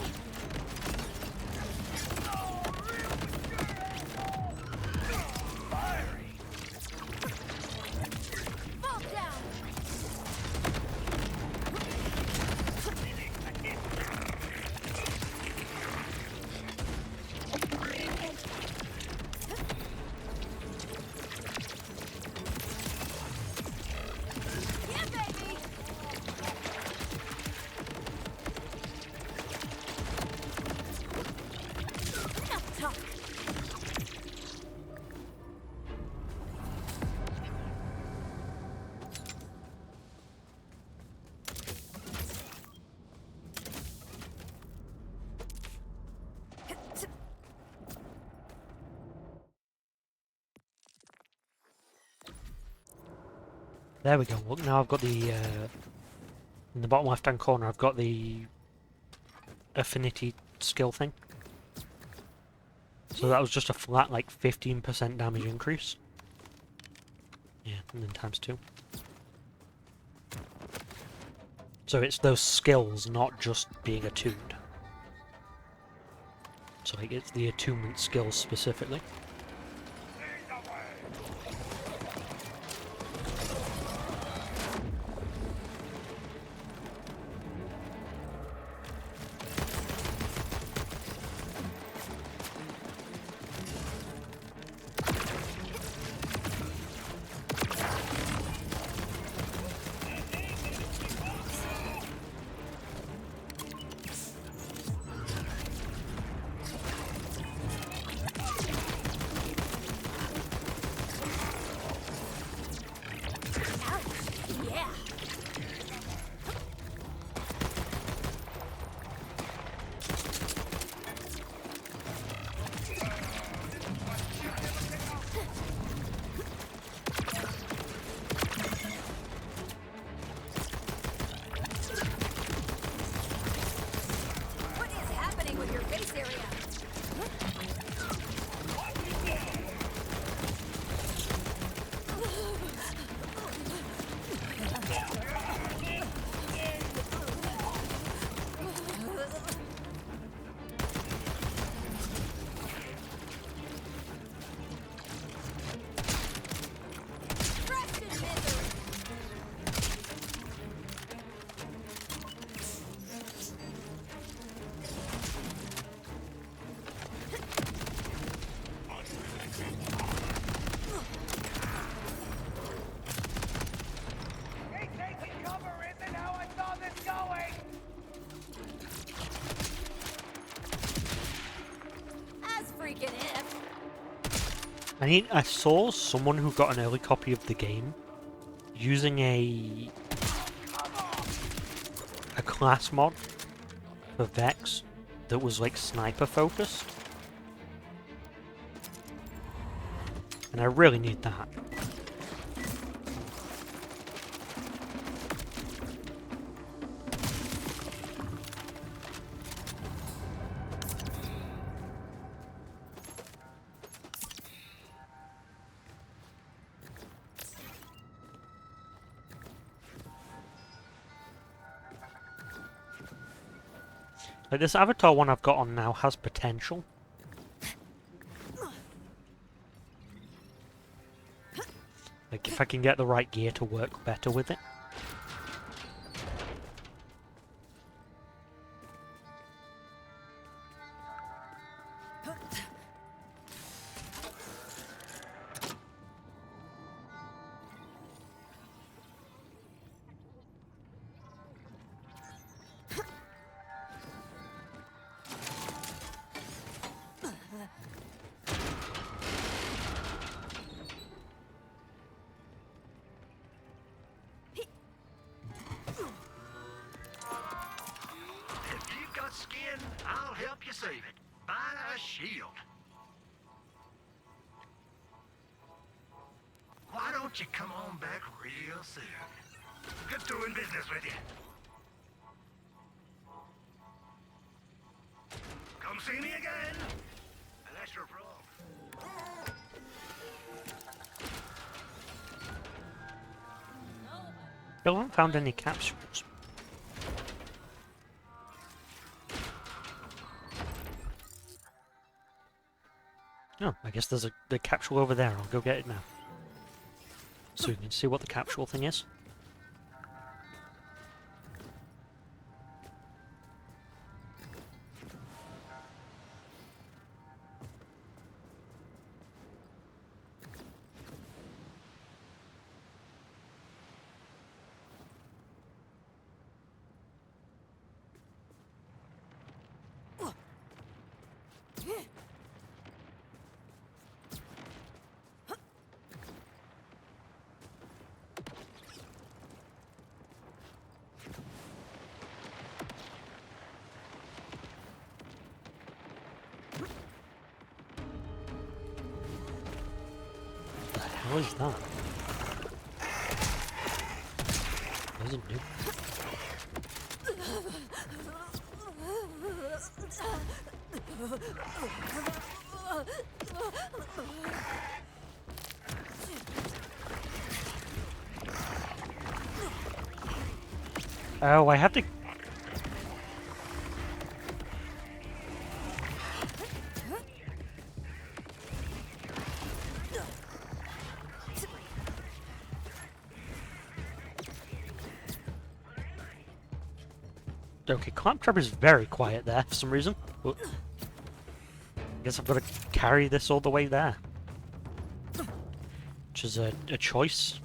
Fall down. There we go. Look, now I've got the in the bottom left-hand corner. I've got the affinity skill thing. So that was just a flat, like 15% damage increase. Yeah, and then times 2. So it's those skills, not just being attuned. So like it's the attunement skills specifically. I saw someone who got an early copy of the game using a class mod for Vex that was like sniper focused. And I really need that. Like this Avatar one I've got on now has potential. Like if I can get the right gear to work better with it. Skin, I'll help you save it. Buy a shield. Why don't you come on back real soon? Good doing business with you. Come see me again. Unless you're wrong. Still haven't found any capsules. Oh, I guess there's the capsule over there. I'll go get it now. So you can see what the capsule thing is. What is that? isn't new. Oh, I have to... Okay, Claptrap is very quiet there for some reason. But I guess I've got to carry this all the way there. Which is a choice.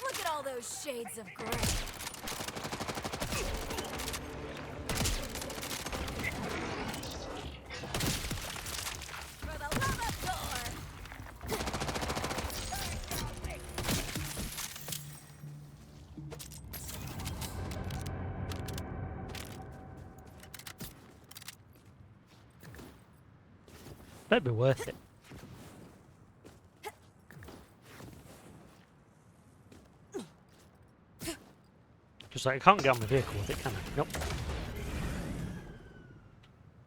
Look at all those shades of gray. For the love of Thor! That'd be worth it. Just like, I can't get on the vehicle with it, can I? Nope.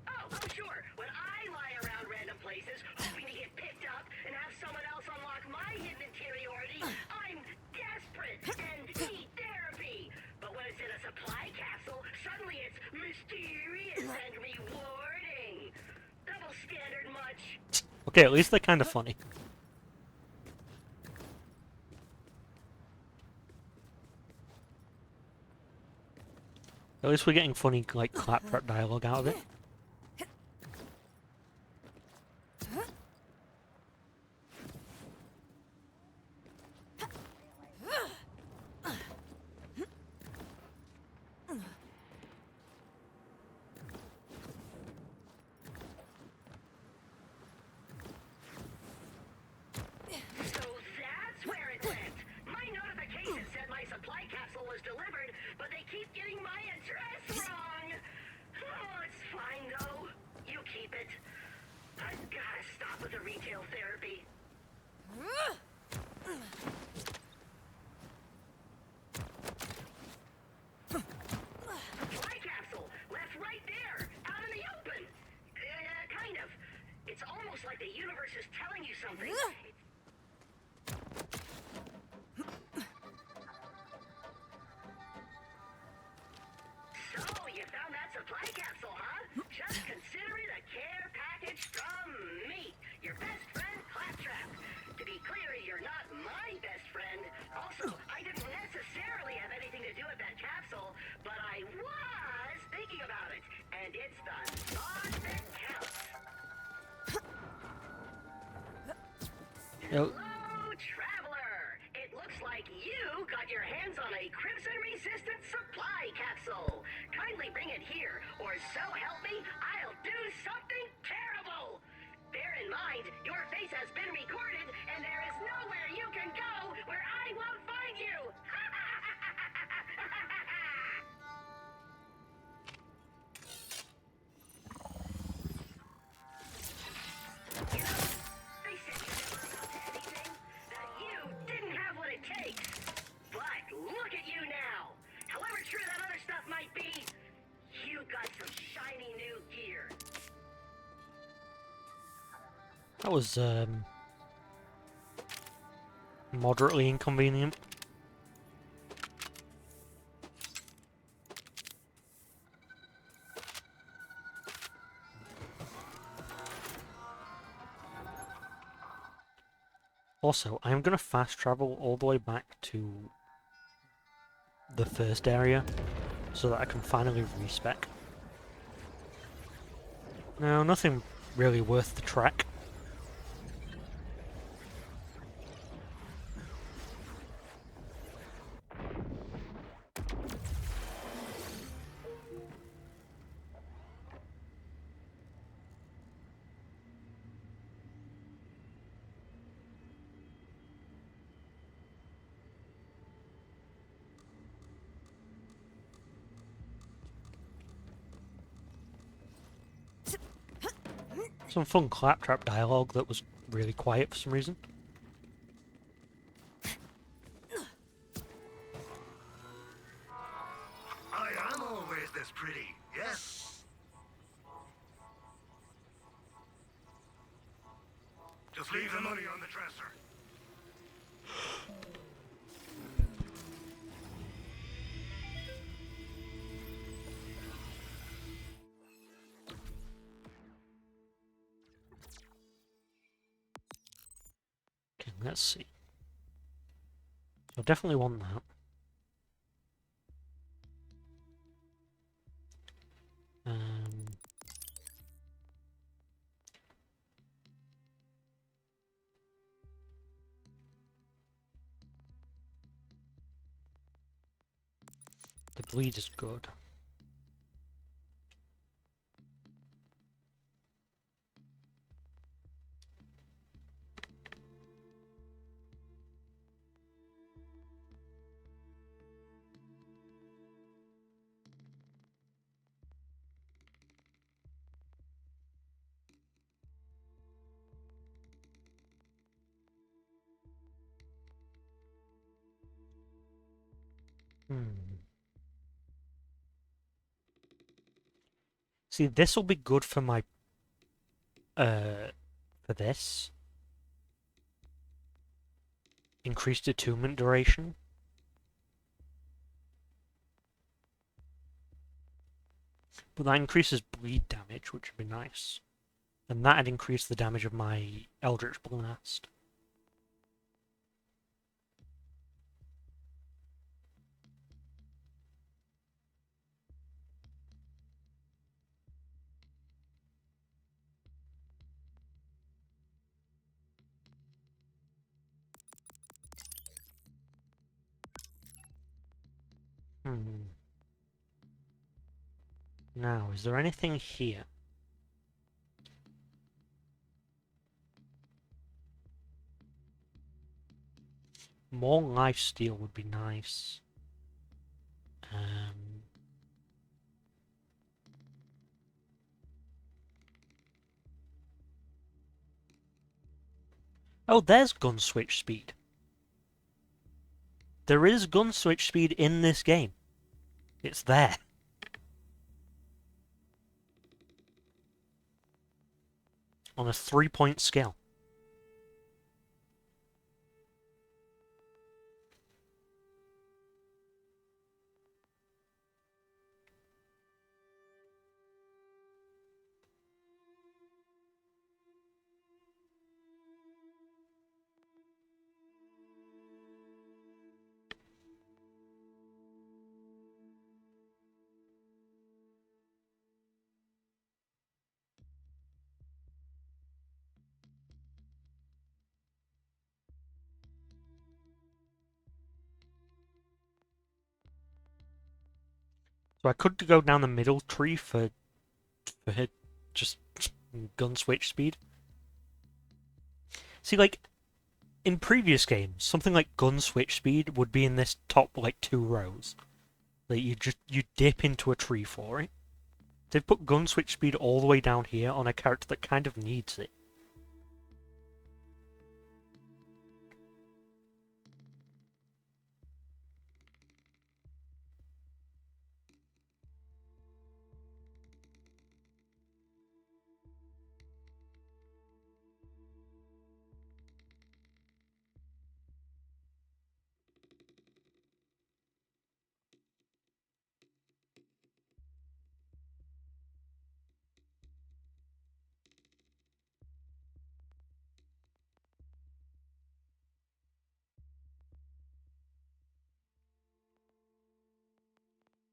Oh, sure. When I lie around random places, hoping to get picked up and have someone else unlock my hidden interiority, I'm desperate and need therapy. But when it's in a supply capsule, suddenly it's mysterious and rewarding. Double standard much? Okay, at least they're kind of funny. At least we're getting funny, like, Claptrap dialogue out of it. So that's where it went. My notification said my supply capsule was delivered, but they keep getting my address wrong. Oh, it's fine though. You keep it. I've gotta stop with the retail therapy. Supply capsule left right there, out in the open. Kind of. It's almost like the universe is telling you something. So, you found that supply capsule, huh? Just consider it a care package from me, your best friend, Claptrap. To be clear, you're not my best friend. Also, I didn't necessarily have anything to do with that capsule, but I was thinking about it, and it's the thought that counts. Oh. Hello, traveler! It looks like you got your hands on a Crimson-resistant supply capsule. Kindly bring it here, or so help me, I'll do something terrible! Bear in mind, your face has been recorded, and there is nowhere you can go where I won't find you! You know, they said you never amount to anything, that you didn't have what it takes. But look at you now! However true that other stuff might be, you got some shiny new gear. That was, moderately inconvenient. Also, I'm gonna fast travel all the way back to the first area so that I can finally respec. No, nothing really worth the trek. Some fun claptrap dialogue that was really quiet for some reason. I am always this pretty, yes? Just leave the money on the dresser. Okay, let's see. I definitely want that. The bleed is good. See, this will be good for my for this. Increased attunement duration. But that increases bleed damage, which would be nice. And that'd increase the damage of my Eldritch Blast. Now, is there anything here? More lifesteal would be nice. Oh, there's gun switch speed. There is gun switch speed in this game. It's there. On a 3-point scale. So I could go down the middle tree for just gun switch speed. See, like, in previous games, something like gun switch speed would be in this top, like, 2 rows. Like, you dip into a tree for it. They've put gun switch speed all the way down here on a character that kind of needs it.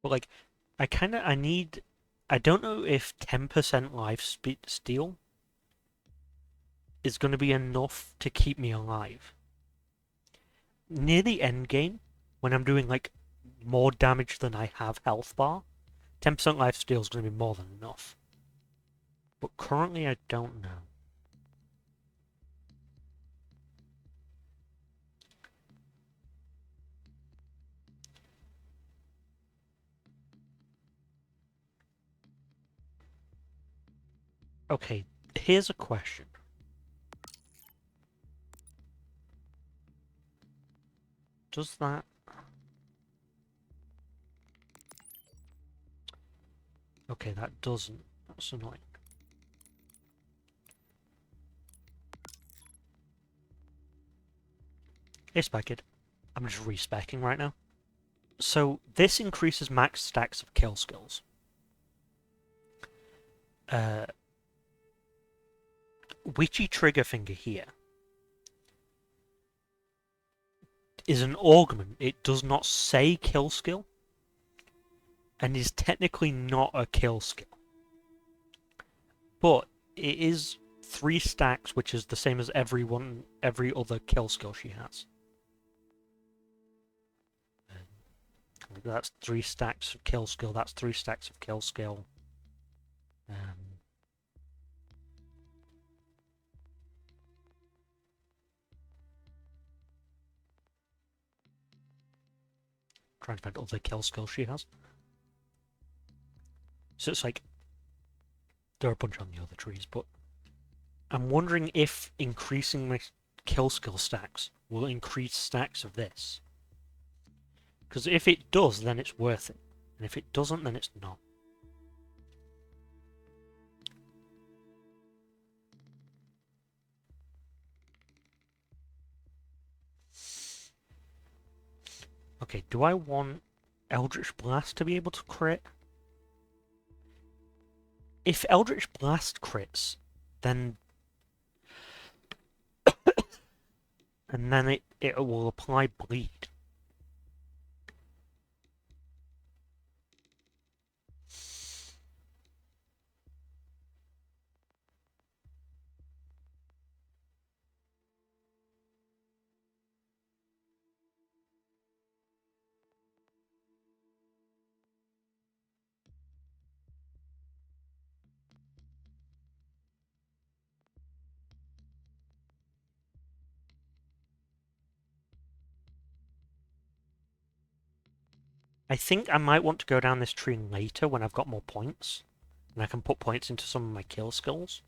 But, like, I don't know if 10% life steal is going to be enough to keep me alive. Near the end game, when I'm doing, like, more damage than I have health bar, 10% life steal is going to be more than enough. But currently, I don't know. Okay, here's a question. Does that... Okay, that doesn't. That's annoying. Hey, Spy Kid. I'm just respecking right now. So, this increases max stacks of kill skills. Witchy Trigger Finger here is an augment. It does not say kill skill, and is technically not a kill skill. But it is 3 stacks, which is the same as every other kill skill she has. That's 3 stacks of kill skill. That's 3 stacks of kill skill. Trying to find other kill skills she has. So it's like there are a bunch on the other trees, but I'm wondering if increasing my kill skill stacks will increase stacks of this. Because if it does, then it's worth it. And if it doesn't, then it's not. Okay, do I want Eldritch Blast to be able to crit? If Eldritch Blast crits, then... and then it will apply Bleed. I think I might want to go down this tree later when I've got more points. And I can put points into some of my kill skills.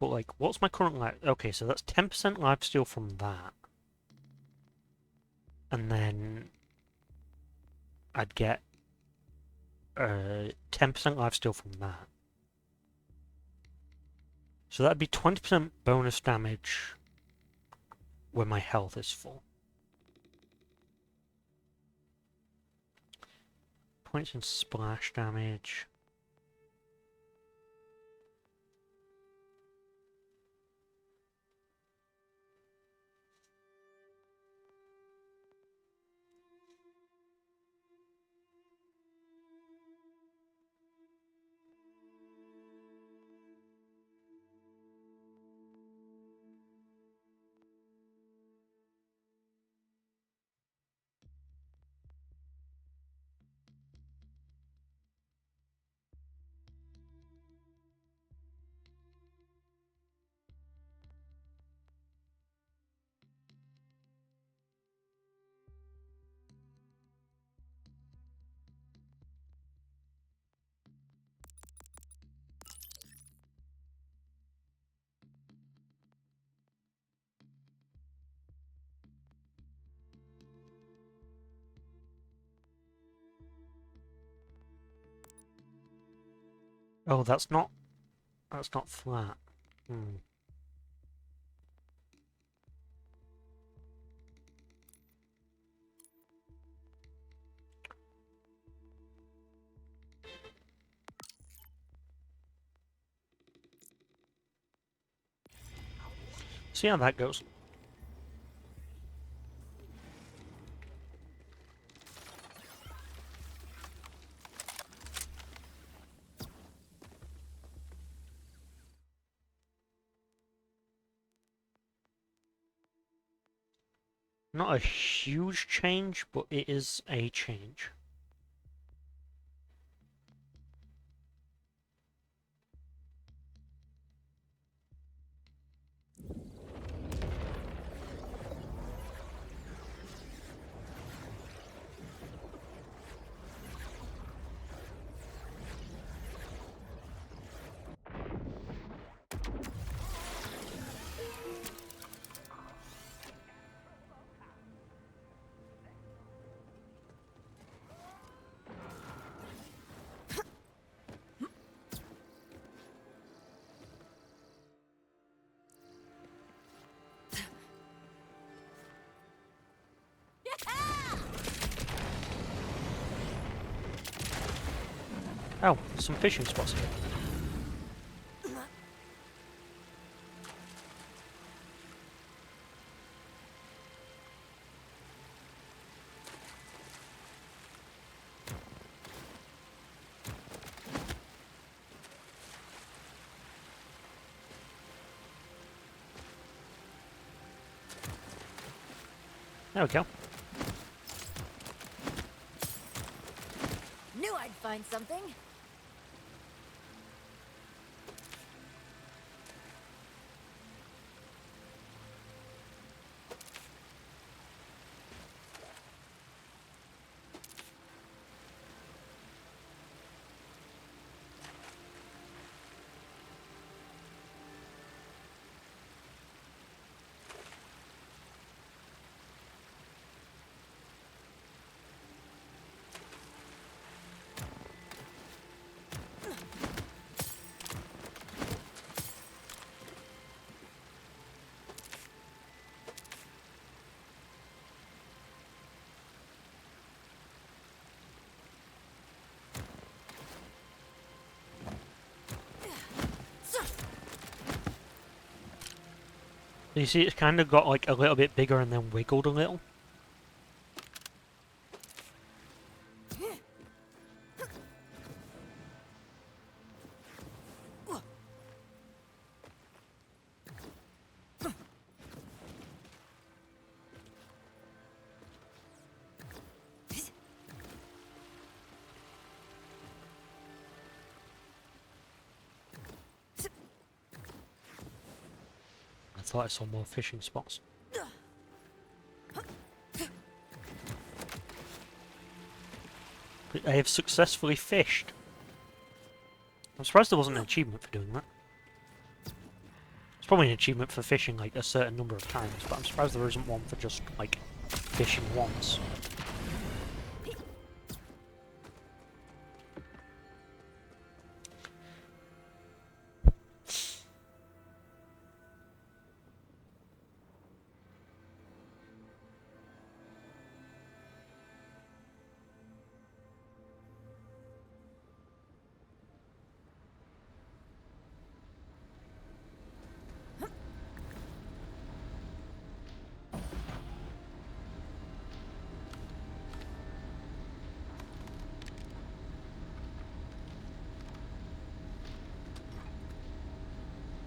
But like, what's my current life? Okay, so that's 10% lifesteal from that. And then I'd get 10% lifesteal from that. So that'd be 20% bonus damage when my health is full. Points in splash damage. Oh, that's not flat. Hmm. See how that goes. Not a huge change, but it is a change. Oh, there's some fishing spots here. There we go. Knew I'd find something. You see, it's kind of got like a little bit bigger and then wiggled a little. I thought I saw more fishing spots. But I have successfully fished. I'm surprised there wasn't an achievement for doing that. It's probably an achievement for fishing like a certain number of times, but I'm surprised there isn't one for just like fishing once.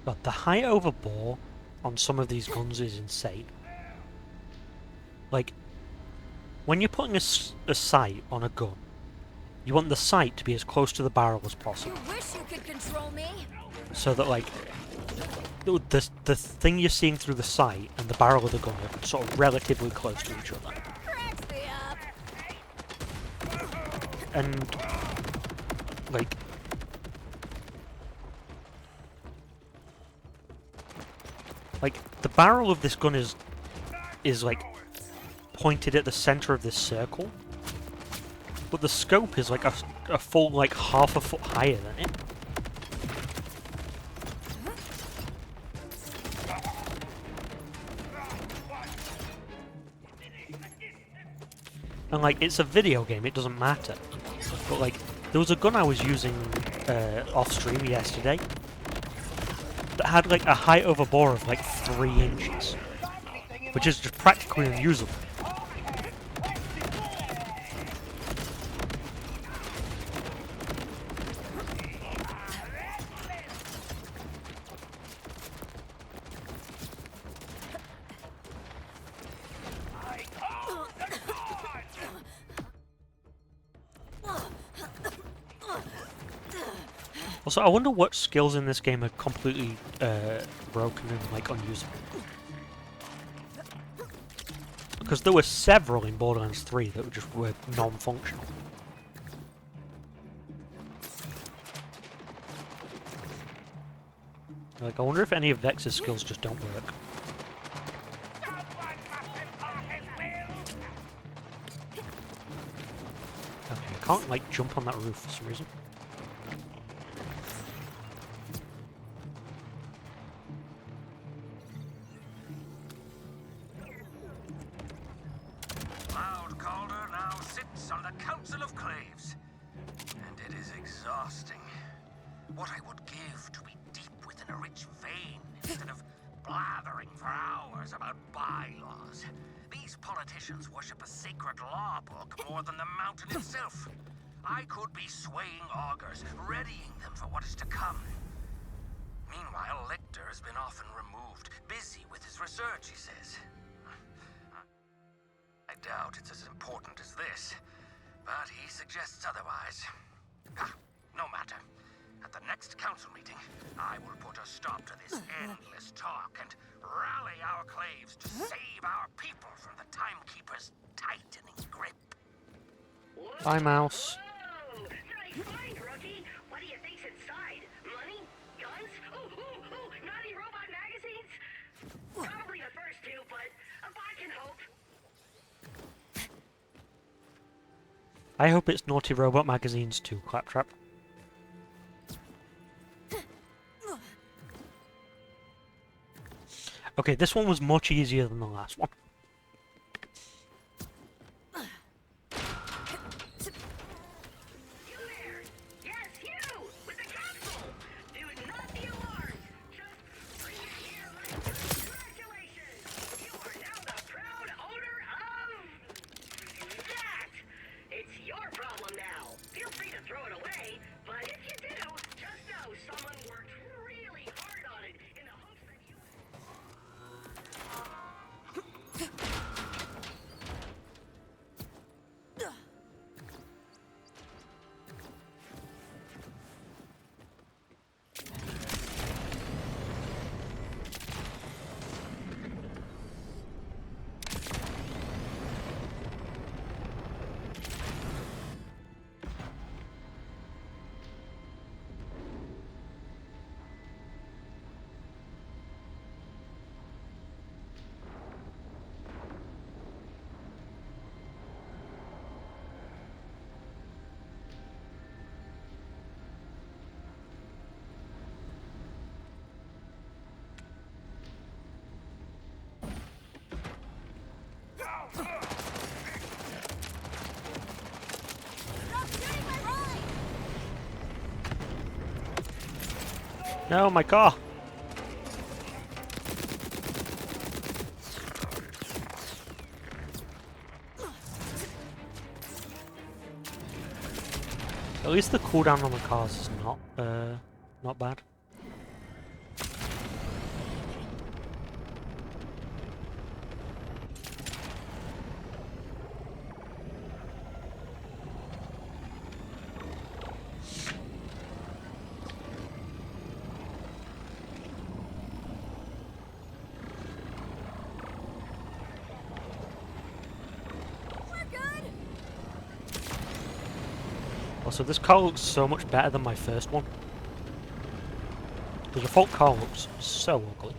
God, the height over bore on some of these guns is insane. Like, when you're putting a sight on a gun, you want the sight to be as close to the barrel as possible. You wish you could control me. So that, like, the thing you're seeing through the sight and the barrel of the gun are sort of relatively close to each other. Cracks me up. And, like, the barrel of this gun is like pointed at the center of this circle, but the scope is like a full like half a foot higher than it. And like, it's a video game, it doesn't matter. But like, there was a gun I was using off stream yesterday that had like a height over bore of like 3 inches, which is just practically unusable. Also, I wonder what skills in this game are completely broken and like unusable. Because there were several in Borderlands 3 that were non-functional. Like, I wonder if any of Vex's skills just don't work. Okay, I can't like jump on that roof for some reason. Cloud Calder now sits on the Council of Claves. And it is exhausting. What I would give to be deep within a rich vein instead of blathering for hours about bylaws. These politicians worship a sacred law book more than the mountain itself. I could be swaying augurs, readying them for what is to come. Meanwhile, Lictor has been often removed, busy with his research, he says. I doubt it's as important as this, but he suggests otherwise. No matter. At the next council meeting, I will put a stop to this endless talk and rally our claves to save our people from the Timekeeper's tightening grip. Bye, mouse. Whoa! Nice find, rookie! What do you think's inside? Money? Guns? Ooh, naughty robot magazines? Probably the first two, but I can hope. I hope it's Naughty Robot Magazines too, Claptrap. Okay, this one was much easier than the last one. You there! Yes, you! With the capsule! Do not be alarmed! Just bring it here like congratulations! You are now the proud owner of... that! It's your problem now! Feel free to throw it away, but if you do, just know someone worked really hard on it in the hopes that you... No, my car! At least the cooldown on the cars is not bad. Also, this car looks so much better than my first one. The default car looks so ugly.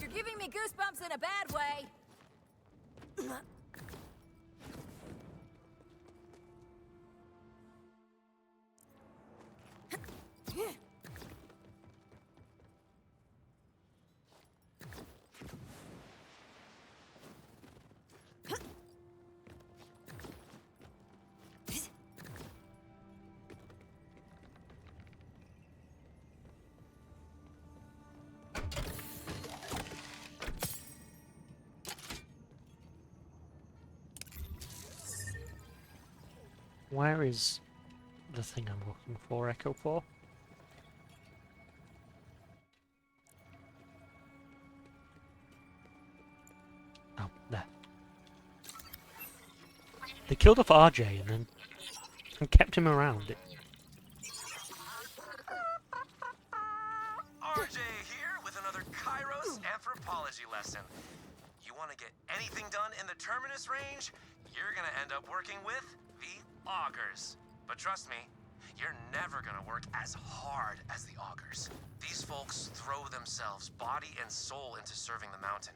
You're giving me goosebumps in a bad way. Where is the thing I'm looking for, Echo 4? Oh, there. They killed off RJ and kept him around. RJ here with another Kairos anthropology lesson. You want to get anything done in the Terminus range, you're gonna end up working with the Augurs. But trust me, you're never gonna work as hard as the Augurs. These folks throw themselves body and soul into serving the mountain.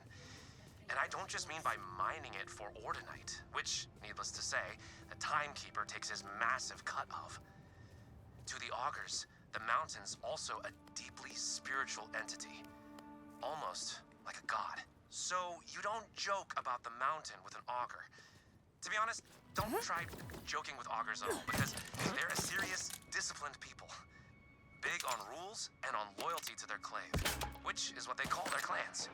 And I don't just mean by mining it for Ordinite, which, needless to say, the Timekeeper takes his massive cut of. To the Augurs, the mountain's also a deeply spiritual entity, almost like a god. So you don't joke about the mountain with an augur. To be honest, don't try joking with augurs at all, because they're a serious, disciplined people. Big on rules and on loyalty to their clave, which is what they call their clans.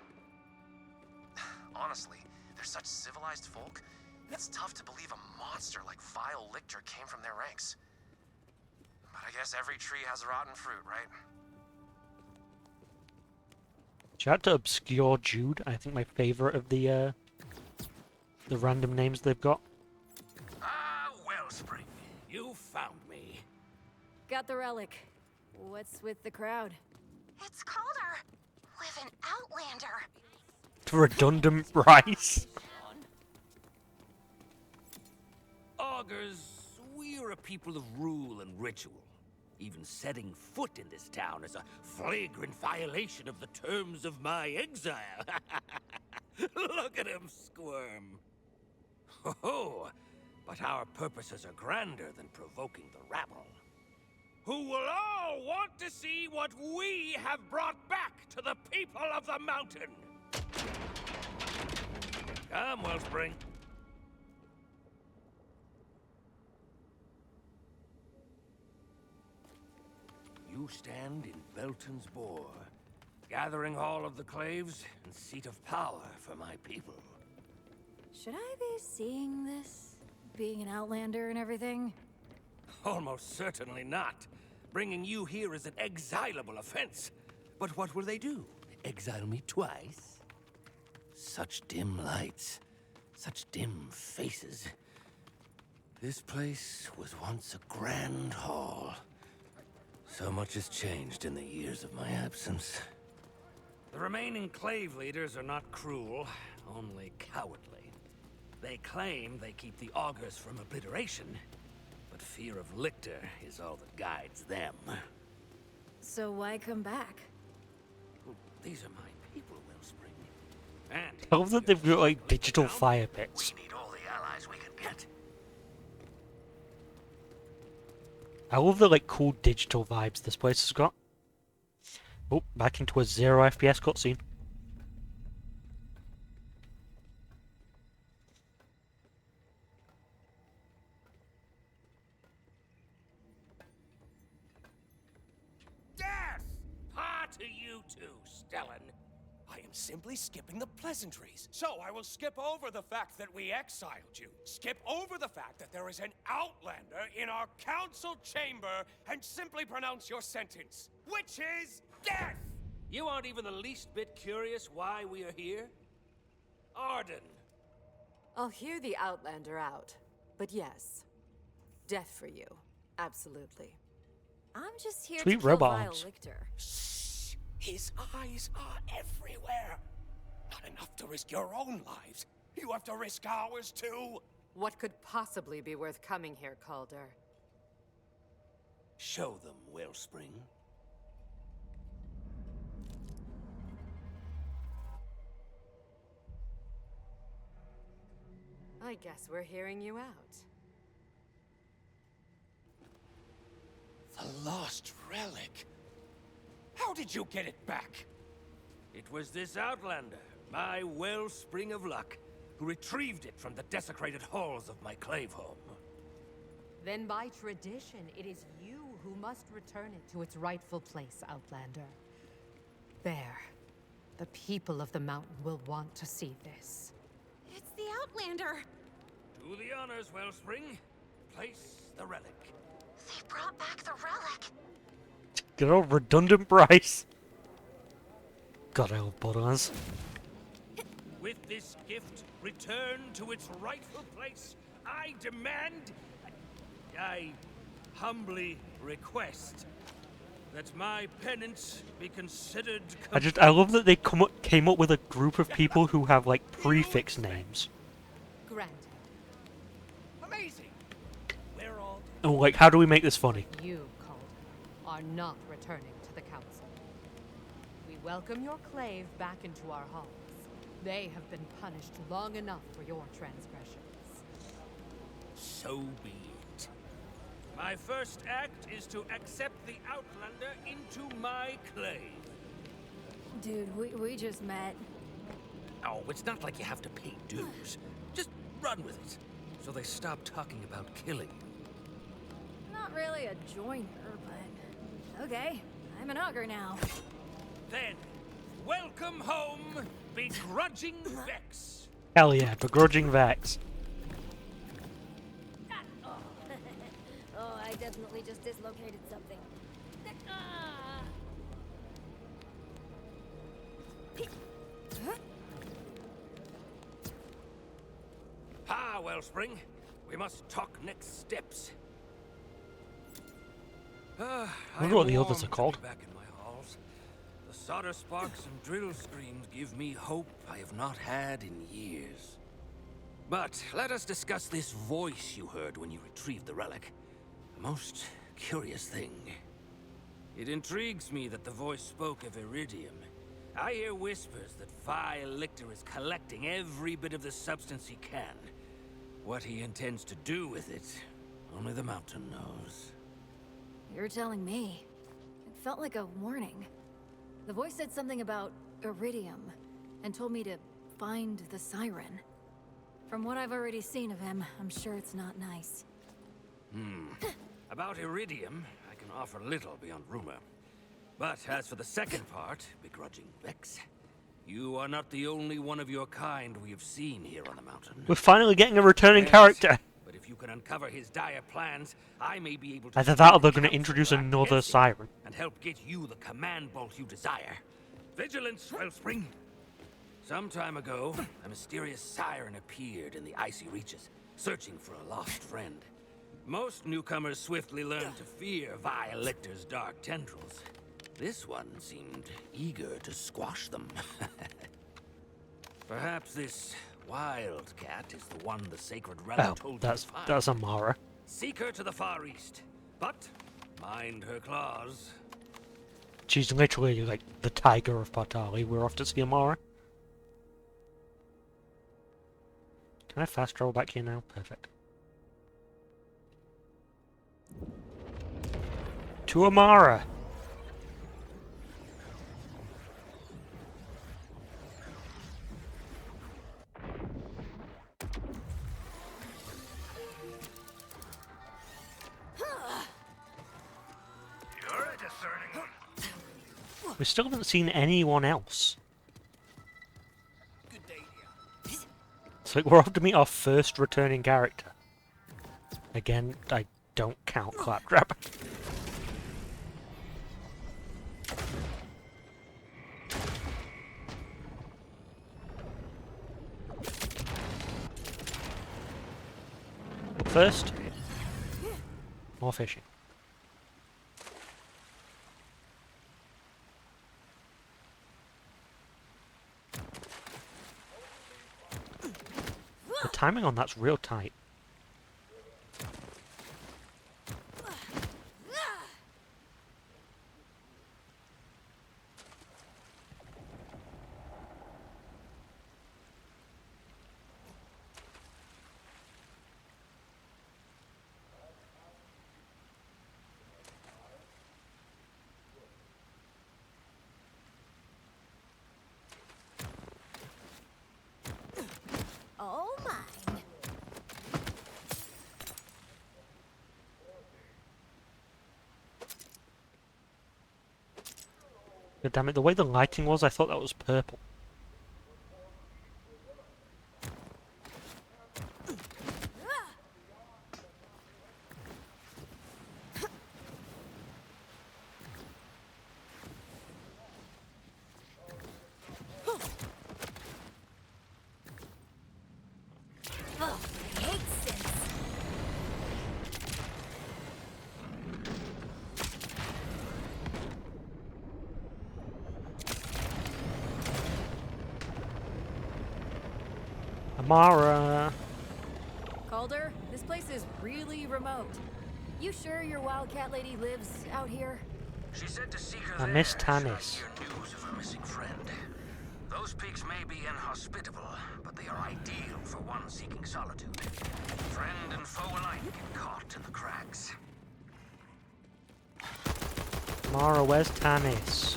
Honestly, they're such civilized folk, it's tough to believe a monster like Vile Lictor came from their ranks. But I guess every tree has rotten fruit, right? Shout out to Obscure Jude, I think my favourite of the random names they've got. Ah, Wellspring, you found me. Got the relic. What's with the crowd? It's colder. With an Outlander. Redundant rice. Augurs, we're a people of rule and ritual. Even setting foot in this town is a flagrant violation of the terms of my exile. Look at him squirm. Oh, but our purposes are grander than provoking the rabble, who will all want to see what we have brought back to the people of the mountain. Come, Wellspring. You stand in Belton's Boar, gathering all of the claves and seat of power for my people. Should I be seeing this? Being an Outlander and everything? Almost certainly not. Bringing you here is an exilable offense. But what will they do? Exile me twice? Such dim lights, such dim faces. This place was once a grand hall. So much has changed in the years of my absence. The remaining clave leaders are not cruel, only cowardly. They claim they keep the augurs from obliteration, but fear of Lictor is all that guides them. So why come back? Well, these are my people, Wellspring. And I love that they've got like digital fire pits. we need all the allies we can get. I love the like cool digital vibes this place has got. Oh, back into a 0 FPS cutscene. Death! Pa to you too, Stellan. I am simply skipping the pleasantries. So I will skip over the fact that we exiled you. Skip over the fact that there is an Outlander in our council chamber and simply pronounce your sentence, which is death! You aren't even the least bit curious why we are here? Arden. I'll hear the Outlander out. But yes, death for you. Absolutely. I'm just here Sweet to kill robot Vile arms. Lictor. Shh! His eyes are everywhere. Not enough to risk your own lives. You have to risk ours too. What could possibly be worth coming here, Calder? Show them, Wellspring. I guess we're hearing you out. The lost relic. How did you get it back? It was this Outlander, my Wellspring of Luck, who retrieved it from the desecrated halls of my clave home. Then by tradition, it is you who must return it to its rightful place, Outlander. There. The people of the mountain will want to see this. It's the Outlander. Do the honors, Wellspring. Place the relic. They brought back the relic. Good old redundant Bryce. God, I love Borderlands. With this gift, return to its rightful place I demand, I humbly request that my penance be considered I love that they came up with a group of people who have like prefix names. Granted. Amazing. We're all And like, how do we make this funny? You, Calder, are not returning to the council. We welcome your clave back into our halls. They have been punished long enough for your transgressions. So be it. My first act is to accept the Outlander into my clave. Dude, we just met. Oh, it's not like you have to pay dues. Just run with it, so they stop talking about killing you. Not really a joiner, but okay. I'm an augur now. Then, welcome home, begrudging Vex. Hell yeah, begrudging Vex. Oh, I definitely just dislocated something. Ah, Wellspring. We must talk next steps. I wonder what the others are called. Back in my halls. The solder sparks and drill screams give me hope I have not had in years. But let us discuss this voice you heard when you retrieved the relic. A most curious thing. It intrigues me that the voice spoke of iridium. I hear whispers that Vile Lictor is collecting every bit of the substance he can. What he intends to do with it, only the mountain knows. You're telling me. It felt like a warning. The voice said something about iridium, and told me to find the siren. From what I've already seen of him, I'm sure it's not nice. About iridium, I can offer little beyond rumor. But as for the second part, begrudging Vex, you are not the only one of your kind we have seen here on the mountain. We're finally getting a returning character. But if you can uncover his dire plans, I may be able to... Either that or they're going to introduce another siren. And help get you the command bolt you desire. Vigilance, Wellspring! Some time ago, a mysterious siren appeared in the icy reaches, searching for a lost friend. Most newcomers swiftly learned to fear Vile Lictor's dark tendrils. This one seemed eager to squash them. Perhaps this wildcat is the one the sacred relic told you to find. That's Amara. Seek her to the far east, but mind her claws. She's literally like the tiger of Patali. We're off to see Amara. Can I fast travel back here now? Perfect. To Amara! You're a discerning one. We still haven't seen anyone else. Good day, dear. It's like we're off to meet our first returning character. Again, I don't count Claptrap. First, more fishing. The timing on that's real tight. Oh, mine. God damn it, the way the lighting was, I thought that was purple. Oh, I hate sin. Amara. Calder, this place is really remote. You sure your wildcat lady lives out here? She said to seek her I there miss should I Tannis. hear news of her missing friend. Those peaks may be inhospitable, but they are ideal for one seeking solitude. Friend and foe alike get caught in the cracks. Amara, where's Tannis?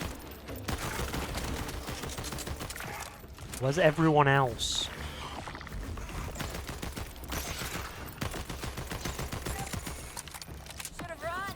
Where's everyone else? Should have run.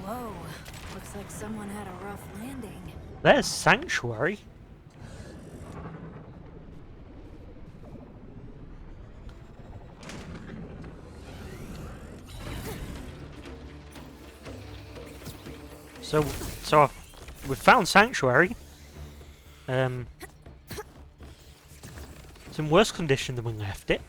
Whoa, looks like someone had a rough landing. There's Sanctuary. So we've found Sanctuary. It's in worse condition than we left it.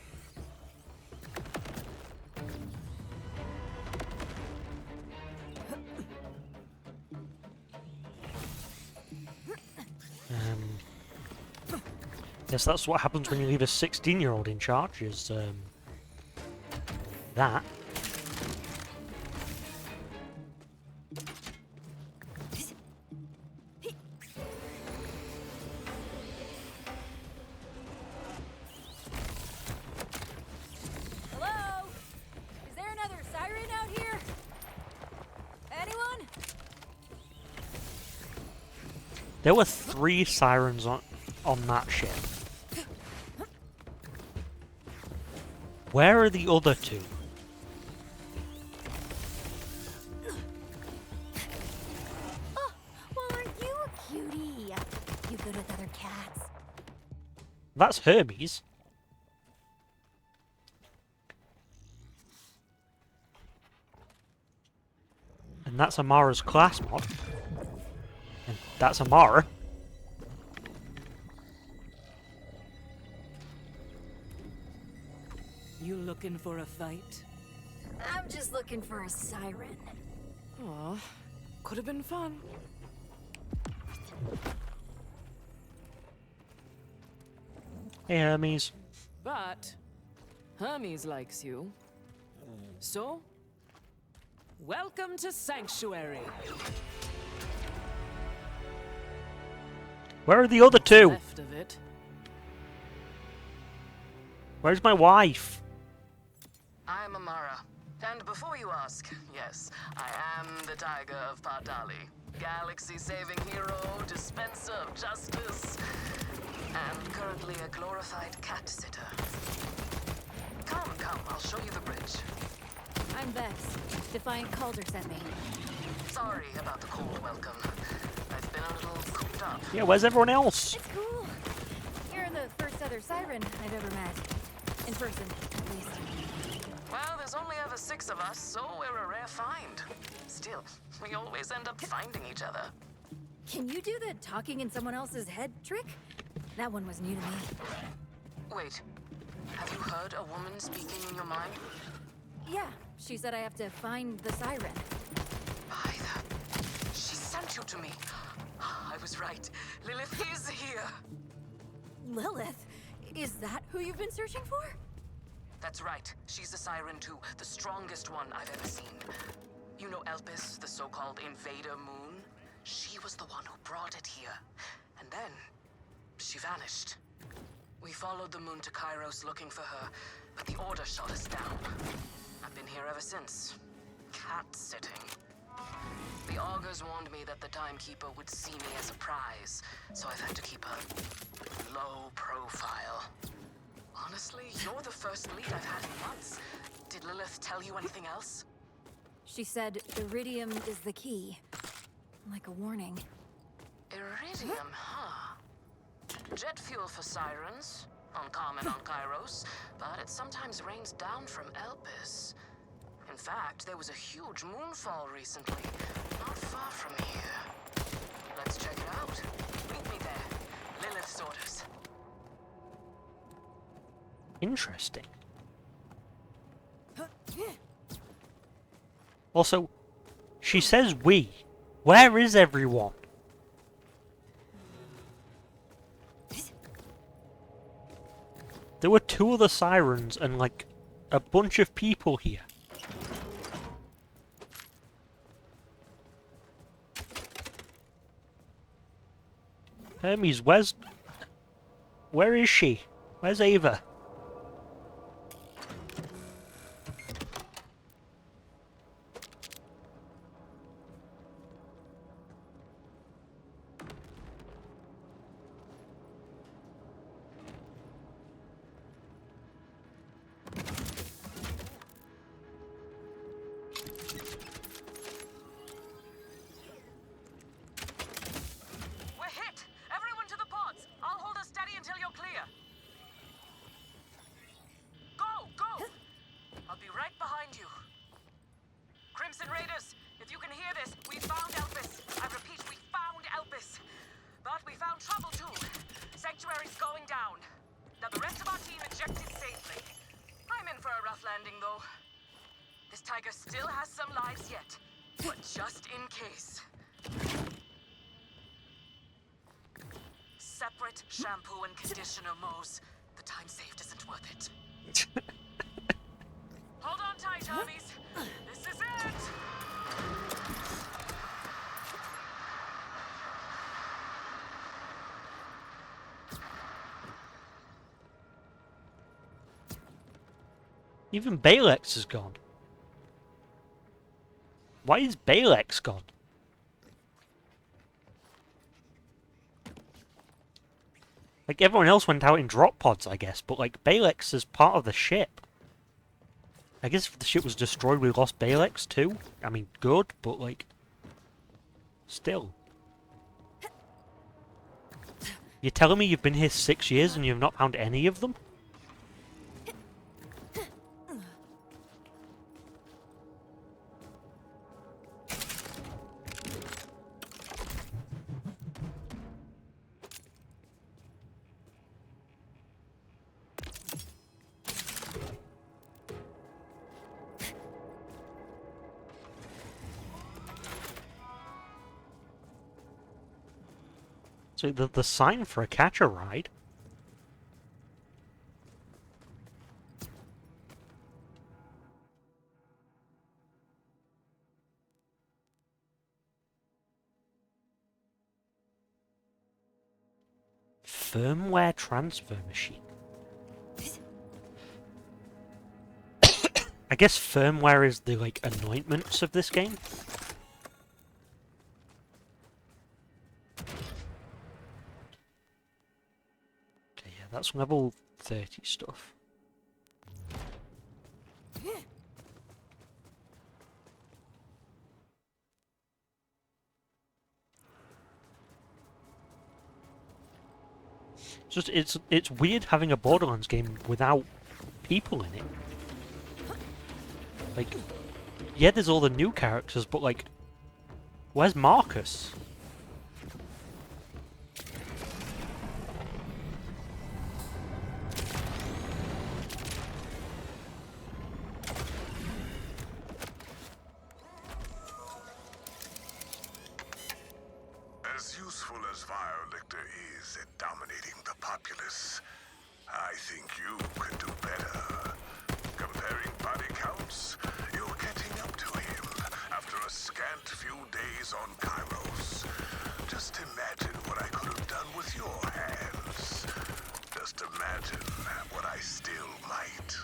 Yes, that's what happens when you leave a 16-year-old in charge, is that. Hello? Is there another siren out here? Anyone? There were 3 sirens on that ship. Where are the other 2? Oh, well, aren't you a cutie? You good with other cats? That's Hermes. And that's Amara's class mod. And that's Amara. You looking for a fight? I'm just looking for a siren. Aw, could have been fun. Hey Hermes. But Hermes likes you. So, welcome to Sanctuary. Where are the other 2? Left of it. Where's my wife? I'm Amara. And before you ask, yes, I am the Tiger of Pardali. Galaxy-saving hero, dispenser of justice, and currently a glorified cat sitter. Come, I'll show you the bridge. I'm Vex. Defiant Calder sent me. Sorry about the cold welcome. I've been a little cooped up. Yeah, where's everyone else? It's cool. You're the first other siren I've ever met. In person, at least. Well, there's only ever 6 of us, so we're a rare find. Still, we always end up finding each other. Can you do the talking in someone else's head trick? That one was new to me. Wait, have you heard a woman speaking in your mind? Yeah, she said I have to find the siren. By the... She sent you to me. I was right. Lilith is here. Lilith? Is that who you've been searching for? That's right. She's the siren too. The strongest one I've ever seen. You know Elpis, the so-called invader moon? She was the one who brought it here. And then, she vanished. We followed the moon to Kairos looking for her, but the Order shot us down. I've been here ever since. Cat-sitting. The augurs warned me that the Timekeeper would see me as a prize, so I've had to keep a low profile. Honestly, you're the first lead I've had in months. Did Lilith tell you anything else? She said Iridium is the key. Like a warning. Iridium, huh? Jet fuel for sirens. Uncommon on Kairos, but it sometimes rains down from Elpis. In fact, there was a huge moonfall recently, not far from here. Let's check it out. Meet me there. Lilith's orders. Interesting. Also, she says we. Where is everyone? There were 2 other sirens and like a bunch of people here. Hermes, where is she? Where's Ava? Separate shampoo and conditioner, Mose. The time saved isn't worth it. Hold on tight, Hermes. This is it! Even Balex is gone. Why is Balex gone? Like, everyone else went out in drop pods, I guess, but, like, Balex is part of the ship. I guess if the ship was destroyed, we lost Balex, too. I mean, good, but, like... Still. You're telling me you've been here 6 years and you've not found any of them? So the sign for a catcher ride. Firmware transfer machine. I guess firmware is the, like, anointments of this game. That's level 30 stuff. Just it's weird having a Borderlands game without people in it. Like, yeah, there's all the new characters, but like, where's Marcus? whose vile lictor is at dominating the populace. I think you could do better. Comparing body counts, you're getting up to him after a scant few days on Kairos. Just imagine what I could have done with your hands. Just imagine what I still might.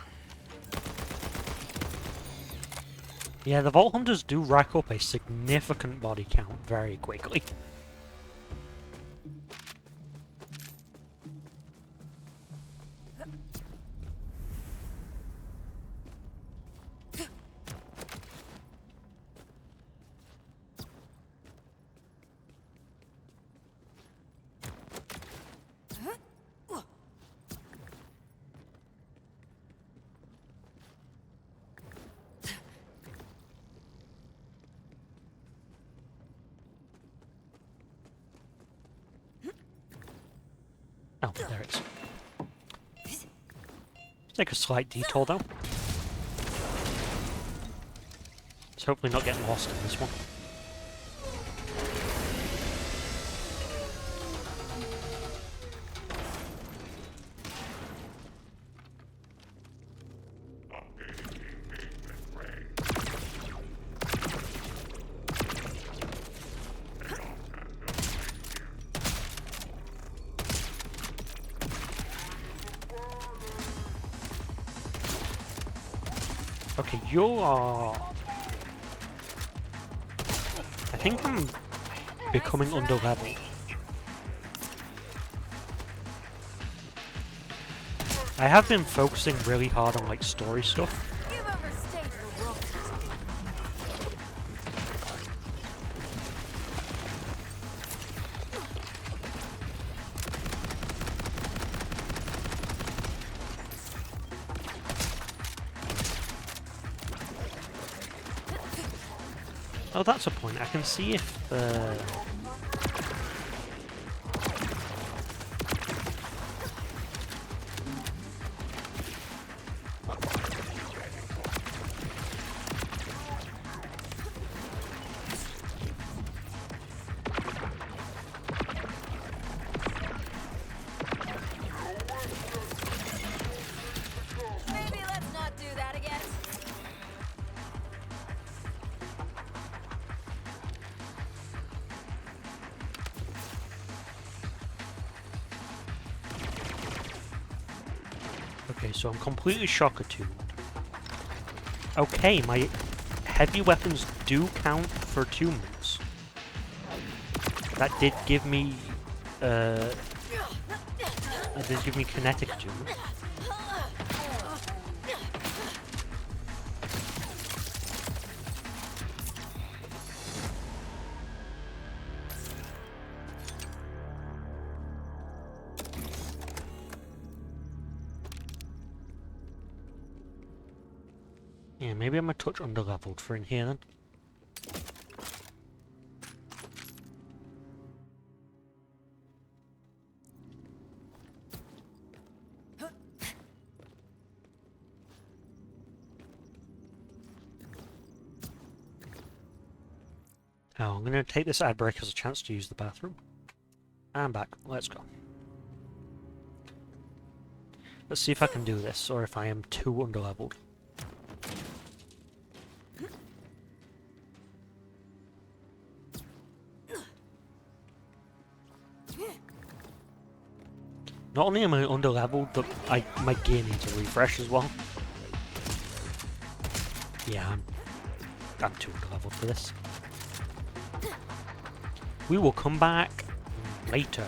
Yeah, the Vault Hunters do rack up a significant body count very quickly. Oh, there it is. Take a slight detour though. Let's hopefully not get lost in this one. Okay, you are... I think I'm becoming underleveled. I have been focusing really hard on like story stuff. You've overstayed your welcome. Oh, that's a point. I can see if... Maybe let's not do that again. Okay, so I'm completely shock-attuned. Okay, my heavy weapons do count for attunements. That did give me... that did give me kinetic attunement. Yeah, maybe I'm a touch underleveled for in here then. Oh, I'm going to take this ad break as a chance to use the bathroom. I'm back. Let's go. Let's see if I can do this, or if I am too underleveled. Not only am I underleveled, but my gear needs a refresh as well. Yeah, I'm too underleveled for this. We will come back later.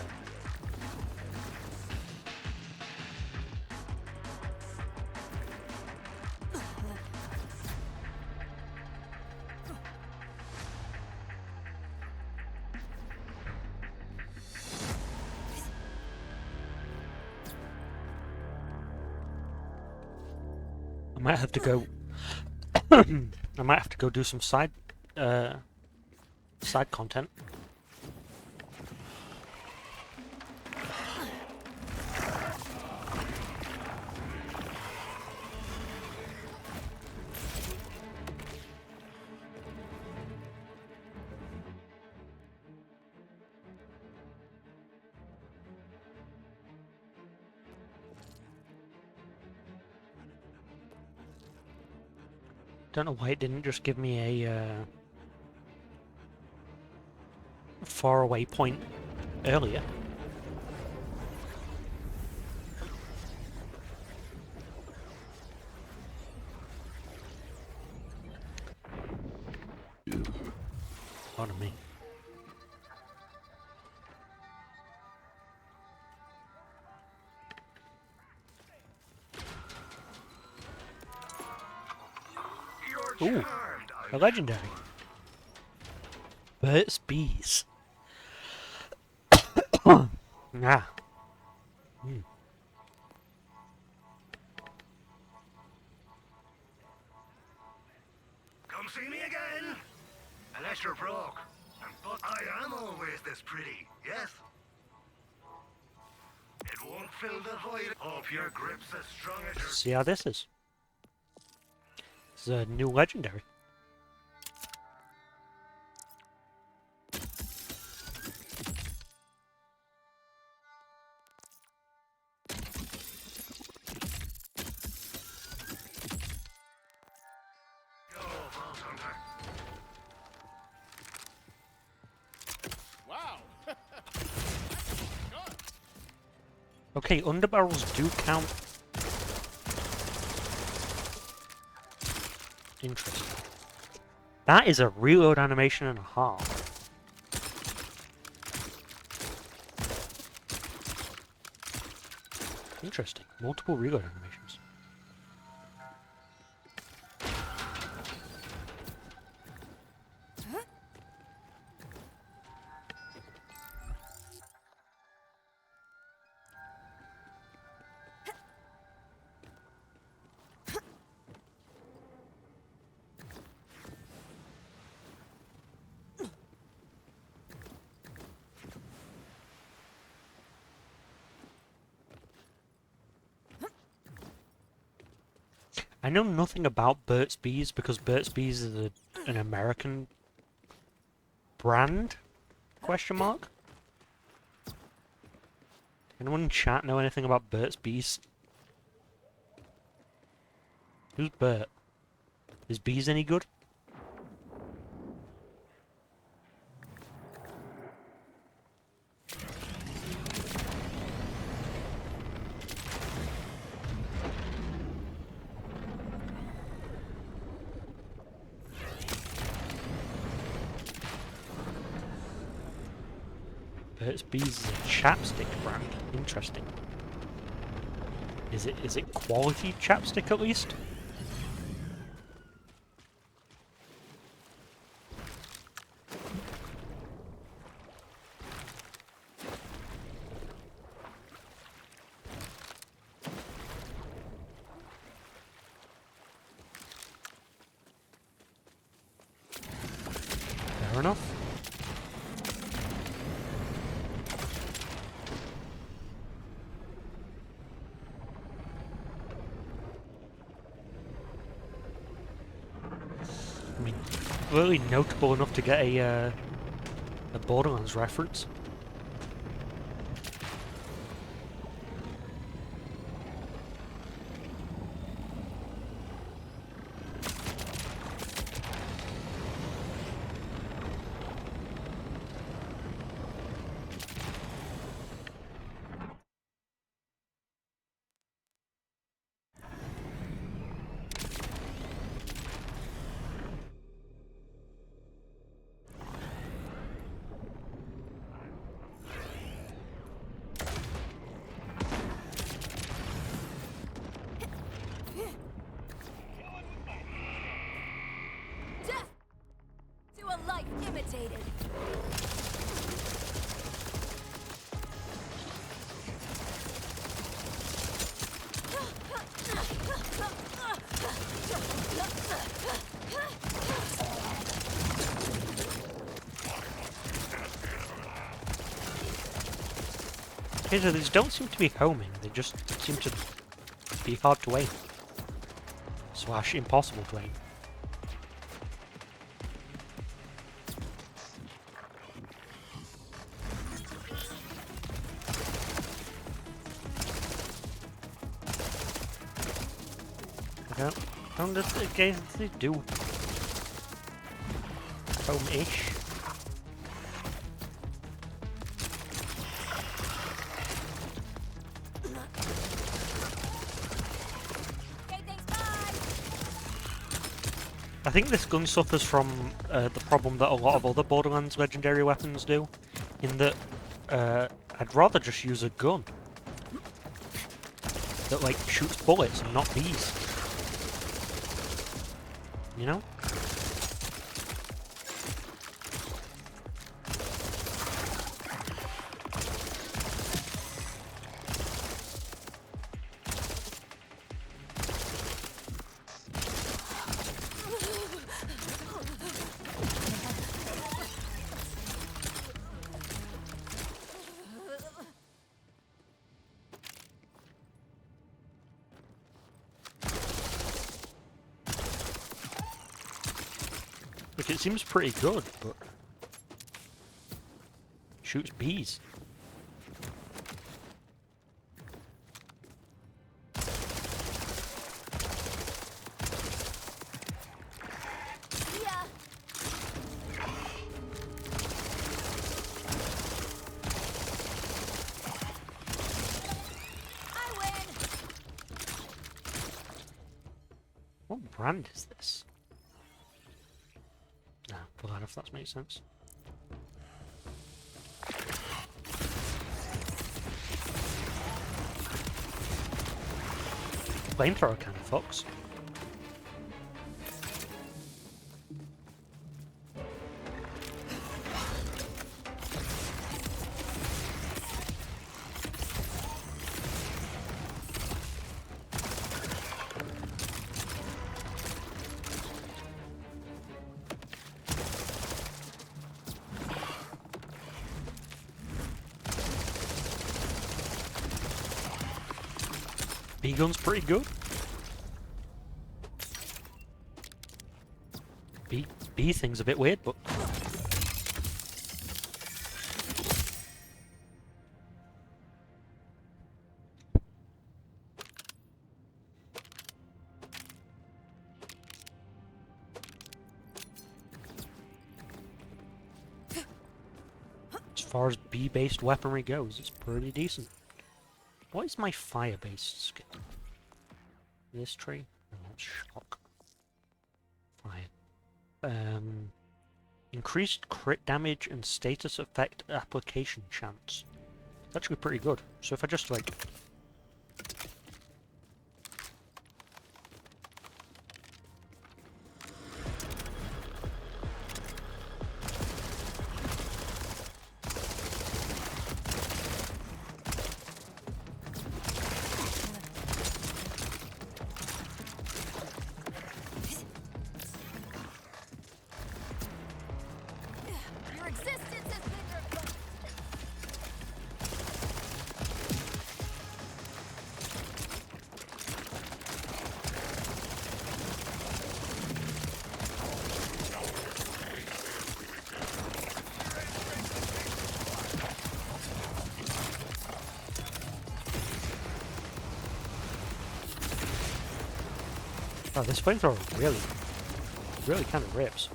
I might have to go. I might have to go do some side content. Don't know why it didn't just give me a faraway point earlier. Pardon me. Ooh, a legendary. Burt's Bees. Ah. Mm. Come see me again! Unless you're broke. But I am always this pretty, yes? It won't fill the void. Hope your grip's as strong as your... See how this is. This is a new legendary. Wow. Okay, underbarrels do count. Interesting. That is a reload animation and a half. Interesting. Multiple reload animations. I know nothing about Burt's Bees because Burt's Bees is an American brand? Question mark? Anyone in chat know anything about Burt's Bees? Who's Burt? Is Bees any good? Burt's Bees is a chapstick brand. Interesting. Is it quality chapstick at least? Fair enough. I mean, really notable enough to get a Borderlands reference. Death to a life imitated. Okay, so these don't seem to be homing, they just seem to be hard to aim. / impossible to aim. Okay. And again, they do home-ish. I think this gun suffers from the problem that a lot of other Borderlands legendary weapons do, in that I'd rather just use a gun that like shoots bullets and not bees. You know? Like, it seems pretty good, but shoots bees. What brand is this? Nah, pull that if that makes sense. Flamethrower kind of fucks. B-gun's pretty good. B thing's a bit weird, but as far as B-based weaponry goes, it's pretty decent. What is my fire-based skill? This tree? No, that's shock. Fire. Increased crit damage and status effect application chance. It's actually pretty good. So if I just like... Oh, this flamethrower really kind of rips.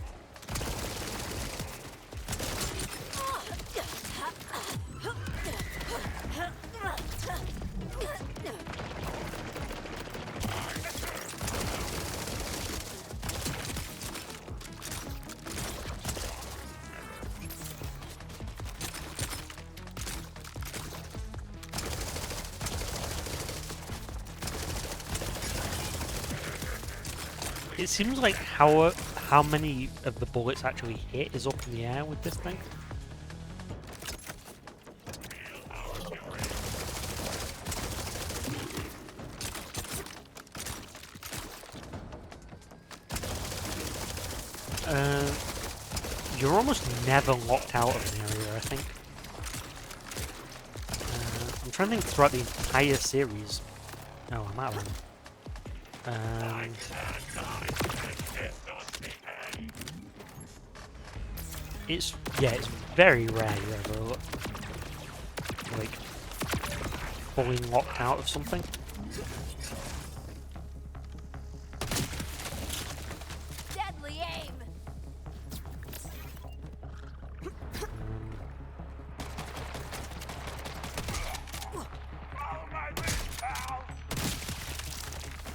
It seems like how many of the bullets actually hit is up in the air with this thing. You're almost never locked out of an area, I think. I'm trying to think throughout the entire series. Oh, I'm out of them. It's very rare you ever like fully locked out of something.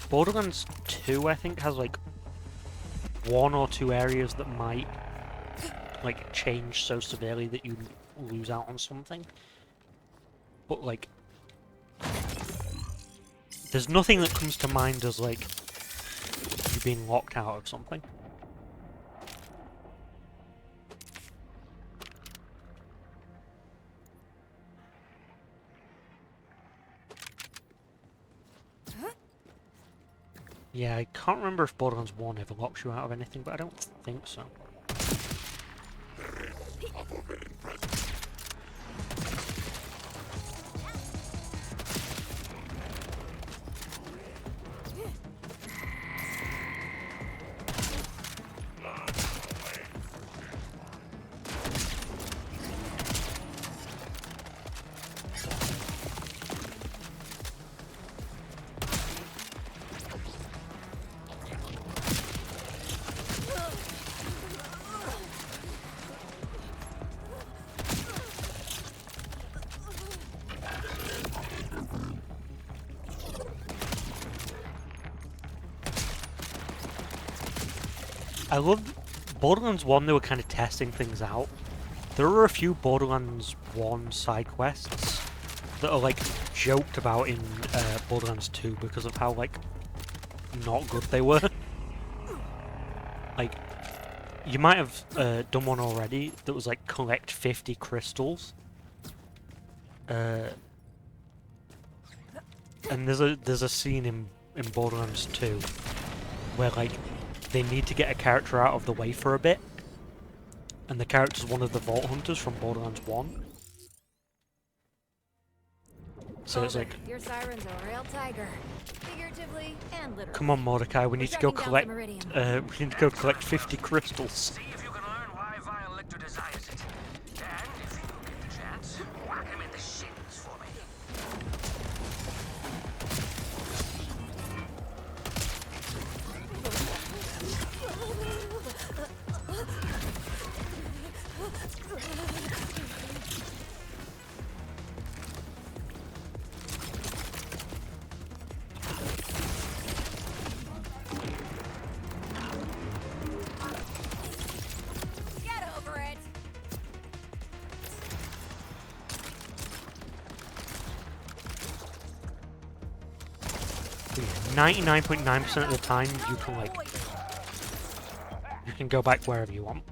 Borderlands 2, I think, has like 1 or 2 areas that might like change so severely that you lose out on something. But like, there's nothing that comes to mind as like you being locked out of something. Yeah, I can't remember if Borderlands 1 ever locks you out of anything, but I don't think so. I love Borderlands 1, they were kind of testing things out. There are a few Borderlands 1 side quests that are like joked about in Borderlands 2 because of how like not good they were. Like, you might have done one already that was like collect 50 crystals. And there's a scene in Borderlands 2 where like they need to get a character out of the way for a bit, and the character's one of the Vault Hunters from Borderlands 1. So it's like, your siren's a real tiger, figuratively and literally. come on, Mordecai, we need to go collect. We We need to go collect 50 crystals. See if you can learn why Vile Lictor desires it. And if you get the chance, whack him in the shins for me. Get over it. 99.9% of the time, you can like, you can go back wherever you want.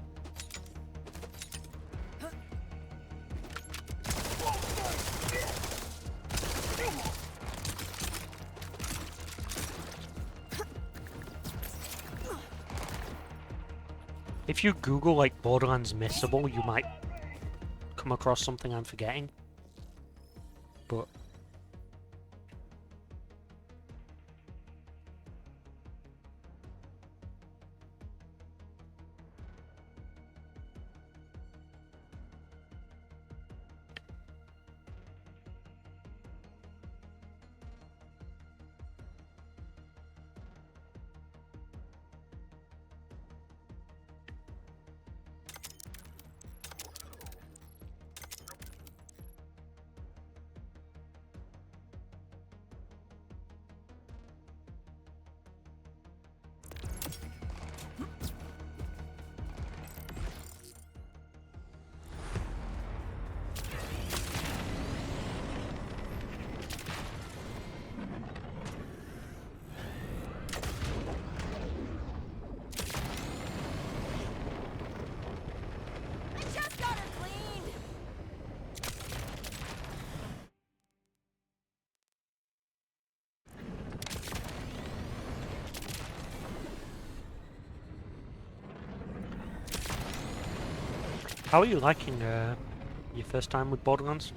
If you Google like Borderlands missable, you might come across something I'm forgetting. But Just got her cleaned. how are you liking your first time with Borderlands?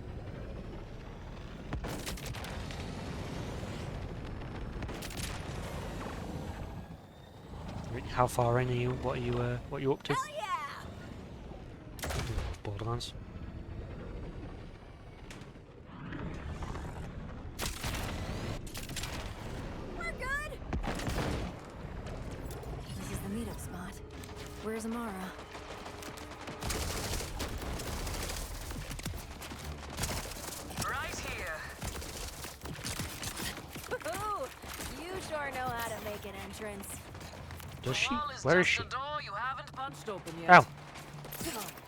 How far in are you? What are you up to? Hell yeah! Borderlands. We're good. This is the meetup spot. Where's Amara? Right here. Woohoo! You sure know an entrance. Does she? Wall is Where is just she? a door you haven't punched open yet. Ow!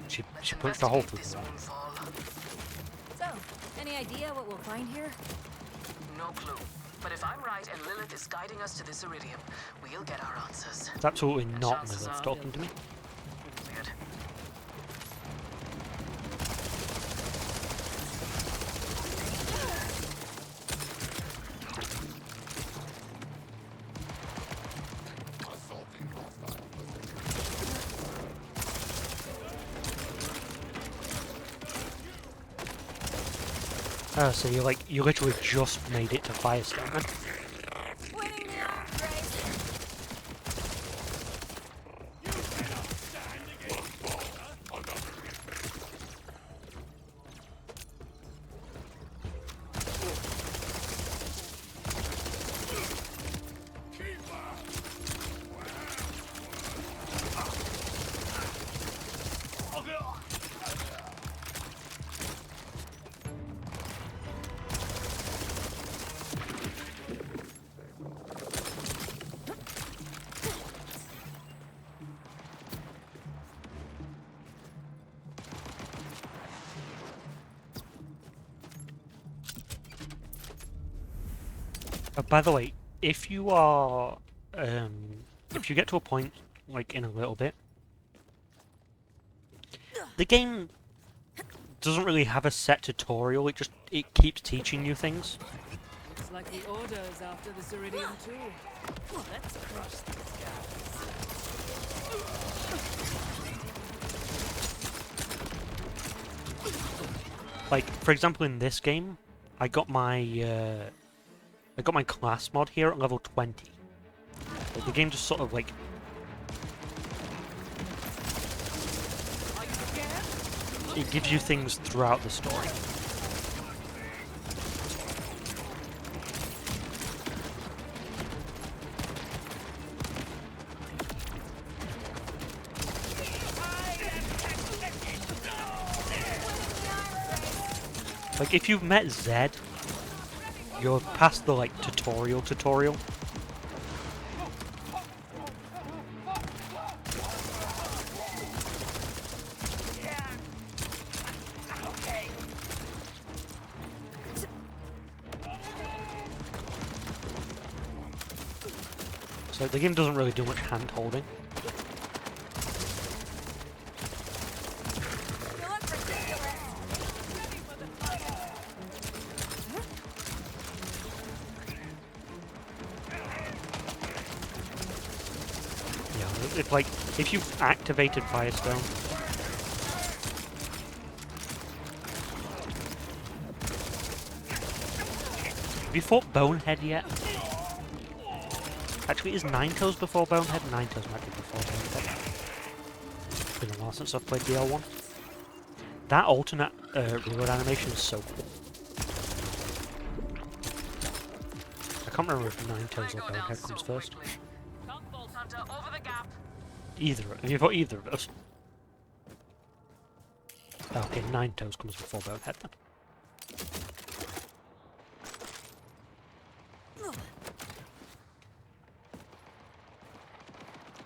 Let's She punched a hole investigate through this the wall. moonfall. So, any idea what we'll find here? No clue. But if I'm right and Lilith is guiding us to this iridium, we'll get our answers. It's absolutely And not chances Lilith are talking to me. Weird. Oh, so you literally just made it to Firestone then? Winning the arms race. By the way, if you are, if you get to a point, like in a little bit, the game doesn't really have a set tutorial, it keeps teaching you things. Looks like the Order's after this iridium too. Let's crush these guys. Like, for example, in this game, I got my class mod here at level 20. Like, the game just sort of like... It gives you things throughout the story. Like, if you've met Zed, you're past the, like, tutorial. So the game doesn't really do much hand-holding. It's like, if you've activated Firestone, have you fought Bonehead yet? Actually, is Ninetoes before Bonehead? Ninetoes might be before Bonehead. It's been a while since I've played BL1. That alternate reload animation is so cool. I can't remember if Ninetoes or Bonehead comes first. Either. Have you fought either of those? Okay, Ninetoes comes before Bonehead then.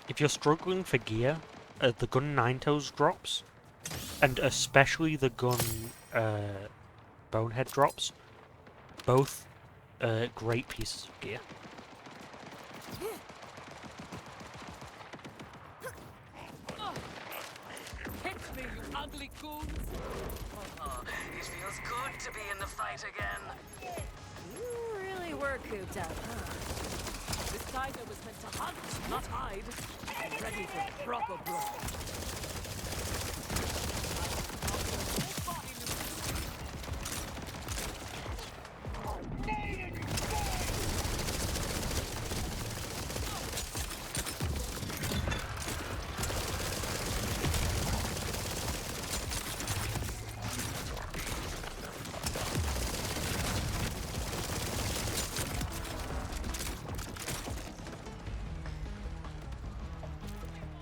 If you're struggling for gear, the gun Ninetoes drops, and especially the gun Bonehead drops, both great pieces of gear. Hit me, you ugly goons! Oh, it feels good to be in the fight again. You really were cooped up, huh? This tiger was meant to hunt, not hide. Ready for proper blood.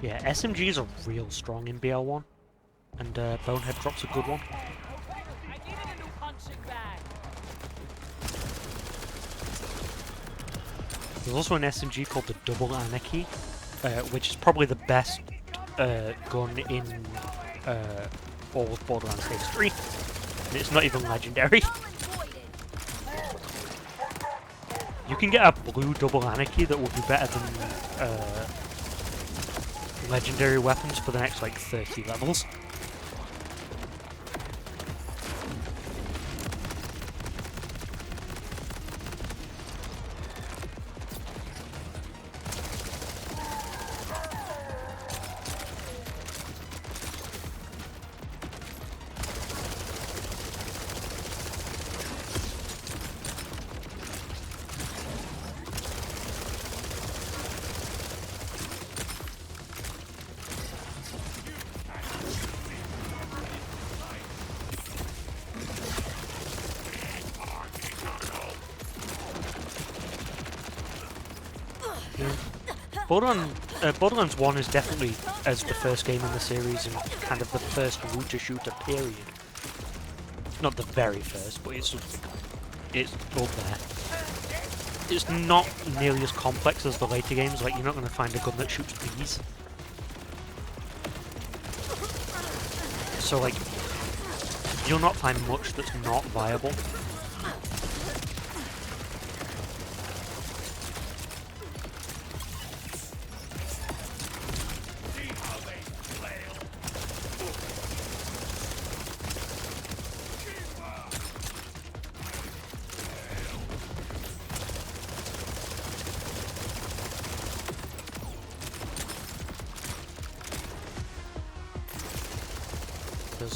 Yeah, SMGs are real strong in BL1, and Bonehead drops a good one. I needed a new punching bag. There's also an SMG called the Double Anarchy, which is probably the best gun in all of Borderlands history, and it's not even legendary. You can get a blue Double Anarchy that will be better than legendary weapons for the next like 30 levels. Borderlands 1 is definitely, as the first game in the series and kind of the first looter shooter period. Not the very first, but it's up there. It's not nearly as complex as the later games, like you're not going to find a gun that shoots bees. So like, you'll not find much that's not viable.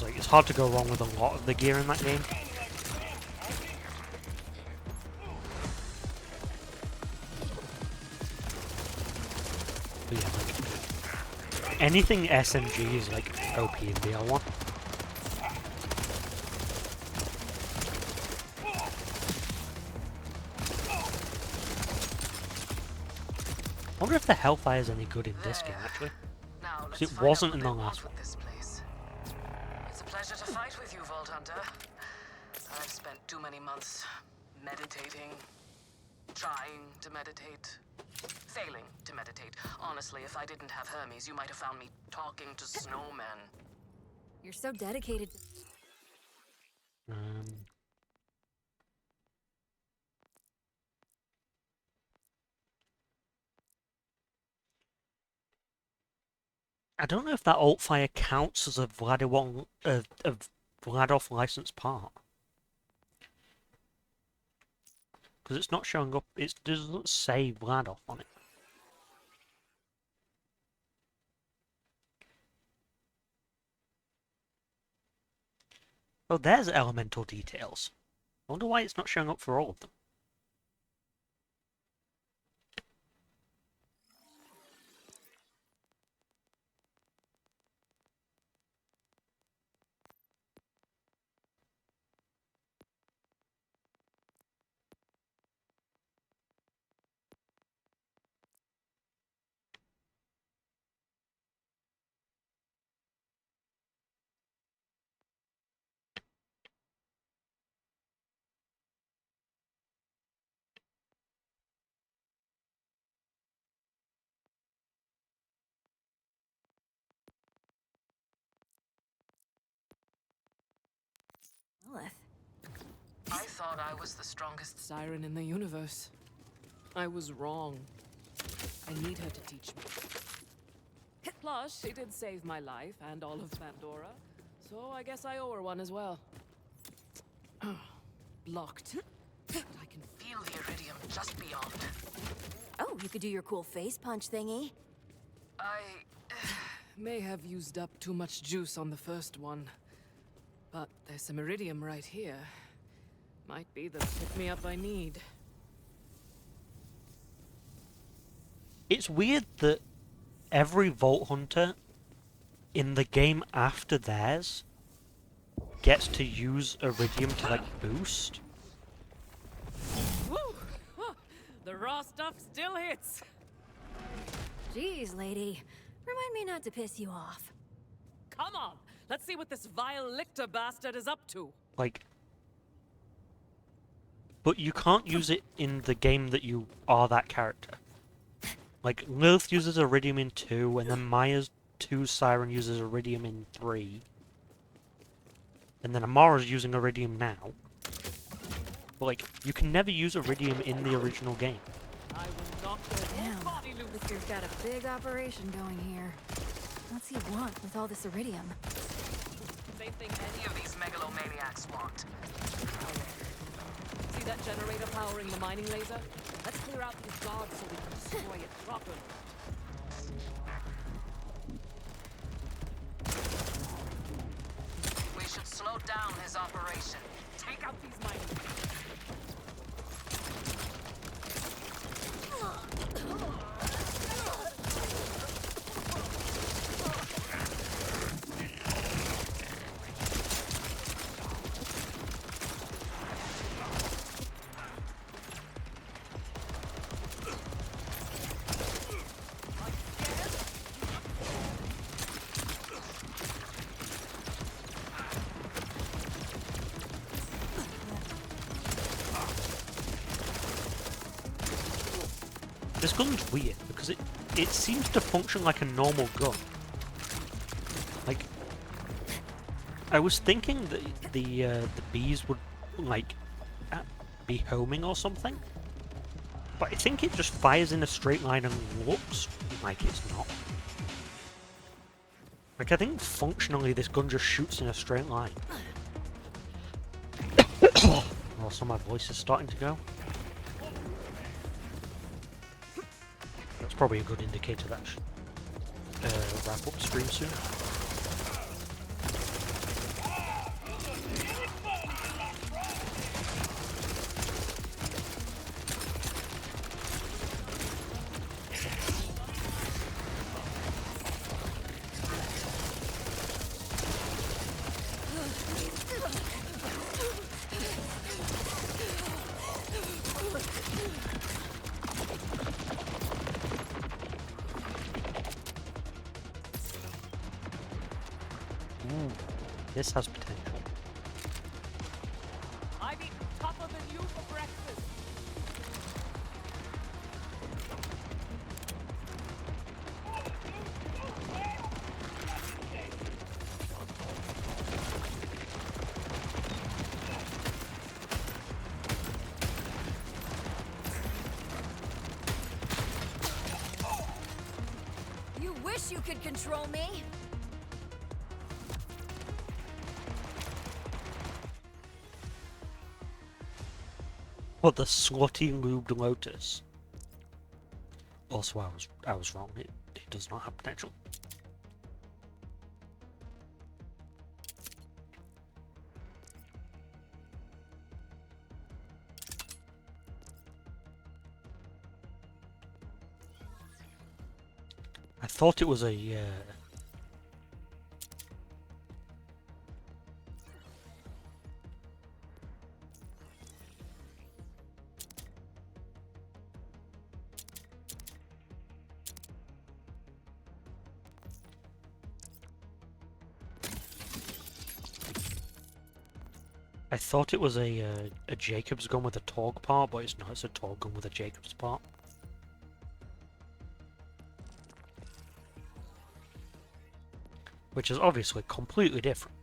Like, it's hard to go wrong with a lot of the gear in that game. But yeah, like, anything SMG is like OP in BL1. I wonder if the Hellfire is any good in this game, actually. Because it wasn't in the last one. Pleasure to fight with you, Vault Hunter. I've spent too many months meditating, trying to meditate, failing to meditate. Honestly, if I didn't have Hermes, you might have found me talking to snowmen. You're so dedicated. I don't know if that alt fire counts as a Vladimir Vladov licensed part. Because it's not showing up, it doesn't say Vladov on it. Oh, there's elemental details. I wonder why it's not showing up for all of them. I thought I was the strongest siren in the universe. I was wrong. I need her to teach me. Plus, she did save my life and all of Pandora, so I guess I owe her one as well. Blocked. But I can feel the iridium just beyond. Oh, you could do your cool face punch thingy. I may have used up too much juice on the first one. But there's some iridium right here. Might be the pick-me-up I need. It's weird that every Vault Hunter in the game after theirs gets to use Iridium to, like, boost. Woo! The raw stuff still hits! Jeez, lady. Remind me not to piss you off. Come on! Let's see what this vile Lictor bastard is up to! Like, but you can't use it in the game that you are that character. Like, Lilith uses Iridium in 2, and then Maya's 2 Siren uses Iridium in 3. And then Amara's using Iridium now. But, like, you can never use Iridium in the original game. Damn, Victor's got a big operation going here. What's he want with all this Iridium? They think any of these megalomaniacs want. See that generator powering the mining laser? Let's clear out these guards so we can destroy it properly. We should slow down his operation. Take out these mining. This gun's weird, because it seems to function like a normal gun. Like, I was thinking that the bees would, like, be homing or something. But I think it just fires in a straight line and looks like it's not. Like, I think functionally this gun just shoots in a straight line. Also, my voice is starting to go. That's probably a good indicator that I should wrap up stream soon. This has potential. I'm eating tougher than you for breakfast. You wish you could control me. What, the slutty lubed lotus? Also, I was wrong. It does not have potential. I thought it was a I thought it was a Jacobs gun with a Torg part, but it's not. It's a Torg gun with a Jacobs part. Which is obviously completely different.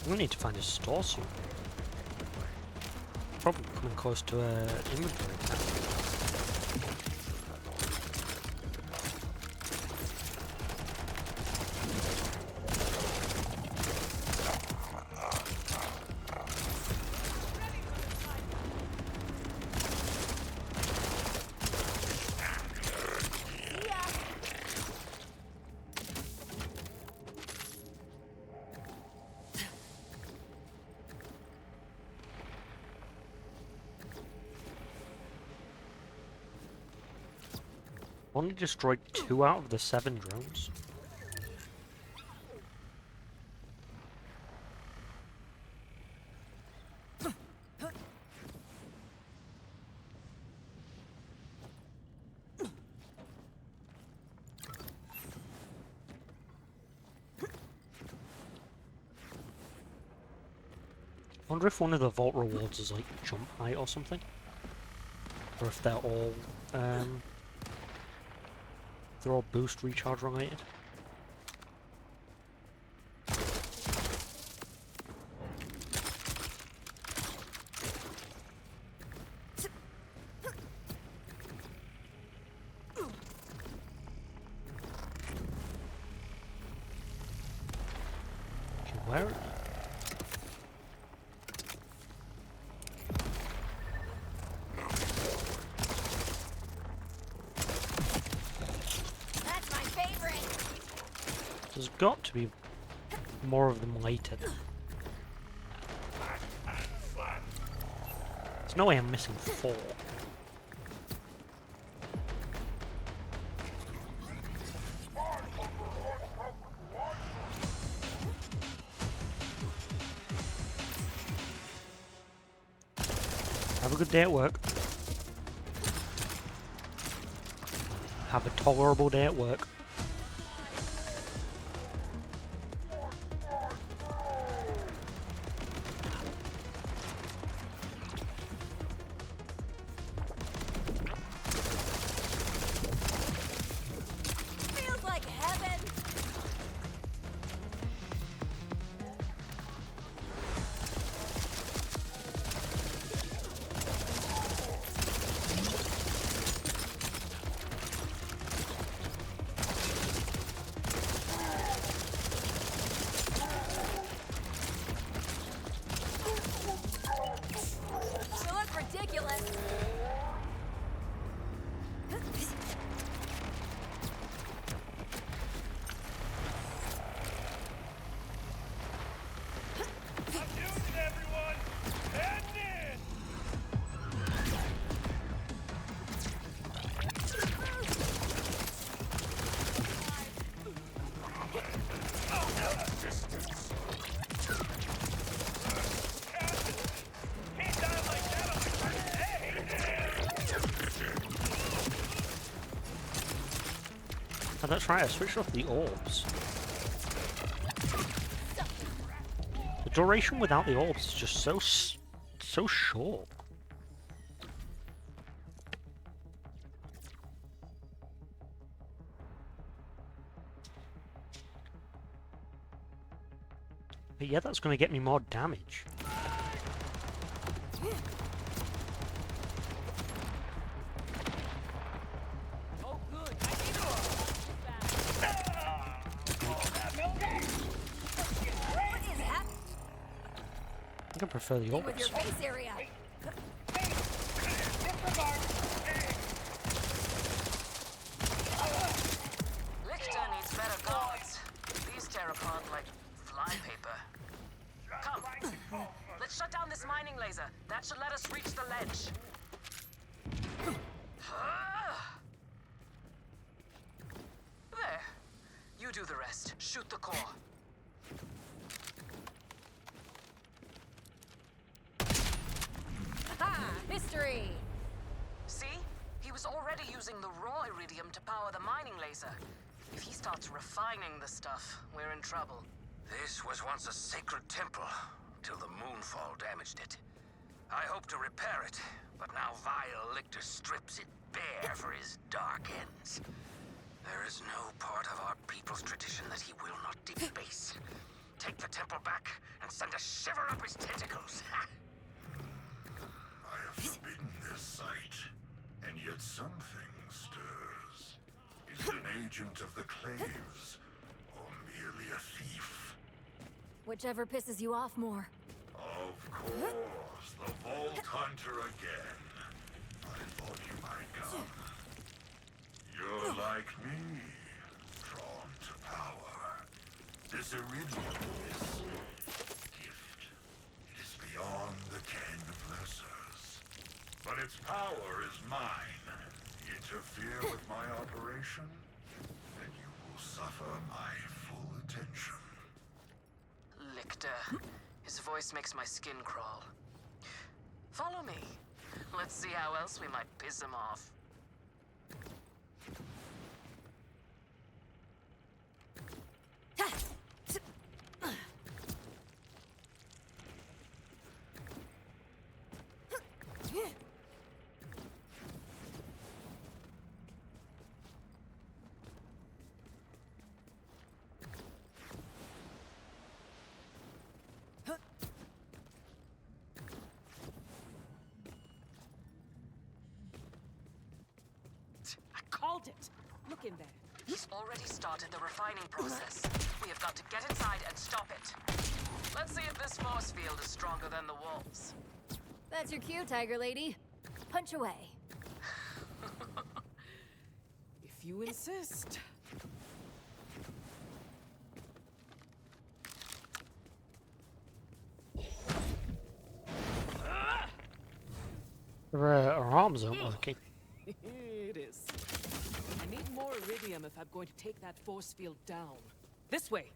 We need to find a store soon. probably coming close to inventory now. Only destroyed 2 out of the 7 drones. I wonder if one of the vault rewards is like jump height or something, or if they're all boost recharge related. Okay, where? There's got to be more of them later. There's no way I'm missing 4. Have a good day at work. Have a tolerable day at work. Oh, that's right, I switched off the orbs. The duration without the orbs is just so short. But yeah, that's going to get me more damage. I think I prefer the orbs. With your face area. Lichter needs better guards. These tear apart like flypaper. Come, let's shut down this mining laser. That should let us reach the ledge. There. You do the rest. Shoot the core. Ha! History! See? He was already using the raw iridium to power the mining laser. If he starts refining the stuff, we're in trouble. This was once a sacred temple, till the moonfall damaged it. I hope to repair it, but now vile Lichter strips it bare for his dark ends. There is no part of our people's tradition that he will not debase. Take the temple back and send a shiver up his tentacles. Whichever pisses you off more. Of course, the Vault Hunter again. I thought you might come. You're like me, drawn to power. This iridium, this gift, it is beyond the ken of lessers. But its power is mine. Interfere with my operation, and you will suffer my full attention. Lictor. His voice makes my skin crawl. Follow me. Let's see how else we might piss him off. Called it. Look in there. He's already started the refining process. We have got to get inside and stop it. Let's see if this force field is stronger than the walls. That's your cue, Tiger Lady. Punch away. If you insist. Her arms aren't working. It is. I need more iridium if I'm going to take that force field down. This way.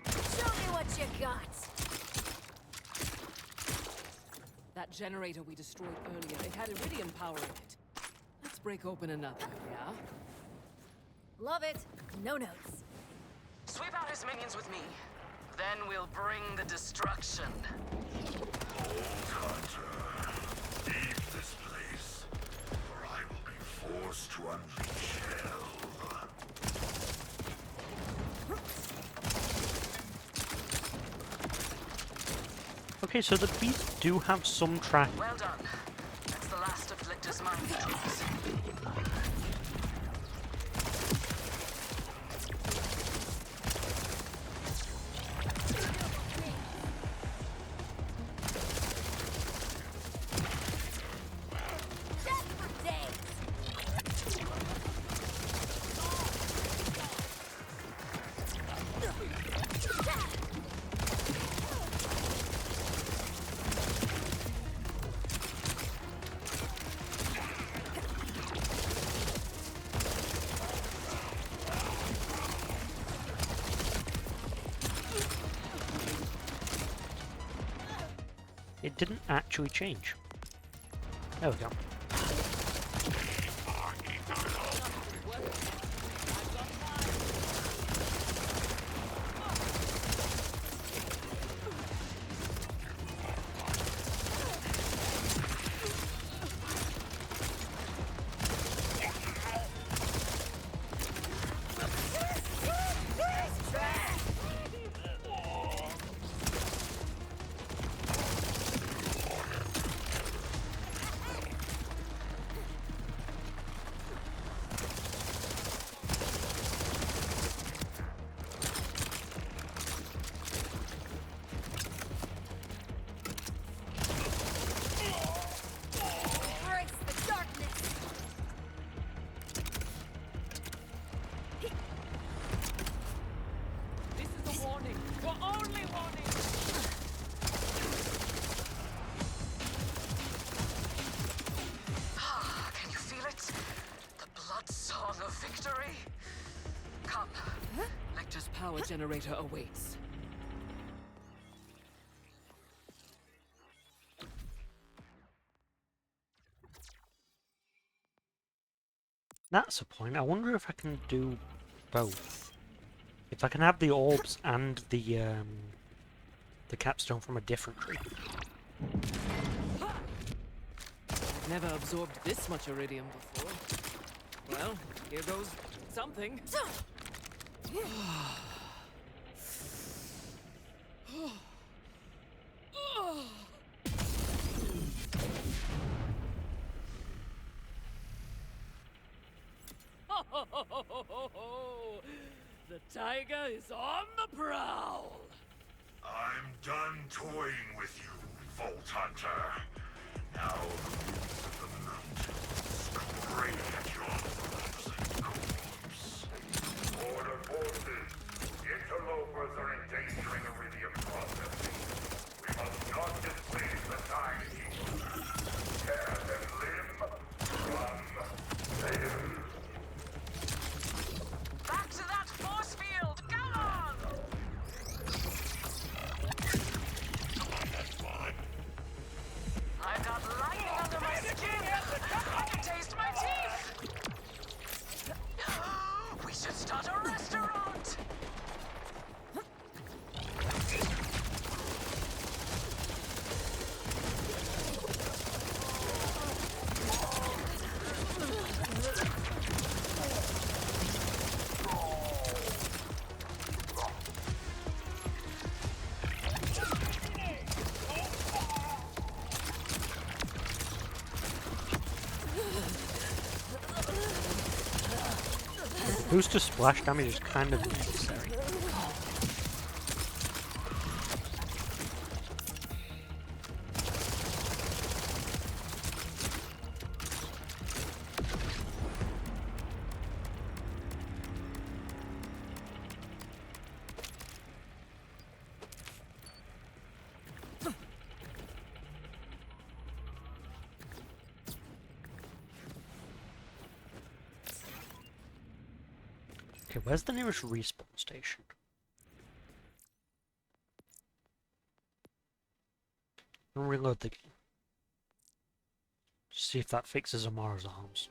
Show me what you got. That generator we destroyed earlier, it had iridium power in it. Let's break open another, yeah? Love it. No notes. Sweep out his minions with me. Then we'll bring the destruction. Vault Hunter, leave this place, or I will be forced to unleash hell. Okay, so the beasts do have some track. Well done. That's the last of Lictor's mind controls. It didn't actually change. There we go. Power generator awaits. That's a point. I wonder if I can do both. If I can have the orbs and the capstone from a different tree. I've never absorbed this much iridium before. Well, here goes something. The tiger is on the prowl. I'm done toying with you, Vault Hunter. Now the roots of the mountains scrape at your frozen corpse. Order forces. Interlopers are endangering iridium processing. We must not displace the Time Keeper. Tear them limb from limb. Back to that force field! Come on! That's fine. I've got lightning under my skin! I can taste my teeth! We should start a restaurant! Boost to splash damage is kind of necessary. Okay, where's the nearest respawn station? I'll reload the game. See if that fixes Amara's arms.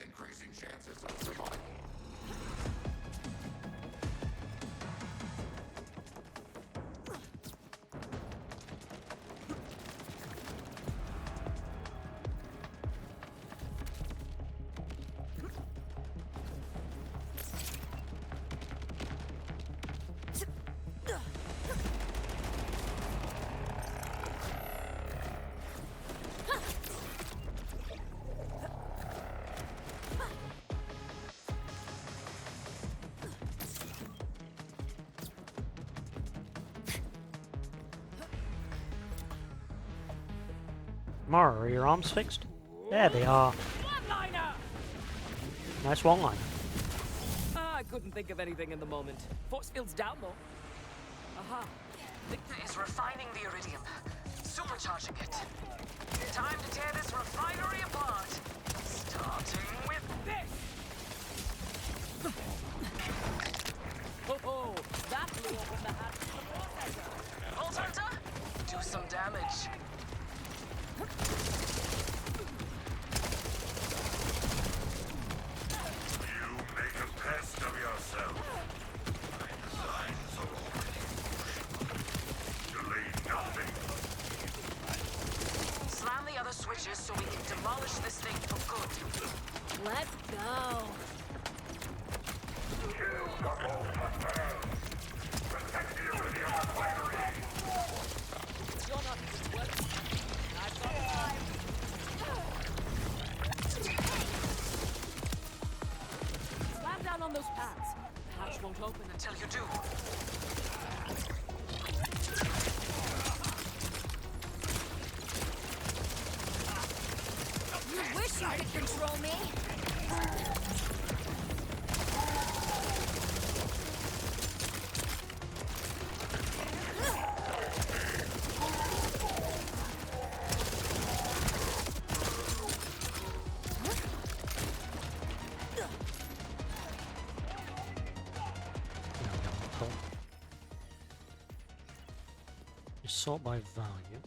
Increasing chances of survival. Amara, are your arms fixed? There they are. One-liner! Nice one-liner. I couldn't think of anything in the moment. Force field's down, though. Aha. Victor is refining the iridium, supercharging it. Time to tear this refinery apart. Starting with this. Oh, that blew up in the hat of the processor. Vault Hunter, do some damage. You make a pest of yourself. My designs are already in motion. Delay nothing. Slam the other switches so we can demolish this thing for good. Let's go. Kill the Vault Hunter. Protect the iridium refinery. You're not working. I've got time. Slam down on those pads. The hatch won't open Until you do. You wish you could control me. Sort by value.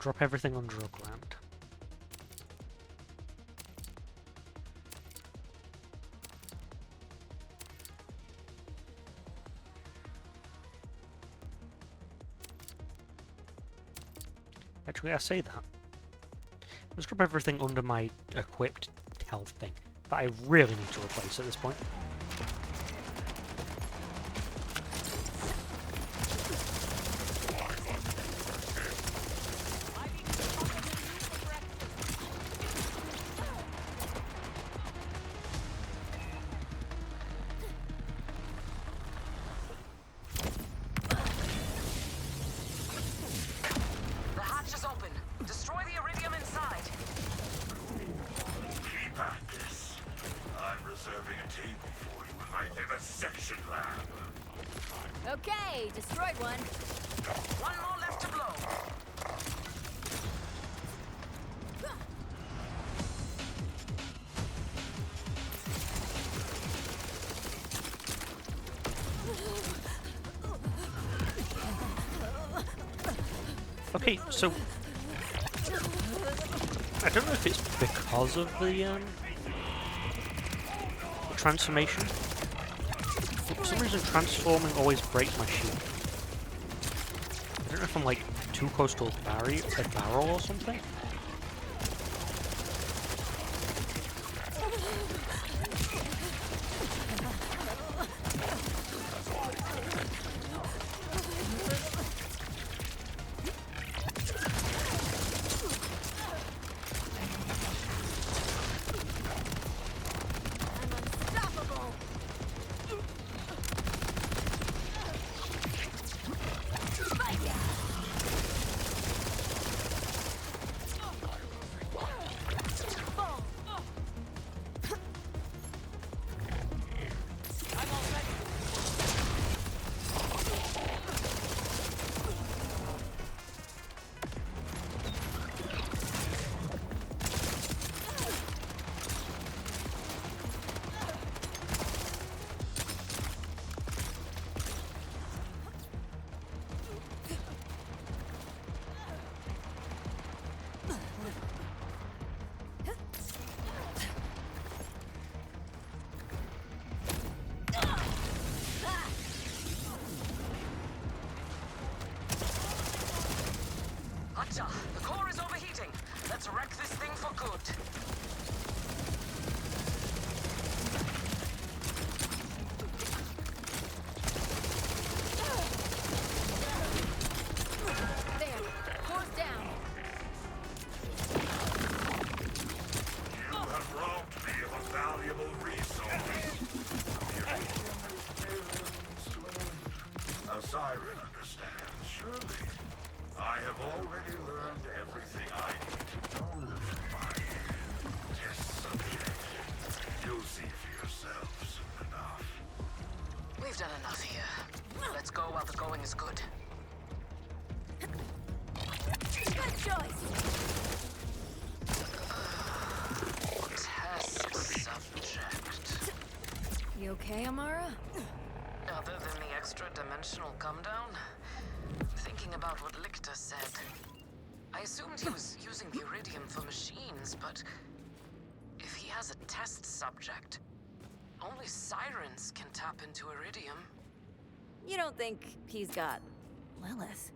Drop everything underground. Actually, I say that. Let's drop everything under my equipped health thing that I really need to replace at this point. The hatch is open. Destroy the iridium inside. Keep at this. I'm reserving a table for you in my vivisection lab. Okay, destroyed one. One more left to blow. Okay, so I don't know if it's because of the transformation. For some reason, transforming always breaks my shield. I don't know if I'm like too close to a barrel or something. Gotcha. The core is overheating. Let's wreck this thing for good. There, core's down. You have robbed me of a valuable resource. A siren understands, surely. I have already learned everything I need to know from my test subject. You'll see for yourself soon enough. We've done enough here. Let's go while the going is good. Good choice. Test subject. You okay, Amara? Other than the extra-dimensional come-down? Thinking about what Lictor said. I assumed he was using the iridium for machines, but if he has a test subject, only sirens can tap into iridium. You don't think he's got Lilith?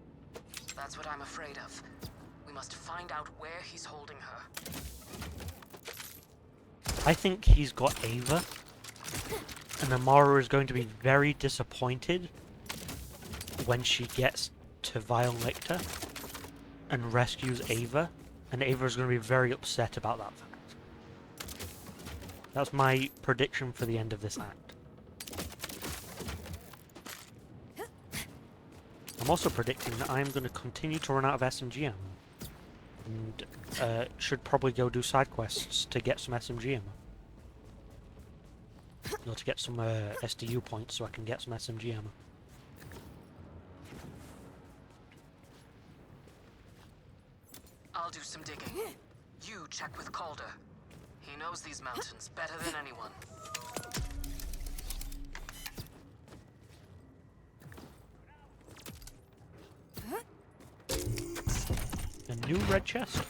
That's what I'm afraid of. We must find out where he's holding her. I think he's got Ava, and Amara is going to be very disappointed when she gets to Vile Lictor and rescues Ava, and Ava is going to be very upset about that fact. That's my prediction for the end of this act. I'm also predicting that I'm going to continue to run out of SMG ammo, and should probably go do side quests to get some SMG ammo. Or to get some SDU points so I can get some SMG ammo. I'll do some digging. You check with Calder. He knows these mountains better than anyone. And new red chest.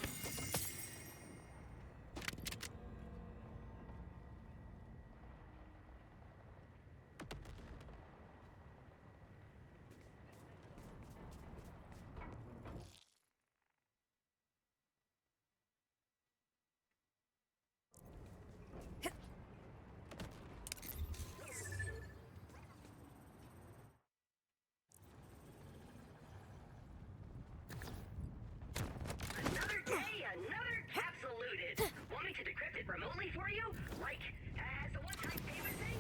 Another day, another capsule looted. Want me to decrypt it remotely for you? Like, as a one-time favorite thing?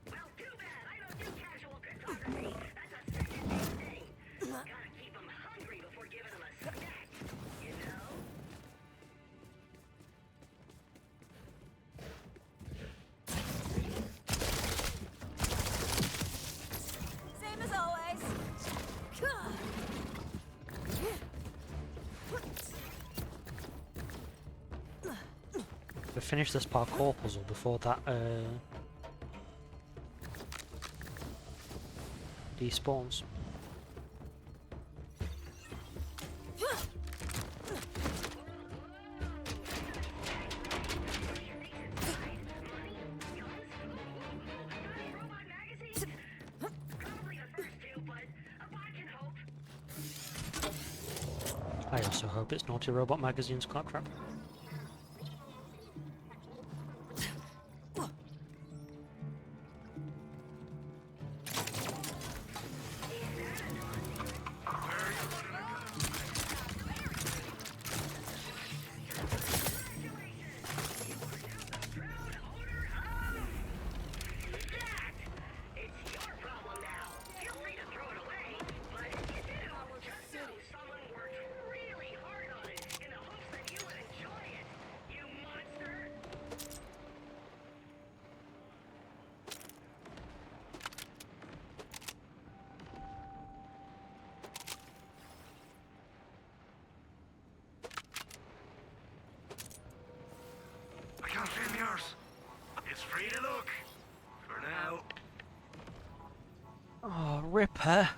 Well, too bad. I don't do casual cryptography. That's a second thing. Gotta keep them hungry before giving them a snack. You know? Same as always. We finish this parkour puzzle before that despawns. Robot magazines? Probably the first two, but a bot can hope. I also hope it's Naughty Robot Magazine's claptrap. It's your problem now. Feel free to throw it away, but if you do, just know someone worked really hard on it in the hopes that you would enjoy it, you monster! I can't find yours. It's free to look. For now. Oh, Ripper.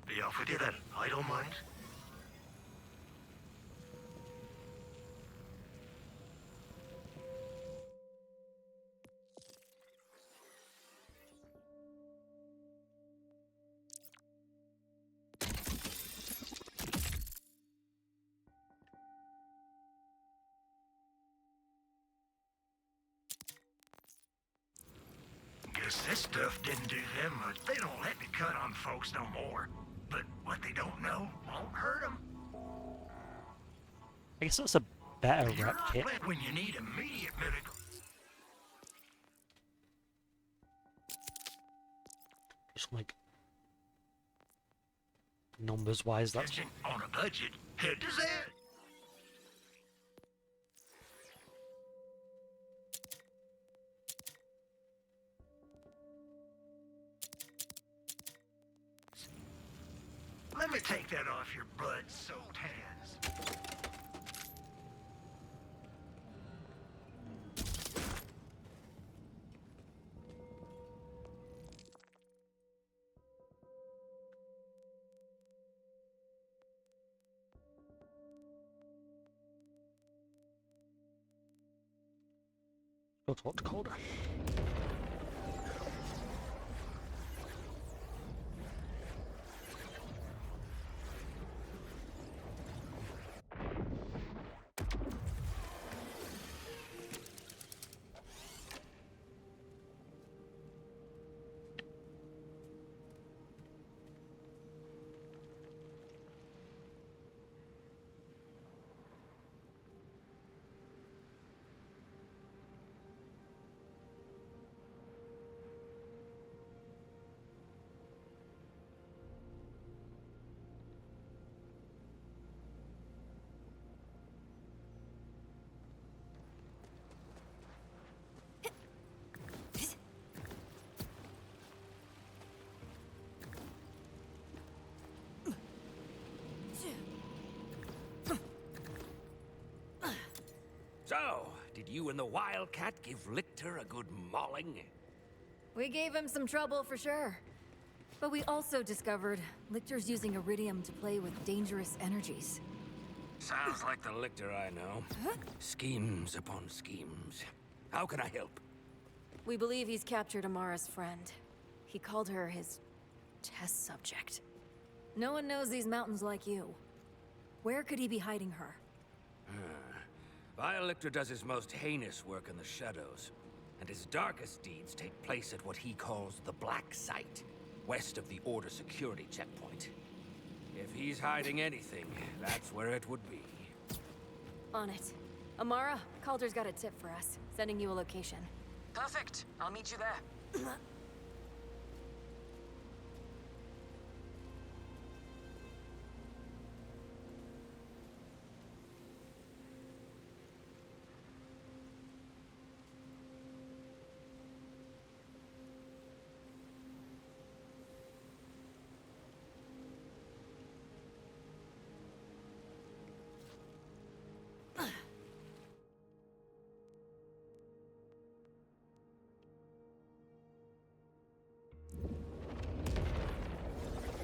Be off with you then. I don't mind. Guess this stuff didn't do them much. They don't let me cut on folks no more. But what they don't know won't hurt them. I guess that's a better You're rep not kit. left when you need immediate medical Just like numbers wise, that's attention on a budget. Head to that. Let me take that off your blood-soaked hands. go talk to Calder. So, Did you and the Wildcat give Lictor a good mauling? We gave him some trouble for sure. But we also discovered Lictor's using Iridium to play with dangerous energies. Sounds like the Lictor I know. Schemes upon schemes. How can I help? We believe he's captured Amara's friend. He called her his test subject. No one knows these mountains like you. Where could he be hiding her? Lictor does his most heinous work in the shadows, and his darkest deeds take place at what he calls the Black Site, west of the Order security checkpoint. If he's hiding anything, that's where it would be. On it. Amara, Calder's got a tip for us, sending you a location. Perfect. I'll meet you there.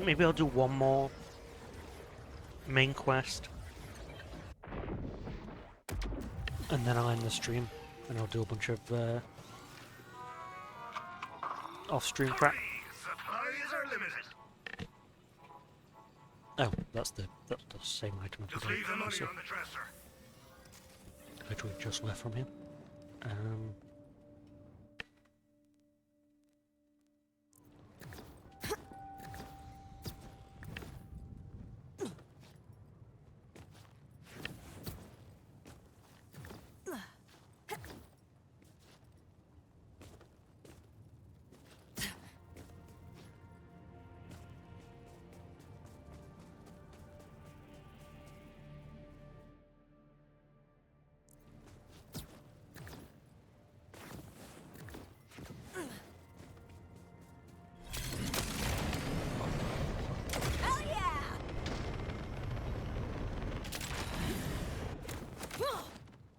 Maybe I'll do one more main quest. And then I'll end the stream. And I'll do a bunch of off-stream crap. Supplies are limited. Oh, that's the same item Just of the leave the money so, on the dresser. which we just left from him.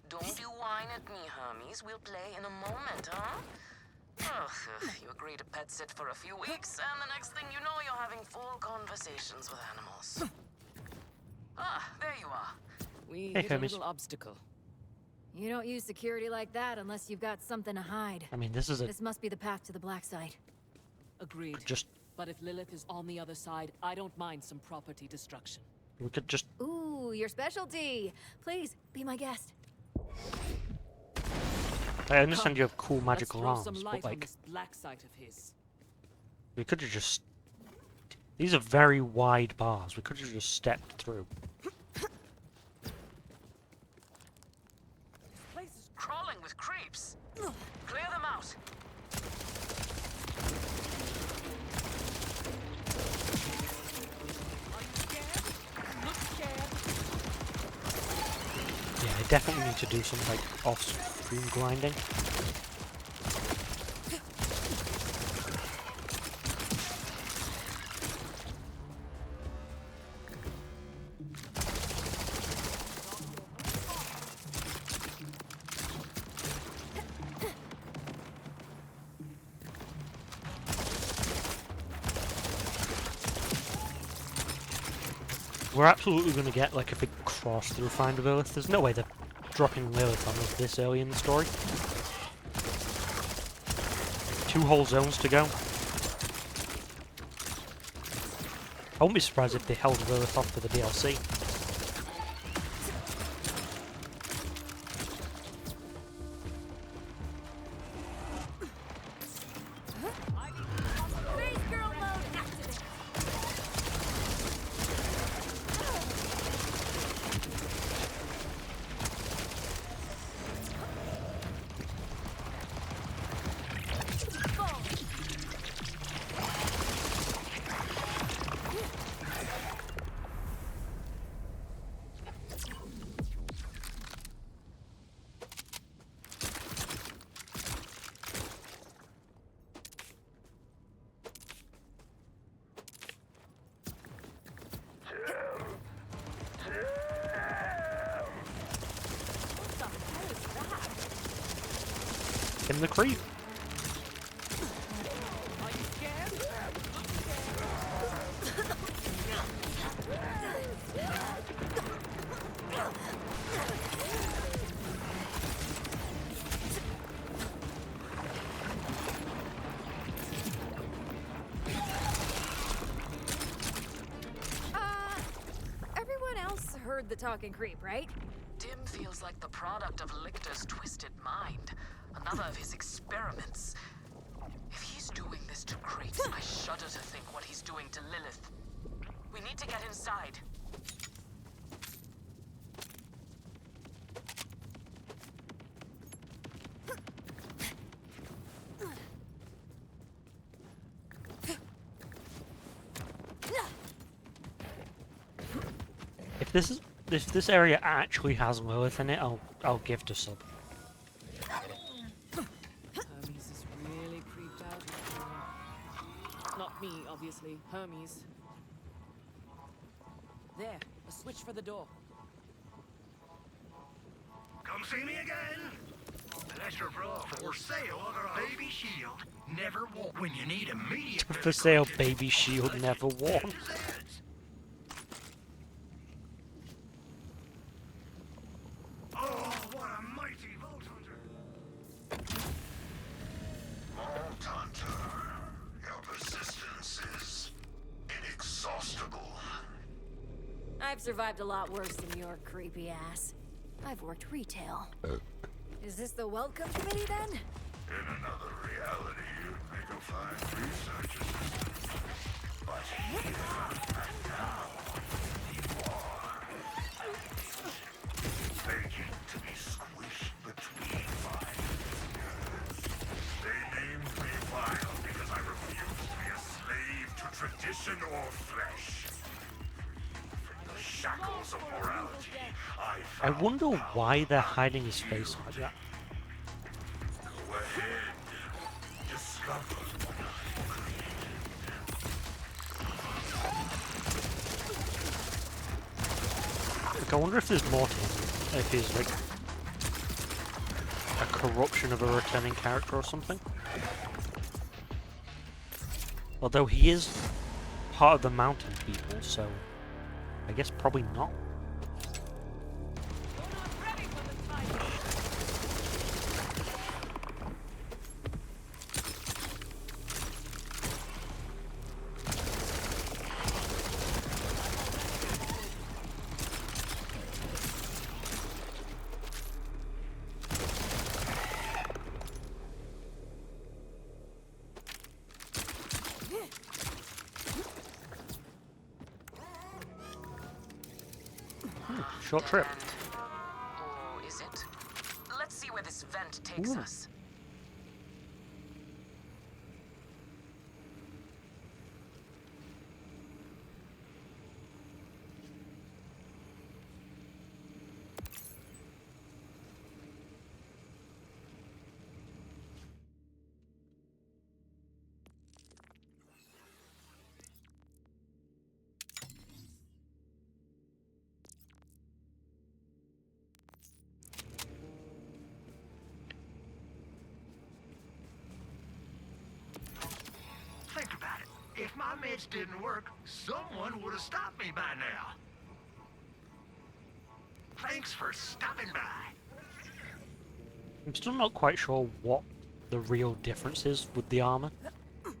Don't you whine at me, Hermes. We'll play in a moment, huh? Ugh, you agree to pet sit for a few weeks, and the next thing you know, you're having full conversations with animals. Ah, there you are. We Hey, hit a Hermes. little obstacle. You don't use security like that unless you've got something to hide. I mean, this is a This must be the path to the black site. Agreed. just But if Lilith is on the other side, I don't mind some property destruction. we could just Ooh, your specialty. Please, be my guest. I understand you have cool Let's magical throw arms, some but light on like this black site of his. we could have just these are very wide bars. We could have just stepped through. This place is crawling with creeps. Clear them out. Are you scared? Look scared. Yeah, I definitely need to do some like off-screen grinding. We're absolutely going to get like a big cross through Find Lilith. There's no way they're dropping Lilith on us this early in the story. 2 whole zones to go. I wouldn't be surprised if they held Lilith off for the DLC. Space girl mode activated. him the creep. Are you scared? Everyone else heard the talking creep, right? Tim feels like the product of Lictor's twisted mind. Another of his experiments. If he's doing this to Crate, I shudder to think what he's doing to Lilith. We need to get inside. If this area actually has Lilith in it, I'll give it a sub. Hermes is really creeped out. Not me, obviously. Hermes. There, a switch for the door. Come see me again. An extra pro for sale on our baby shield. Never walk when you need immediate. For sale, baby shield never worn. Oh, what a mighty Vault Hunter! Vault Hunter, your persistence is inexhaustible. I've survived a lot worse than your creepy ass. I've worked retail. Is this the welcome committee then? In another reality, you'd make a fine research assistant. But here and now, you are begging to be squished between violence. They named me vile because I refused to be a slave to tradition or flesh. From the shackles of morality, I wonder why they're hiding his face like that. Go ahead. Discover what I created. Like, I wonder if there's more to him. If he's like a corruption of a returning character or something. Although he is part of the mountain people, so I guess probably not. Short trip. Or is it? Let's see where this vent takes us. Think about it. If my meds didn't work, someone would have stopped me by now. Thanks for stopping by. I'm still not quite sure what the real difference is with the armor. Are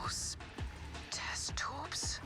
those test tubes?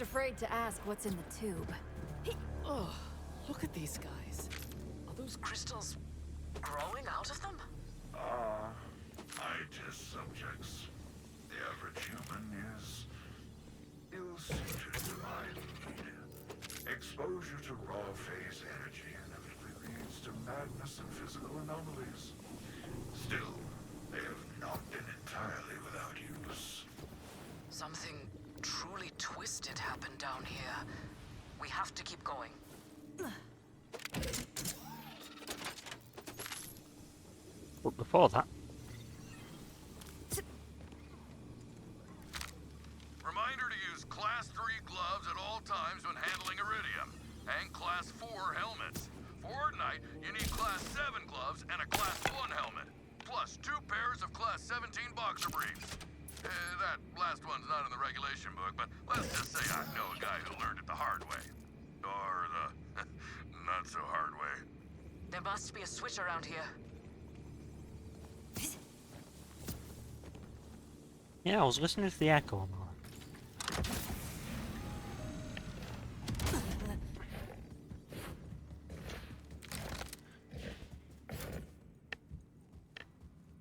afraid to ask what's in the tube. Oh, look at these guys. Are those crystals growing out of them? I test subjects. The average human is ill-suited to my need. Exposure to raw phase energy inevitably leads to madness and physical anomalies. Still, they have not been entirely without use. Something truly twisted happened down here. We have to keep going. But before that, Reminder to use Class 3 gloves at all times when handling Iridium, and Class 4 helmets. For Ignite, you need Class 7 gloves and a Class 1 helmet, plus 2 pairs of Class 17 boxer briefs. That last one's not in the regulation book, but let's just say I know a guy who learned it the hard way. Or the not-so-hard way. There must be a switch around here. yeah, I was listening to the echo on that.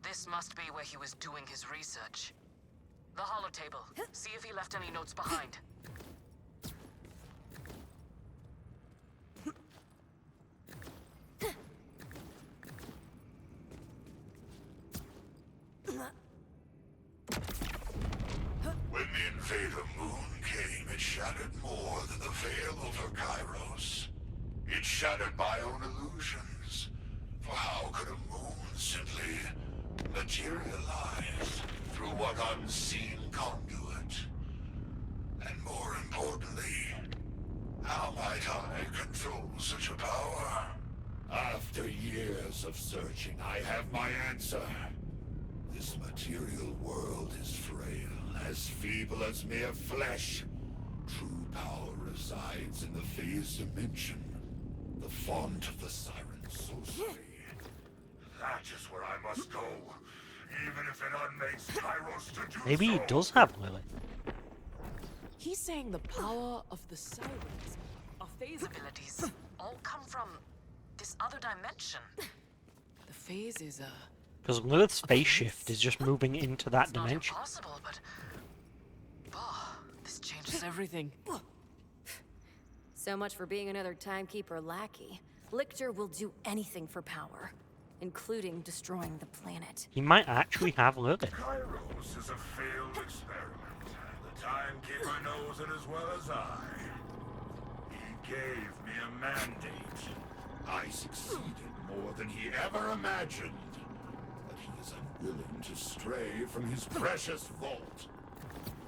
This must be where he was doing his research. The holotable. See if he left any notes behind. When the Invader Moon came, it shattered more than the veil over Kairos. It shattered my own illusions. For how could a moon simply materialize through what unseen conduit? And more importantly, how might I control such a power? After years of searching, I have my answer. This material world is frail, as feeble as mere flesh. True power resides in the phase dimension, the font of the Siren Sorcery. That is where I must go, even if it unmakes Kairos to do Maybe he so. does have Lilith. He's saying the power of the sirens, Our phase abilities all come from this other dimension. the phase is a... Because Lilith's phase shift is just moving into that It's not dimension. impossible, but... Oh, this changes It's everything. So much for being another timekeeper lackey. Lictor will do anything for power, including destroying the planet. He might actually have Lilith. Kairos is a failed experiment. The Timekeeper knows it as well as I. He gave me a mandate. I succeeded more than he ever imagined. But he is unwilling to stray from his precious vault.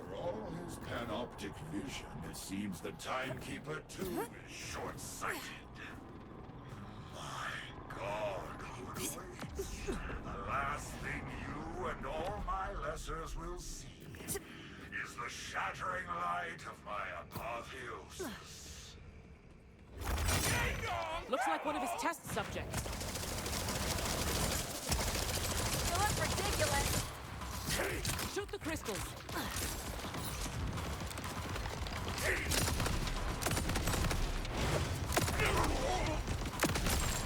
For all his panoptic vision, it seems the Timekeeper too is short-sighted. My God, who awaits? The last thing you and all my lessers will see is the shattering light of my apotheosis. Looks like one of his test subjects. You look ridiculous. Shoot the crystals.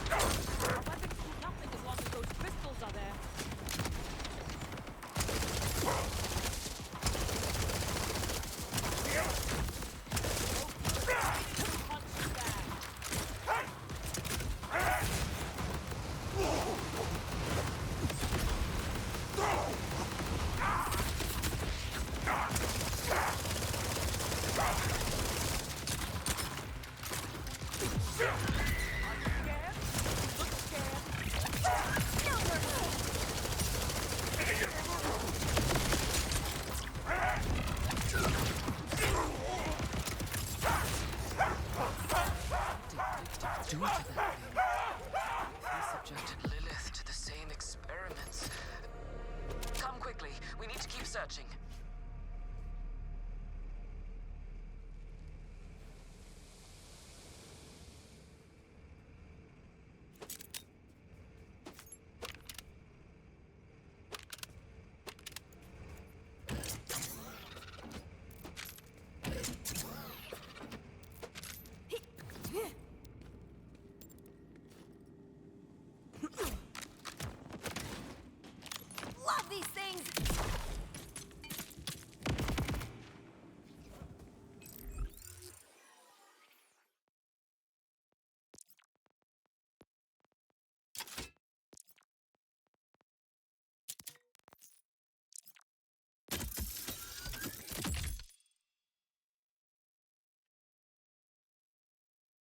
Our weapons do nothing as long as those crystals are there.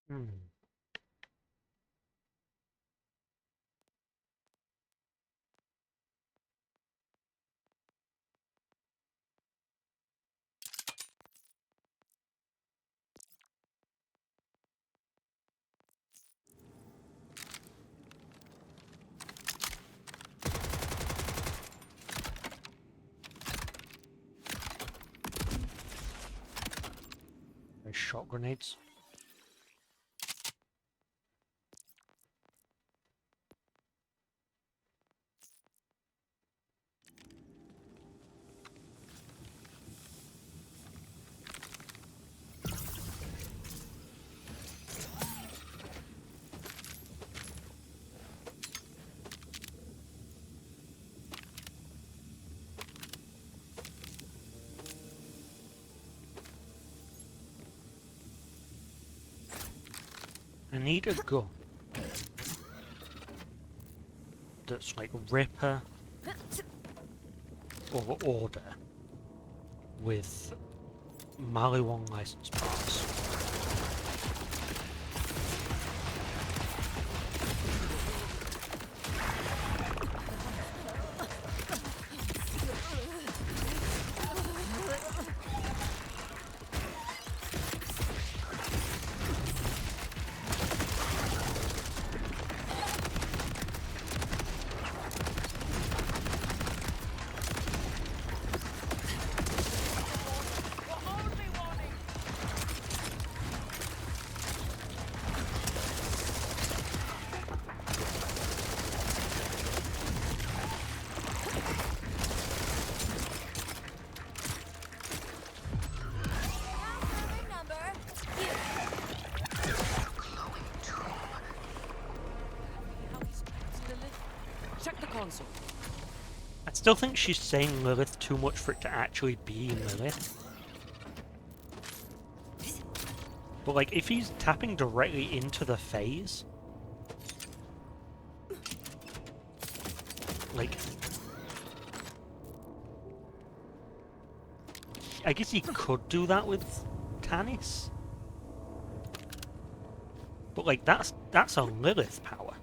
Hmm. There's shot grenades. I need a gun that's like Ripper or Order with Maliwan license plates. Check the console. I still think she's saying Lilith too much for it to actually be Lilith. But like, if he's tapping directly into the phase, like, I guess he could do that with Tannis. But like, that's a Lilith power.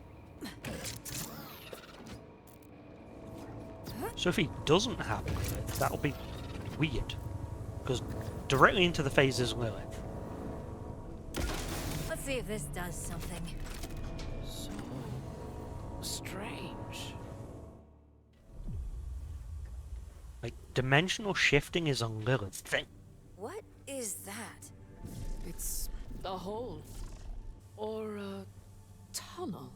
So if he doesn't have Lilith, that'll be weird. Because directly into the phase is Lilith. Let's see if this does something. So strange. Like, dimensional shifting is a Lilith thing. What is that? It's a hole. Or a tunnel.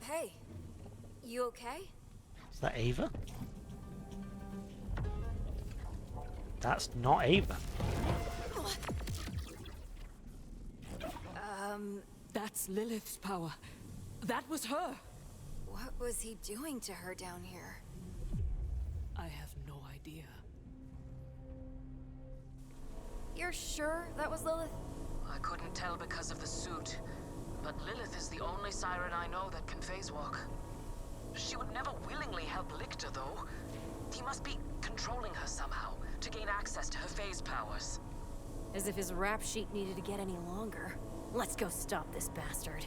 Hey, you okay? Is that Ava? That's not Ava. That's Lilith's power. That was her. What was he doing to her down here? I have no idea. You're sure that was Lilith? I couldn't tell because of the suit, but Lilith is the only siren I know that can phase walk. She would never willingly help Lictor, though. He must be controlling her somehow to gain access to her phase powers. As if his rap sheet needed to get any longer. Let's go stop this bastard.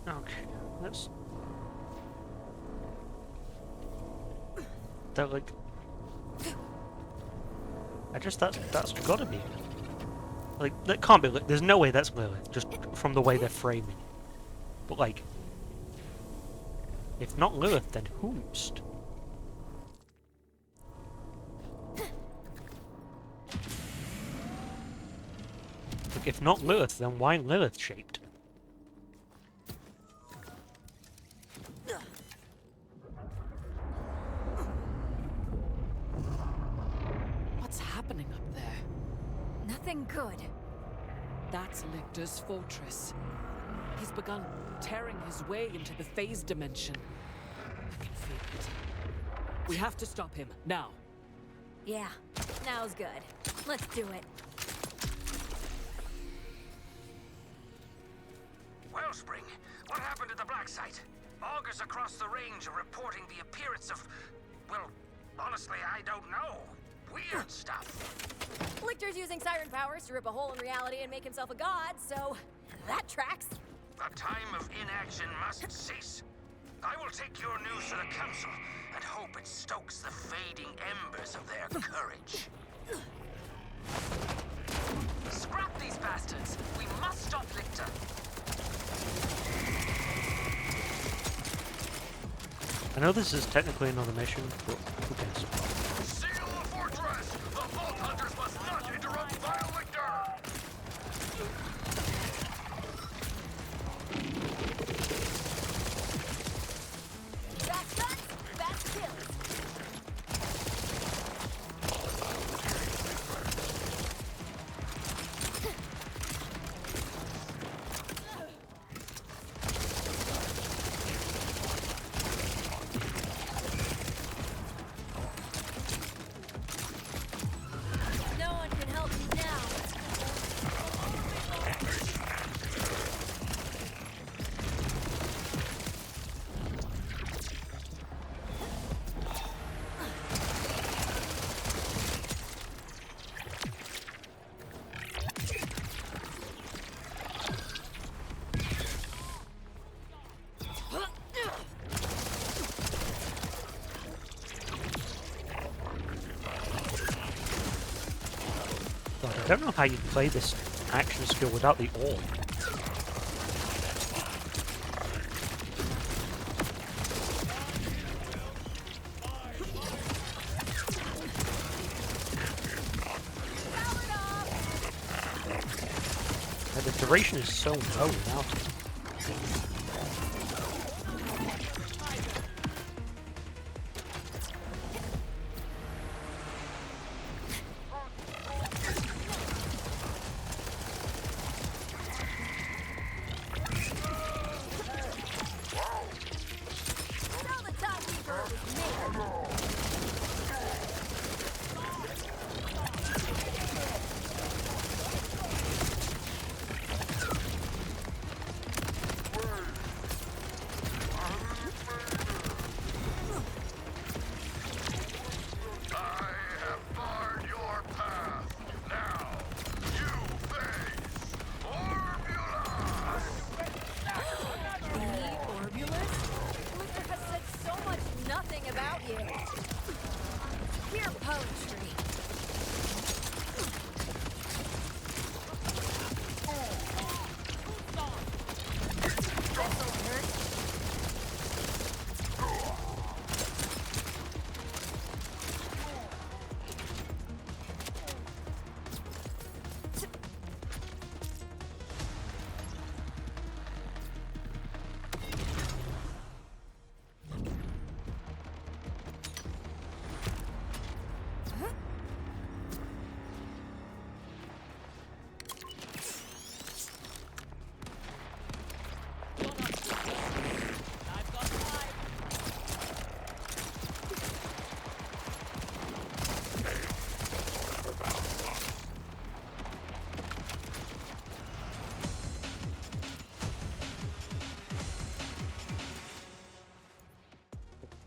Okay, let's... They're like... That's gotta be. Like, that can't be. There's no way that's Lilith, just from the way they're framing it. But like, if not Lilith, then who's? Like, if not Lilith, then why Lilith shaped? What's happening up there? Nothing good. That's Lictor's fortress. He's begun tearing his way into the phase dimension. I can feel it. We have to stop him, now. Yeah, now's good. Let's do it. Wellspring, what happened to the black site? Augurs across the range are reporting the appearance of... well, honestly, I don't know. Weird stuff. Lictor's using siren powers to rip a hole in reality and make himself a god, so that tracks. The time of inaction must cease. I will take your news to the council and hope it stokes the fading embers of their courage. Scrap these bastards. We must stop Lictor. I know this is technically another mission, but who cares? Seal the fortress! The Vault Hunters must not interrupt Vile Lictor! Fast guns, fast kills. No one can help you now. God, I don't know how you play this action skill without the orb. Like, the duration is so low without it. Tell the top keeper it was me. I have barred your path. Now, you face Orbulus! Me, Orbulus? Lictor has said so much nothing about you. Pure poetry. This'll hurt.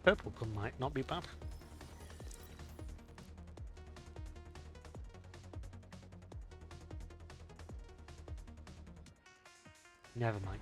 Purple gun might not be bad. Never mind.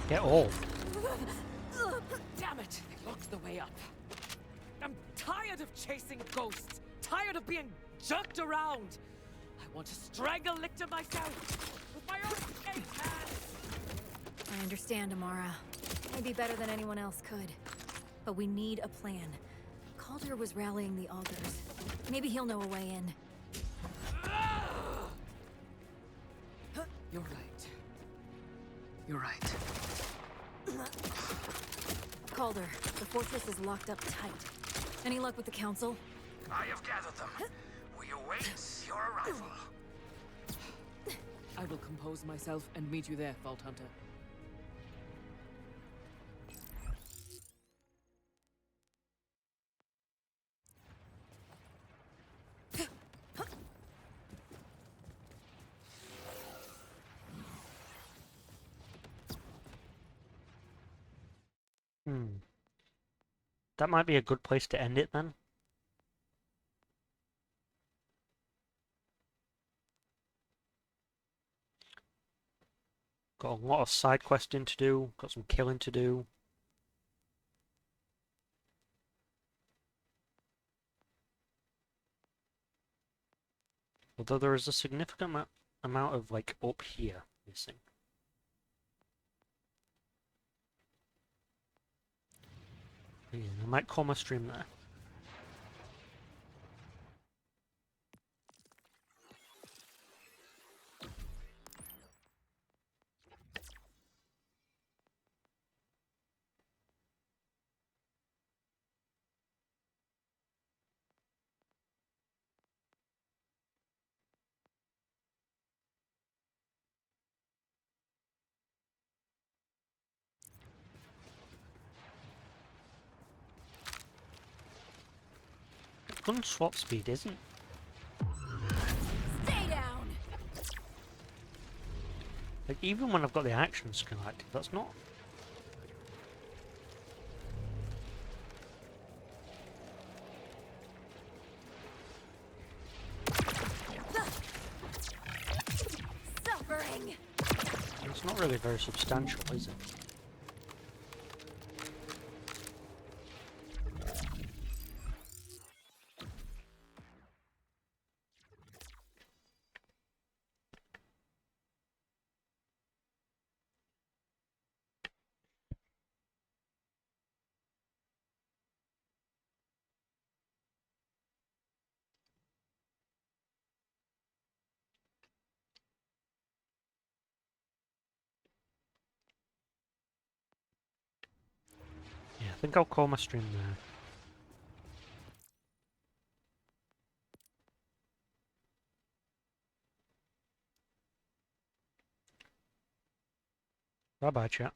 Get all. Damn it! It locked the way up. I'm tired of chasing ghosts. Tired of being jerked around. I want to strangle Lictor myself with my own skate hands. I understand, Amara. Maybe better than anyone else could. But we need a plan. Calder was rallying the augurs. Maybe he'll know a way in. You're right. You're right. Calder, the fortress is locked up tight. Any luck with the council? I have gathered them. We await your arrival. I will compose myself and meet you there, Vault Hunter. That might be a good place to end it then. Got a lot of side questing to do, got some killing to do. Although there is a significant amount of, like, up here missing. Yeah, I might call my stream there. Gun swap speed isn't. Stay down! Like, even when I've got the action skill active, that's not. Suffering! It's not really very substantial, is it? Yeah, I think I'll call my stream there. Bye bye, chat.